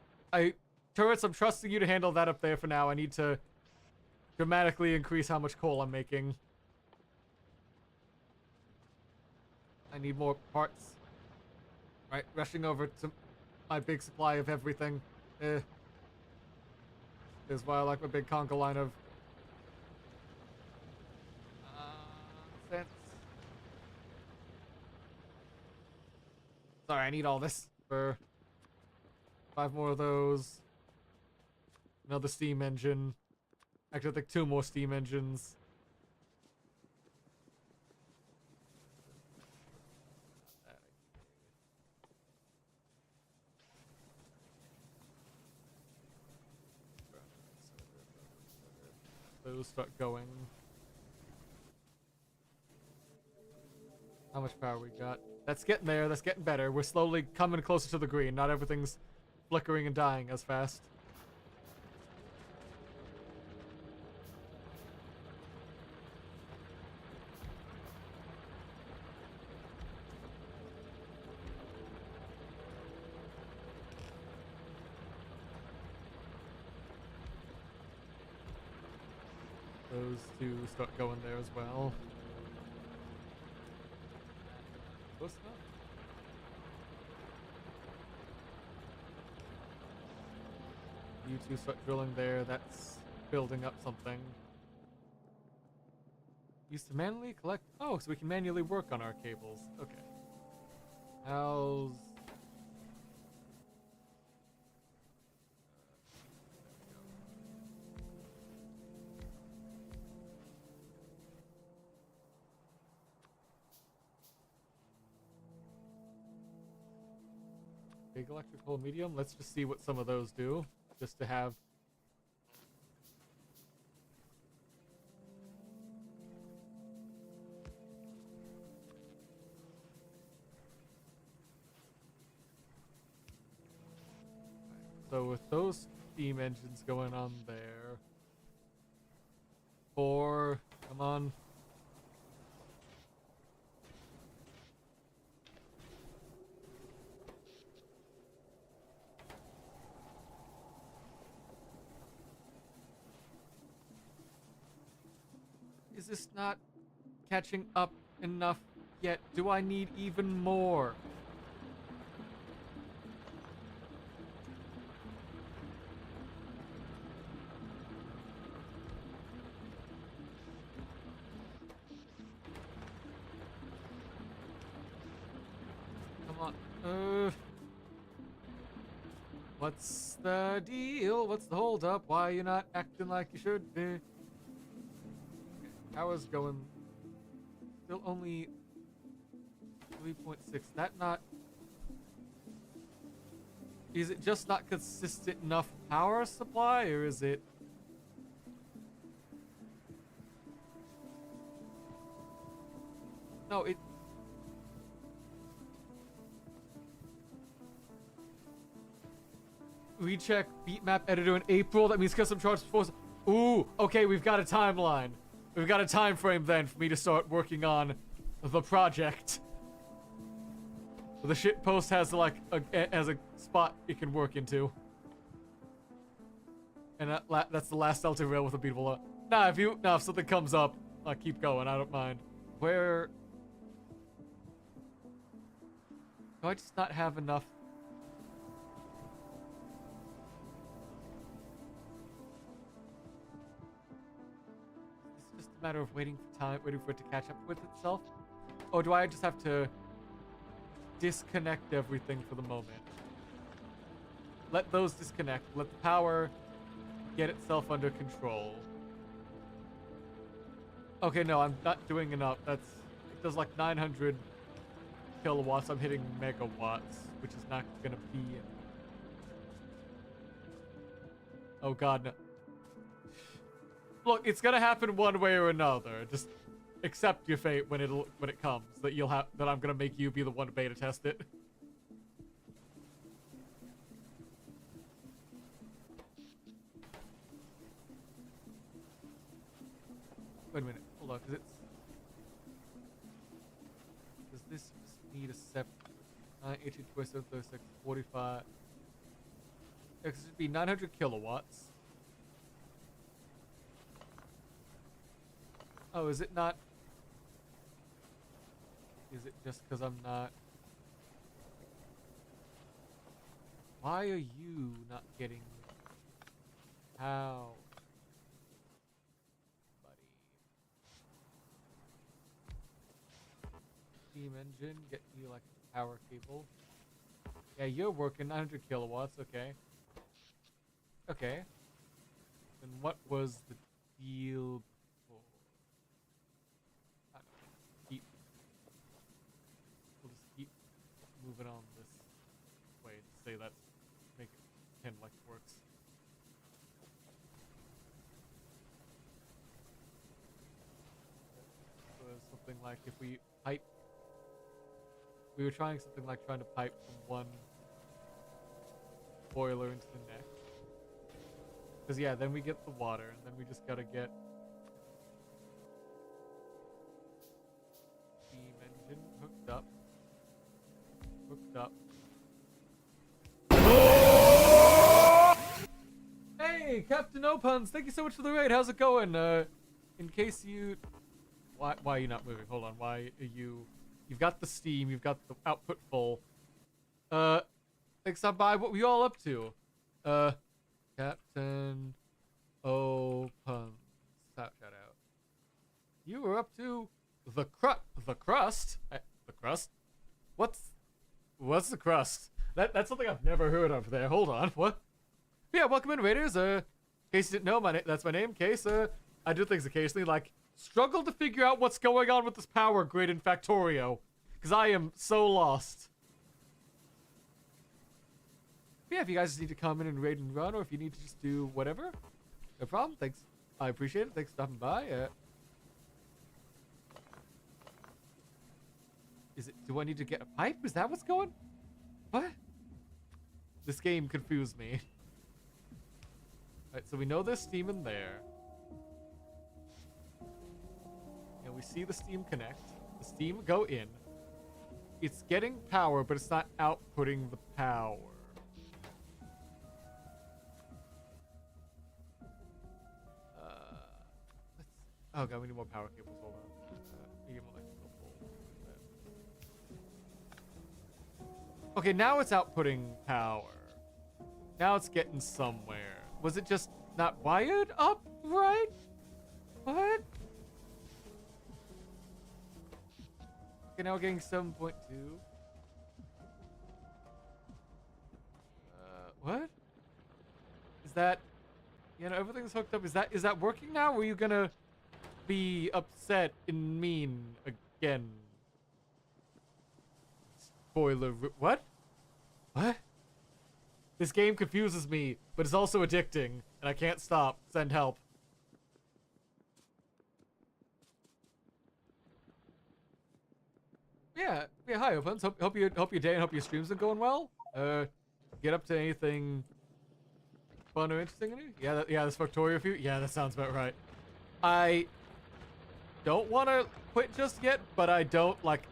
Speaker 1: Turrets, I'm trusting you to handle that up there for now. I need to dramatically increase how much coal I'm making. I need more parts. Right, rushing over to my big supply of everything. Is why I like my big conga line of sense. Sorry, I need all this for 5 more of those. Another steam engine. Actually, I think 2 more steam engines. Those start going. How much power we got? That's getting there. That's getting better. We're slowly coming closer to the green. Not everything's flickering and dying as fast. Those 2 start going there as well. Close enough. You 2 start drilling there. That's building up something. Used to manually collect... Oh, so we can manually work on our cables. Okay. How's... Big electrical, medium. Let's just see what some of those do, just to have. So with those steam engines going on there, 4, come on. Is this not catching up enough yet? Do I need even more? Come on. What's the deal? What's the hold up? Why are you not acting like you should be? Power's going. Still only 3.6. That not. Is it just not consistent enough power supply, or is it? No, it. Recheck beat map editor in April. That means custom charts before. Ooh, okay, we've got a timeline. We've got a time frame then for me to start working on the project. The shit post has like a spot it can work into. And that's the last Delta rail with a beatable. Nah, if something comes up, keep going. I don't mind. Where? Do I just not have enough? It's just a matter of waiting for it to catch up with itself. Or do I just have to disconnect everything for the moment? Let those disconnect. Let the power get itself under control. Okay, no, I'm not doing enough. It does like 900 kilowatts. I'm hitting megawatts, which is not gonna be. Oh god, no. Look, it's gonna happen one way or another. Just accept your fate when it comes. That I'm gonna make you be the one to beta test it. Wait a minute. Hold on, because does this just need a separate 18, 27, 36, 45? It should be 900 kilowatts. Oh, is it not? Is it just because I'm not? Why are you not getting? How? Buddy. Steam engine, get me like a power cable. Yeah, you're working 900 kilowatts, okay. Okay. Then what was the deal before? I don't know. We'll just keep moving on this way to say that's, make it pretend like it works. So something like if we were trying something like trying to pipe from one boiler into the next. Because yeah, then we get the water, and then we just gotta get steam engine hooked up. Hey, Captain Opuns, thank you so much for the raid. How's it going? In case you, why are you not moving? Hold on, why are you? You've got the steam, you've got the output full. Thanks stop by. What were you all up to? Captain Opuns. Shout out. You were up to the crust. The crust? The crust? What's the crust? That's something I've never heard of there. Hold on. What? Yeah, welcome in, Raiders. In case you didn't know, that's my name, Case. I do things occasionally, like struggle to figure out what's going on with this power grid in Factorio, because I am so lost. yeah, if you guys need to come in and raid and run, or if you need to just do whatever, no problem. Thanks. I appreciate it. Thanks for stopping by. Do I need to get a pipe? Is that what's going? What? This game confused me. Alright, so we know there's steam in there. And we see the steam connect. The steam go in. It's getting power, but it's not outputting the power. Oh god, we need more power cables. Hold on. Medium electrical pole. Okay, now it's outputting power. Now it's getting somewhere. Was it just not wired up right? What? Okay, now we're getting 7.2. What? Is that... You know, everything's hooked up. Is that working now? Or are you gonna be upset and mean again? Spoiler... What? What? This game confuses me, but it's also addicting, and I can't stop. Send help. Yeah, hi, Opens. Hope your day and hope your streams are going well. Get up to anything fun or interesting in here? Yeah, this Factorio few. Yeah, that sounds about right. I don't want to quit just yet, but I don't, like...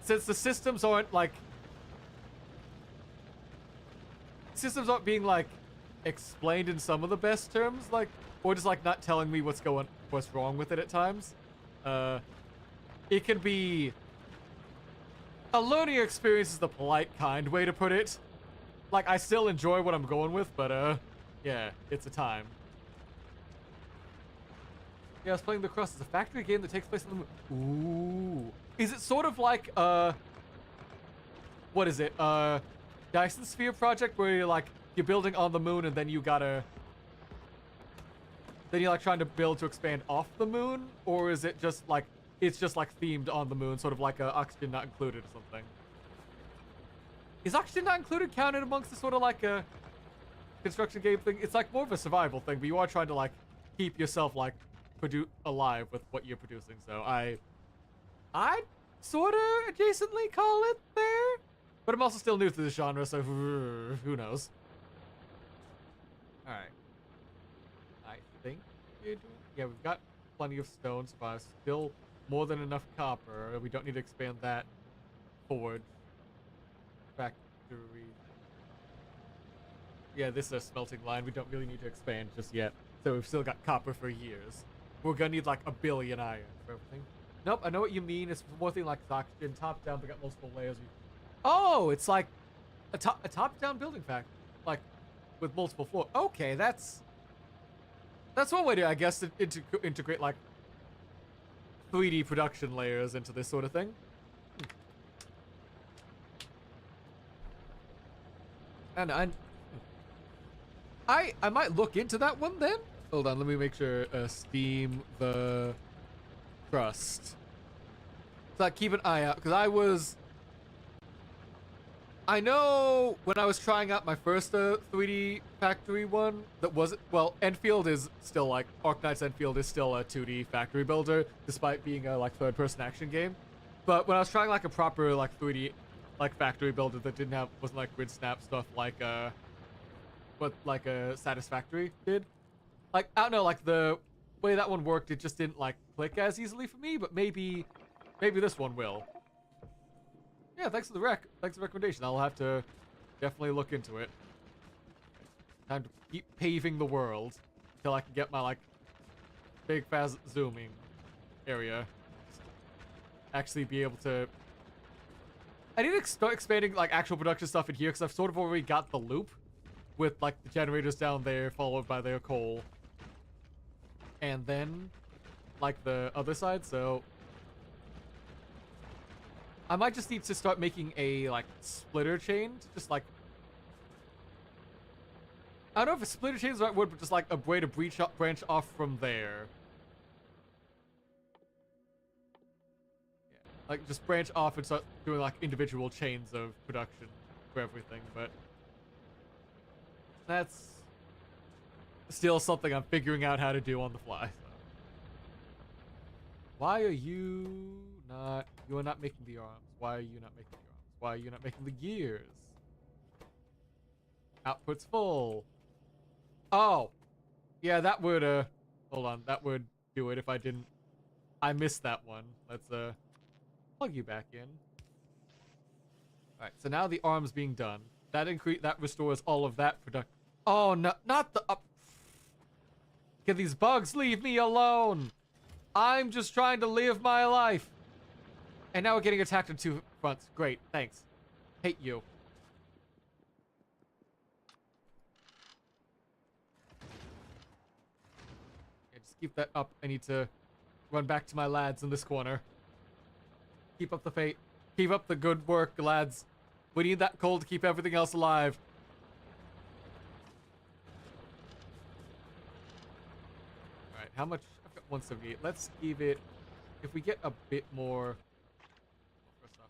Speaker 1: Since the systems aren't, like... Systems aren't being, like, explained in some of the best terms, like... Or just, like, not telling me what's wrong with it at times. It can be... A learning experience is the polite, kind way to put it. Like, I still enjoy what I'm going with, but, yeah, it's a time. Yeah, I was playing The Crust. It's a factory game that takes place on the moon. Ooh. Is it sort of like, what is it? Dyson Sphere project where you're building on the moon and then you gotta... Then you're, like, trying to build to expand off the moon? Or is it just, like... It's just, like, themed on the moon, sort of like Oxygen Not Included or something. Is Oxygen Not Included counted amongst the sort of, like, a construction game thing? It's, like, more of a survival thing, but you are trying to, like, keep yourself, like, alive with what you're producing, so I'd sort of adjacently call it there. But I'm also still new to the genre, so who knows? Alright. I think we're doing... Yeah, we've got plenty of stones, but still... More than enough copper. We don't need to expand that forward. Factory. Yeah, this is a smelting line. We don't really need to expand just yet. So we've still got copper for years. We're gonna need like 1 billion iron for everything. Nope, I know what you mean. It's more thing like oxygen. Top down, we got multiple layers. Oh, it's like a top-down building factory. Like with multiple floors. Okay, that's one way to, I guess, to integrate like 3D production layers into this sort of thing. And I might look into that one then. Hold on, let me make sure. Steam the crust. So keep an eye out, because I know when I was trying out my first 3D factory one, that wasn't, well, Enfield is still like, Arknight's Enfield is still a 2D factory builder, despite being a like third-person action game. But when I was trying like a proper like 3D like factory builder that wasn't like grid snap stuff like what like a Satisfactory did, like I don't know, like the way that one worked, it just didn't like click as easily for me. But maybe this one will. Yeah, thanks for the recommendation. I'll have to definitely look into it. Time to keep paving the world till I can get my like big fast zooming area. Actually be able to... I need to start expanding like actual production stuff in here, because I've sort of already got the loop with like the generators down there followed by their coal. And then like the other side, so... I might just need to start making a, like, splitter chain to just, like... I don't know if a splitter chain is the right word, but just, like, a way to branch off from there. Yeah. Like, just branch off and start doing, like, individual chains of production for everything, but... That's still something I'm figuring out how to do on the fly. So. Why are you not... You are not making the arms. Why are you not making the arms? Why are you not making the gears? Output's full. Oh. Yeah, that would, hold on. That would do it if I didn't... I missed that one. Let's, plug you back in. Alright, so now the arm's being done. That restores all of that production. Oh, no, not the... Get these bugs, leave me alone! I'm just trying to live my life. And now we're getting attacked on two fronts. Great, thanks. Hate you. Yeah, just keep that up. I need to run back to my lads in this corner. Keep up the fate. Keep up the good work, lads. We need that coal to keep everything else alive. Alright, how much? I've got 178. Let's give it... If we get a bit more... First off,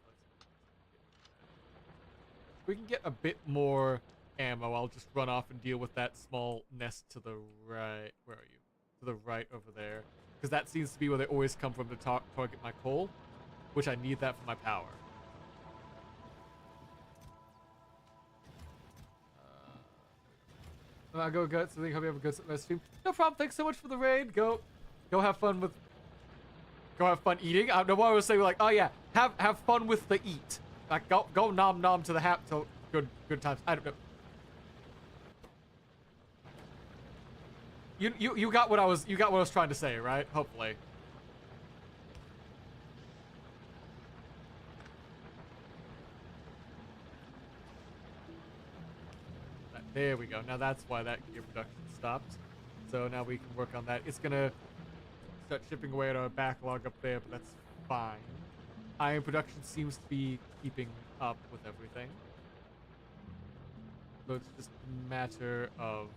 Speaker 1: if we can get a bit more ammo, I'll just run off and deal with that small nest to the right. Where are you? To the right over there. Because that seems to be where they always come from to target my coal. Which I need that for my power. Go Guts. I think hope you have a good stream. No problem. Thanks so much for the raid. Go have fun with. Go have fun eating. I don't know why I was saying like, oh yeah, have fun with the eat. Like go nom nom to the to good times. I don't know. You got what I was trying to say, right? Hopefully. There we go. Now that's why that gear production stopped. So now we can work on that. It's gonna start chipping away at our backlog up there, but that's fine. Iron production seems to be keeping up with everything. So it's just a matter of...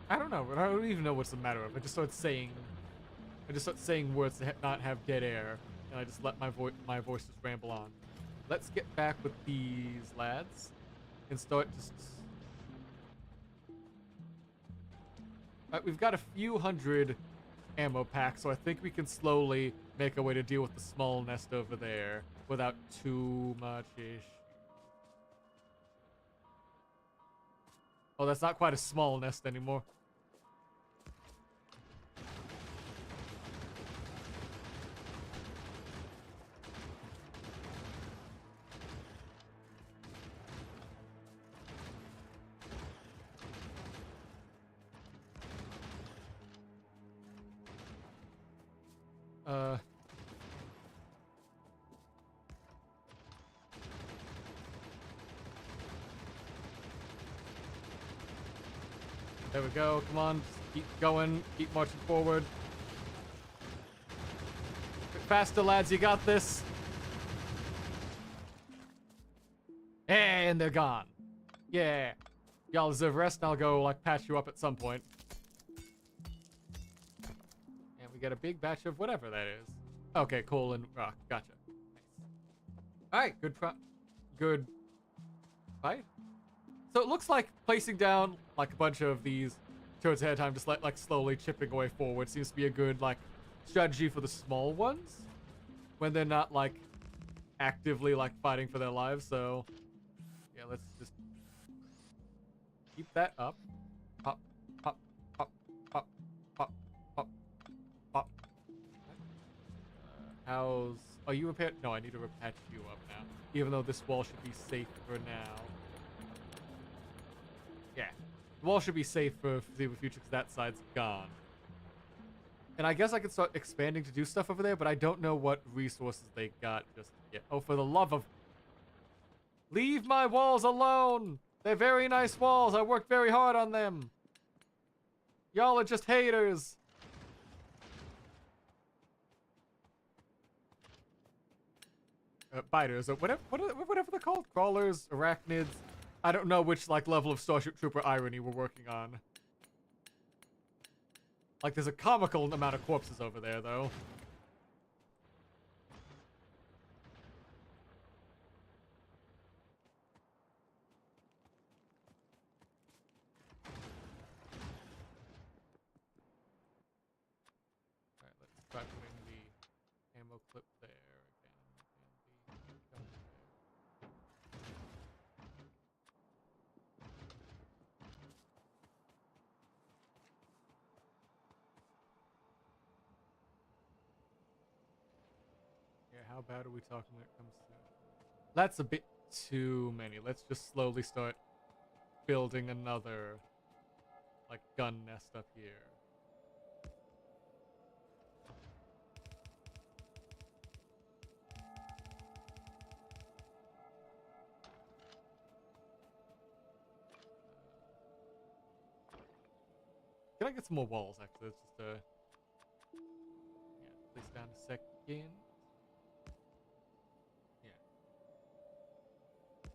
Speaker 1: I don't know. I don't even know what's the matter of. I just start saying words to not have dead air, and I just let my voice just ramble on. Let's get back with these lads and start just. Alright, we've got a few hundred ammo packs, so I think we can slowly make our way to deal with the small nest over there without too much issue. Oh, that's not quite a small nest anymore. There we go. Come on. Just keep going. Keep marching forward. Bit faster, lads. You got this. And they're gone. Yeah. Y'all deserve rest, and I'll go, like, patch you up at some point. And we get a big batch of whatever that is. Okay, coal and rock. Gotcha. Nice. Alright, good fight. So it looks like placing down like a bunch of these towards ahead of time, just like slowly chipping away forward, seems to be a good like strategy for the small ones when they're not like actively like fighting for their lives. So yeah, let's just keep that up. Pop, pop, pop, pop, pop, pop, pop. How's... Are you repaired? No, I need to patch you up now. Even though this wall should be safe for now. Yeah. The wall should be safe for the foreseeable future because that side's gone. And I guess I could start expanding to do stuff over there, but I don't know what resources they got just yet. Oh, for the love of... Leave my walls alone! They're very nice walls. I worked very hard on them. Y'all are just haters. Biters, or whatever they're called. Crawlers, arachnids. I don't know which like level of Starship Trooper irony we're working on. Like, there's a comical amount of corpses over there, though. Alright, let's try putting the ammo clip there again, and the gun there. Yeah, how bad are we talking when it comes to... That's a bit too many. Let's just slowly start building another, like, gun nest up here. Can I get some more walls, actually? It's just, yeah, place down a second.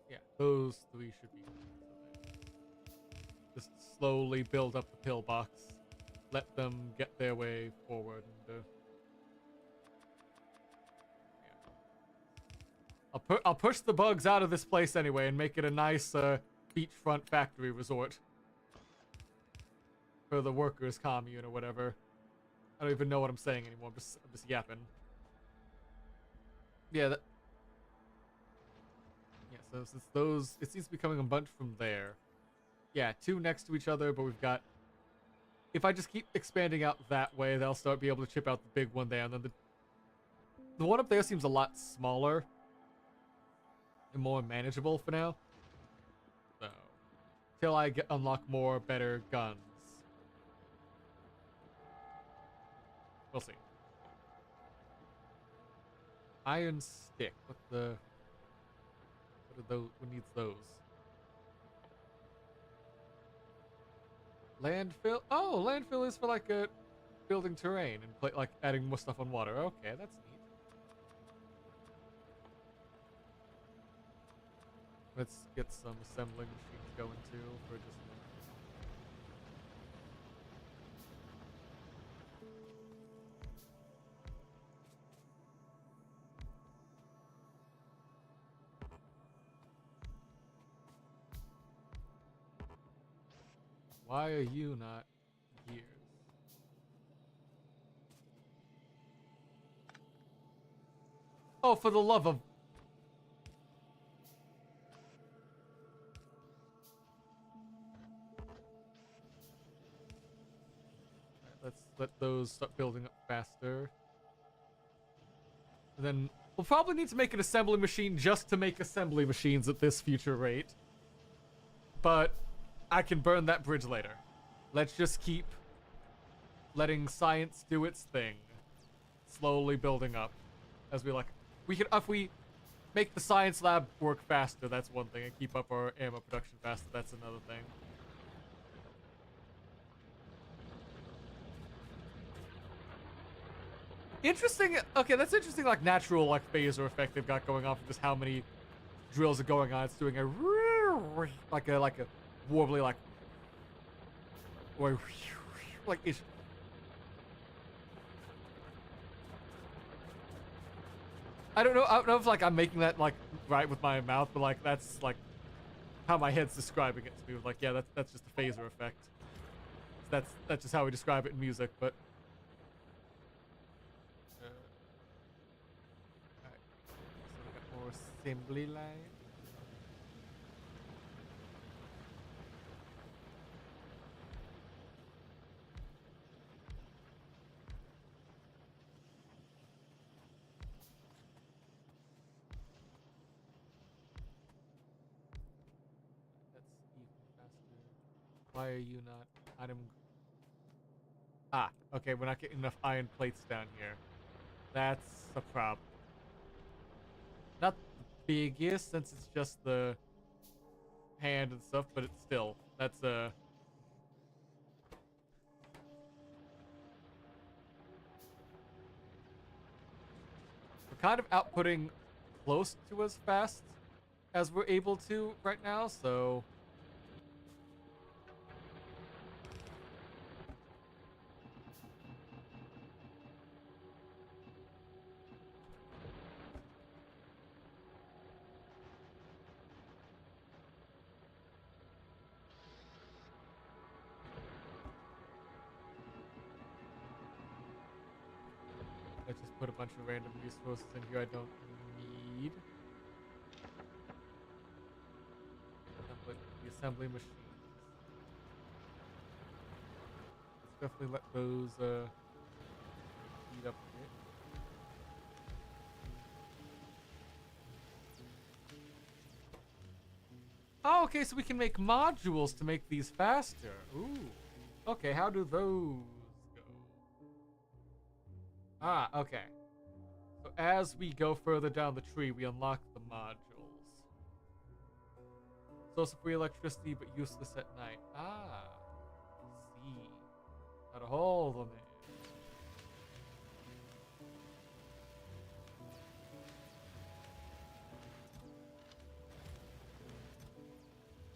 Speaker 1: Yeah, those three should be just slowly build up the pillbox, let them get their way forward, and yeah. I'll push the bugs out of this place anyway and make it a nice beachfront factory resort for the workers' commune or whatever. I don't even know what I'm saying anymore. I'm just yapping. Yeah. Yeah, so since those... It seems to be coming a bunch from there. Yeah, two next to each other, but we've got... If I just keep expanding out that way, they'll start being able to chip out the big one there, and then the one up there seems a lot smaller and more manageable for now. So, till I unlock more better guns. We'll see. Iron stick. What the... What are those? Who needs those? Landfill? Oh, landfill is for like a building terrain and like adding more stuff on water. Okay, that's neat. Let's get some assembling machines going too for just... Why are you not gears? Oh, for the love of... Let's let those start building up faster. And then we'll probably need to make an assembly machine just to make assembly machines at this future rate. But I can burn that bridge later. Let's just keep letting science do its thing. Slowly building up. As we like... We can... If we make the science lab work faster, that's one thing. And keep up our ammo production faster, that's another thing. Interesting. Okay, that's interesting, like, natural, like, phaser effect they've got going on for just how many drills are going on. It's doing a... Like a warbly, like... Or... Like, it's... I don't know if, like, I'm making that, like, right with my mouth, but, like, that's, like, how my head's describing it to me. Like, yeah, that's just a phaser effect. That's just how we describe it in music, but... Alright. So we got more assembly line. Why are you not item? Ah, okay, we're not getting enough iron plates down here. That's a problem. Not the biggest, since it's just the hand and stuff, but it's still, that's a... We're kind of outputting close to as fast as we're able to right now, so... put a bunch of random resources in here I don't need. The assembly machines. Let's definitely let those heat up a bit. Oh, okay, so we can make modules to make these faster. Ooh. Okay, how do those go? Ah, okay. So as we go further down the tree, we unlock the modules. Source of free electricity, but useless at night. Ah, I see. Got a hole on it.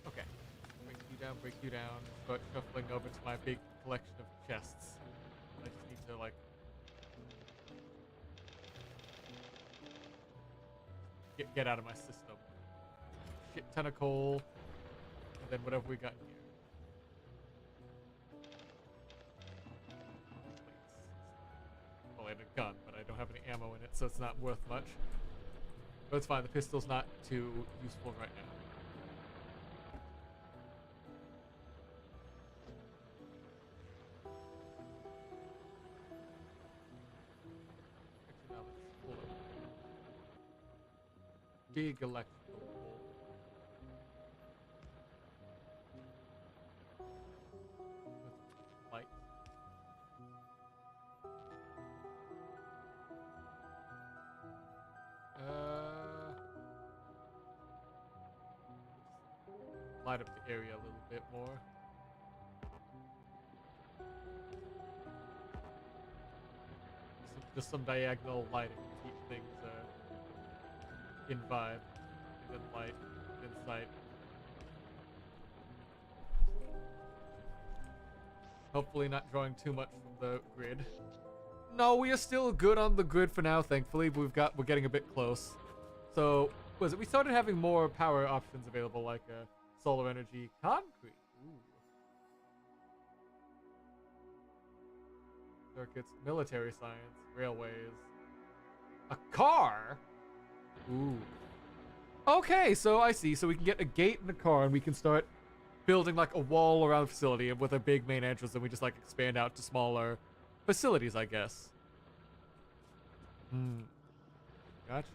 Speaker 1: Okay. Break you down. Start shuffling over to my big collection of chests. I just need to, like, get out of my system. Shit ton of coal. And then whatever we got here. Well, I had a gun, but I don't have any ammo in it, so it's not worth much. But it's fine, the pistol's not too useful right now. Actually, now let's pull up. Big electrical pole. With light. Light up the area a little bit more. Just some diagonal lighting to keep things in vibe, in light, in sight. Hopefully not drawing too much from the grid. No, we are still good on the grid for now, thankfully, but we're getting a bit close. So, was it, we started having more power options available, like solar energy, concrete. Ooh. Circuits, military science, railways. A car? Ooh. Okay, so I see. So we can get a gate and a car, and we can start building like a wall around the facility, and with a big main entrance, and we just like expand out to smaller facilities, I guess. Hmm. Gotcha.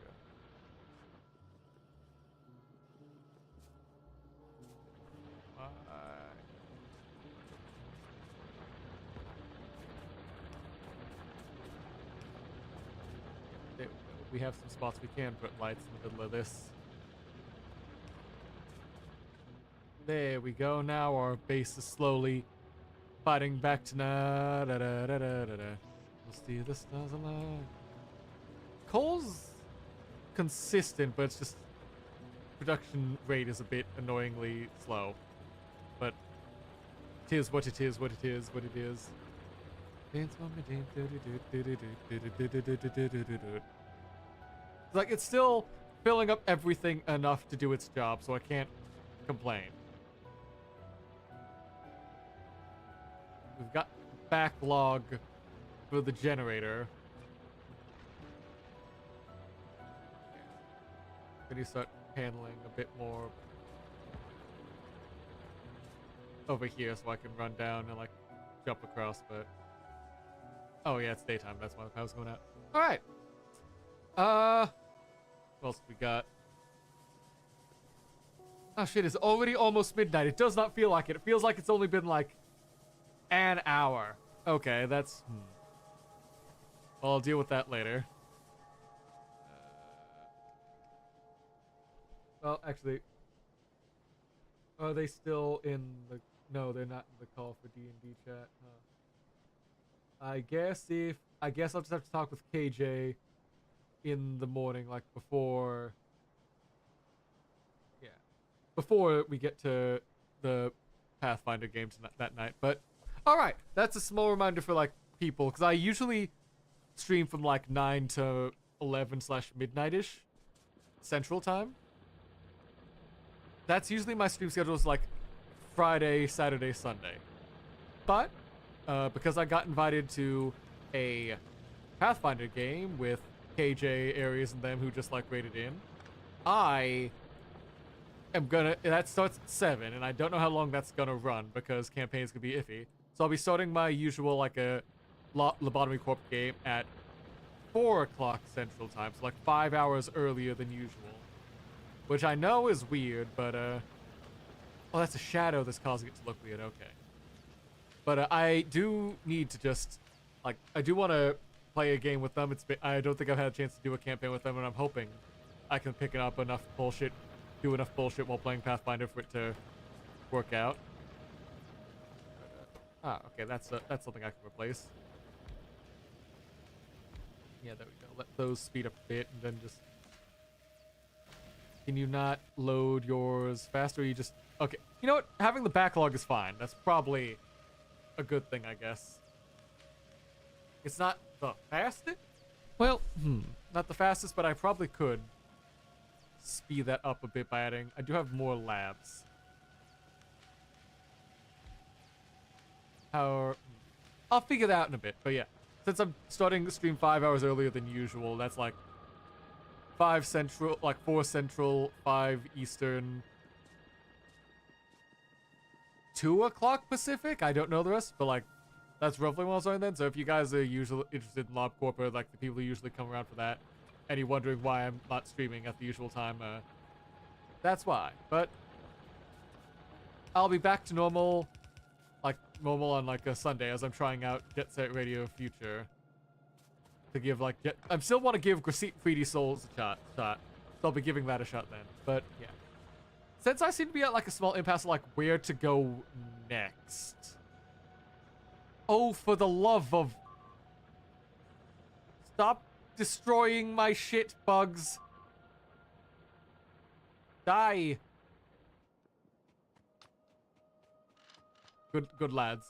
Speaker 1: We have some spots we can put lights in the middle of this. There we go. Now our base is slowly fighting back to na da da da da da da. We'll see the stars alive. Coal's consistent, but it's just production rate is a bit annoyingly slow. But it is what it is, what it is, what it is. Like, it's still filling up everything enough to do its job, so I can't complain. We've got backlog for the generator. Then you start handling a bit more over here so I can run down and, like, jump across, but... Oh, yeah, it's daytime. That's why the power's going out. Alright. What else we got? Oh, shit, it's already almost midnight. It does not feel like it. It feels like it's only been, like, an hour. Okay, that's... Well, I'll deal with that later. Well, actually... Are they still in the... No, they're not in the call for D&D chat, huh? I guess I'll just have to talk with KJ in the morning, like before... Yeah. Before we get to the Pathfinder game that night. But, alright, that's a small reminder for, like, people. Because I usually stream from, like, 9 to 11/midnight-ish Central Time. That's usually my stream schedule is, like, Friday, Saturday, Sunday. But, because I got invited to a Pathfinder game with KJ, Aries, and them who just like raided in. I am gonna. That starts at 7, and I don't know how long that's gonna run because campaigns could be iffy. So I'll be starting my usual like a Lobotomy Corp game at 4 o'clock Central Time, so like 5 hours earlier than usual. Which I know is weird, but oh, that's a shadow that's causing it to look weird. Okay. But I do need to just, like, I do want to play a game with them. I don't think I've had a chance to do a campaign with them, and I'm hoping I can pick up enough bullshit, do enough bullshit while playing Pathfinder for it to work out. Okay, that's something I can replace. Yeah, there we go. Let those speed up a bit, and then just... Can you not load yours faster? Or you just... Okay, you know what? Having the backlog is fine. That's probably a good thing, I guess. It's not the fastest? Well, not the fastest, but I probably could speed that up a bit by adding... I do have more labs. I'll figure that out in a bit, but yeah. Since I'm starting the stream 5 hours earlier than usual, that's like 5 Central, like 4 Central, 5 Eastern, 2 o'clock Pacific? I don't know the rest, but like, that's roughly what I was starting then. So if you guys are usually interested in LobCorp, or like the people who usually come around for that, and you're wondering why I'm not streaming at the usual time, that's why. But I'll be back to normal, like normal on like a Sunday as I'm trying out Jet Set Radio Future. To give like, I still want to give 3D Souls a shot, so I'll be giving that a shot then. But yeah. Since I seem to be at like a small impasse of like where to go next. Oh, for the love of... Stop destroying my shit, bugs. Die. Good lads.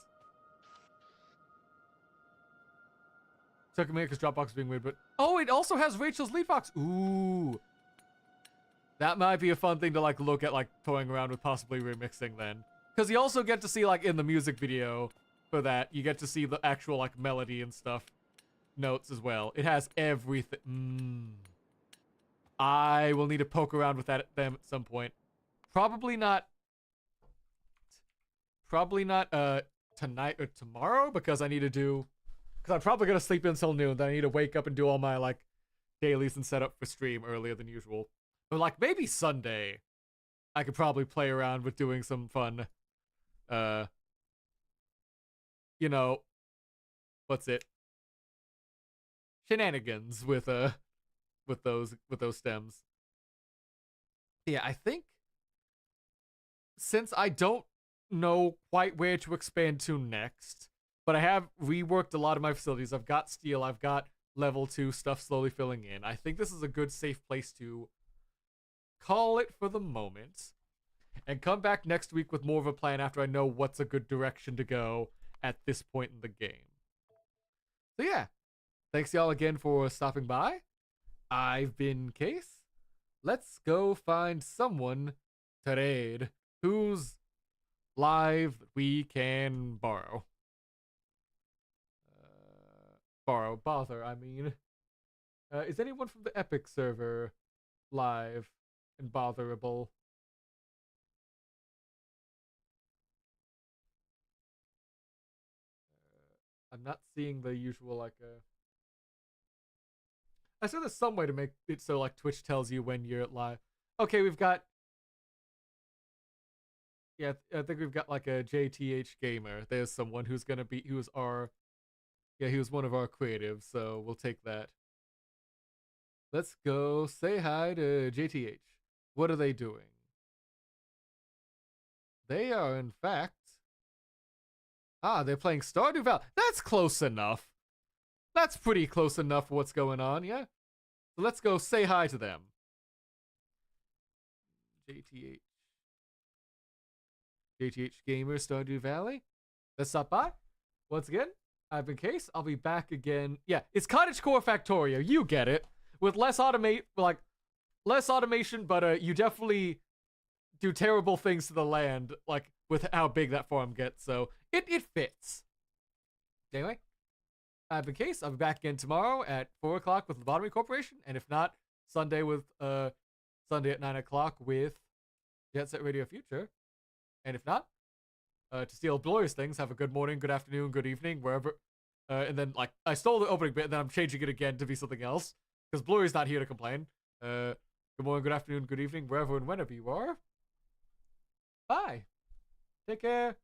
Speaker 1: Took a minute because Dropbox is being weird, but... Oh, it also has Rachel's lead box. Ooh. That might be a fun thing to, like, look at, like, toying around with possibly remixing then. Because you also get to see, like, in the music video for that, you get to see the actual, like, melody and stuff. Notes as well. It has everything. I will need to poke around with them at some point. Probably not tonight or tomorrow, because I need to do... Because I'm probably going to sleep until noon, then I need to wake up and do all my, like, dailies and set up for stream earlier than usual. Or, like, maybe Sunday, I could probably play around with doing some fun, you know, what's it? Shenanigans with those stems. Yeah, I think since I don't know quite where to expand to next, but I have reworked a lot of my facilities. I've got steel, I've got level 2 stuff slowly filling in. I think this is a good safe place to call it for the moment and come back next week with more of a plan after I know what's a good direction to go at this point in the game. So yeah, thanks y'all again for stopping by. I've been Case. Let's go find someone to raid who's live that we can borrow. Bother, I mean. Is anyone from the Epic server live and botherable? I'm not seeing the usual, like, I said there's some way to make it so, like, Twitch tells you when you're live. Okay, we've got... Yeah, I think we've got, like, a JTH gamer. There's someone who's gonna be... Who's our... Yeah, he was one of our creatives, so we'll take that. Let's go say hi to JTH. What are they doing? They are, in fact... they're playing Stardew Valley. That's close enough. That's pretty close enough for what's going on, yeah? So let's go say hi to them. JTH. JTH Gamer, Stardew Valley. Let's stop by. Once again, I've been Case. I'll be back again. Yeah, it's Cottagecore Factorio. You get it. With less less automation, but you definitely do terrible things to the land, like with how big that farm gets. So it fits. Anyway, I've been Case. I'll be back again tomorrow at 4 o'clock with Lobotomy Corporation, and if not, Sunday at 9 o'clock with Jet Set Radio Future, and if not, to steal Blurry's things, have a good morning, good afternoon, good evening, wherever. And then like I stole the opening bit, and then I'm changing it again to be something else because Blurry's not here to complain. Good morning, good afternoon, good evening, wherever and whenever you are. Bye. Take care.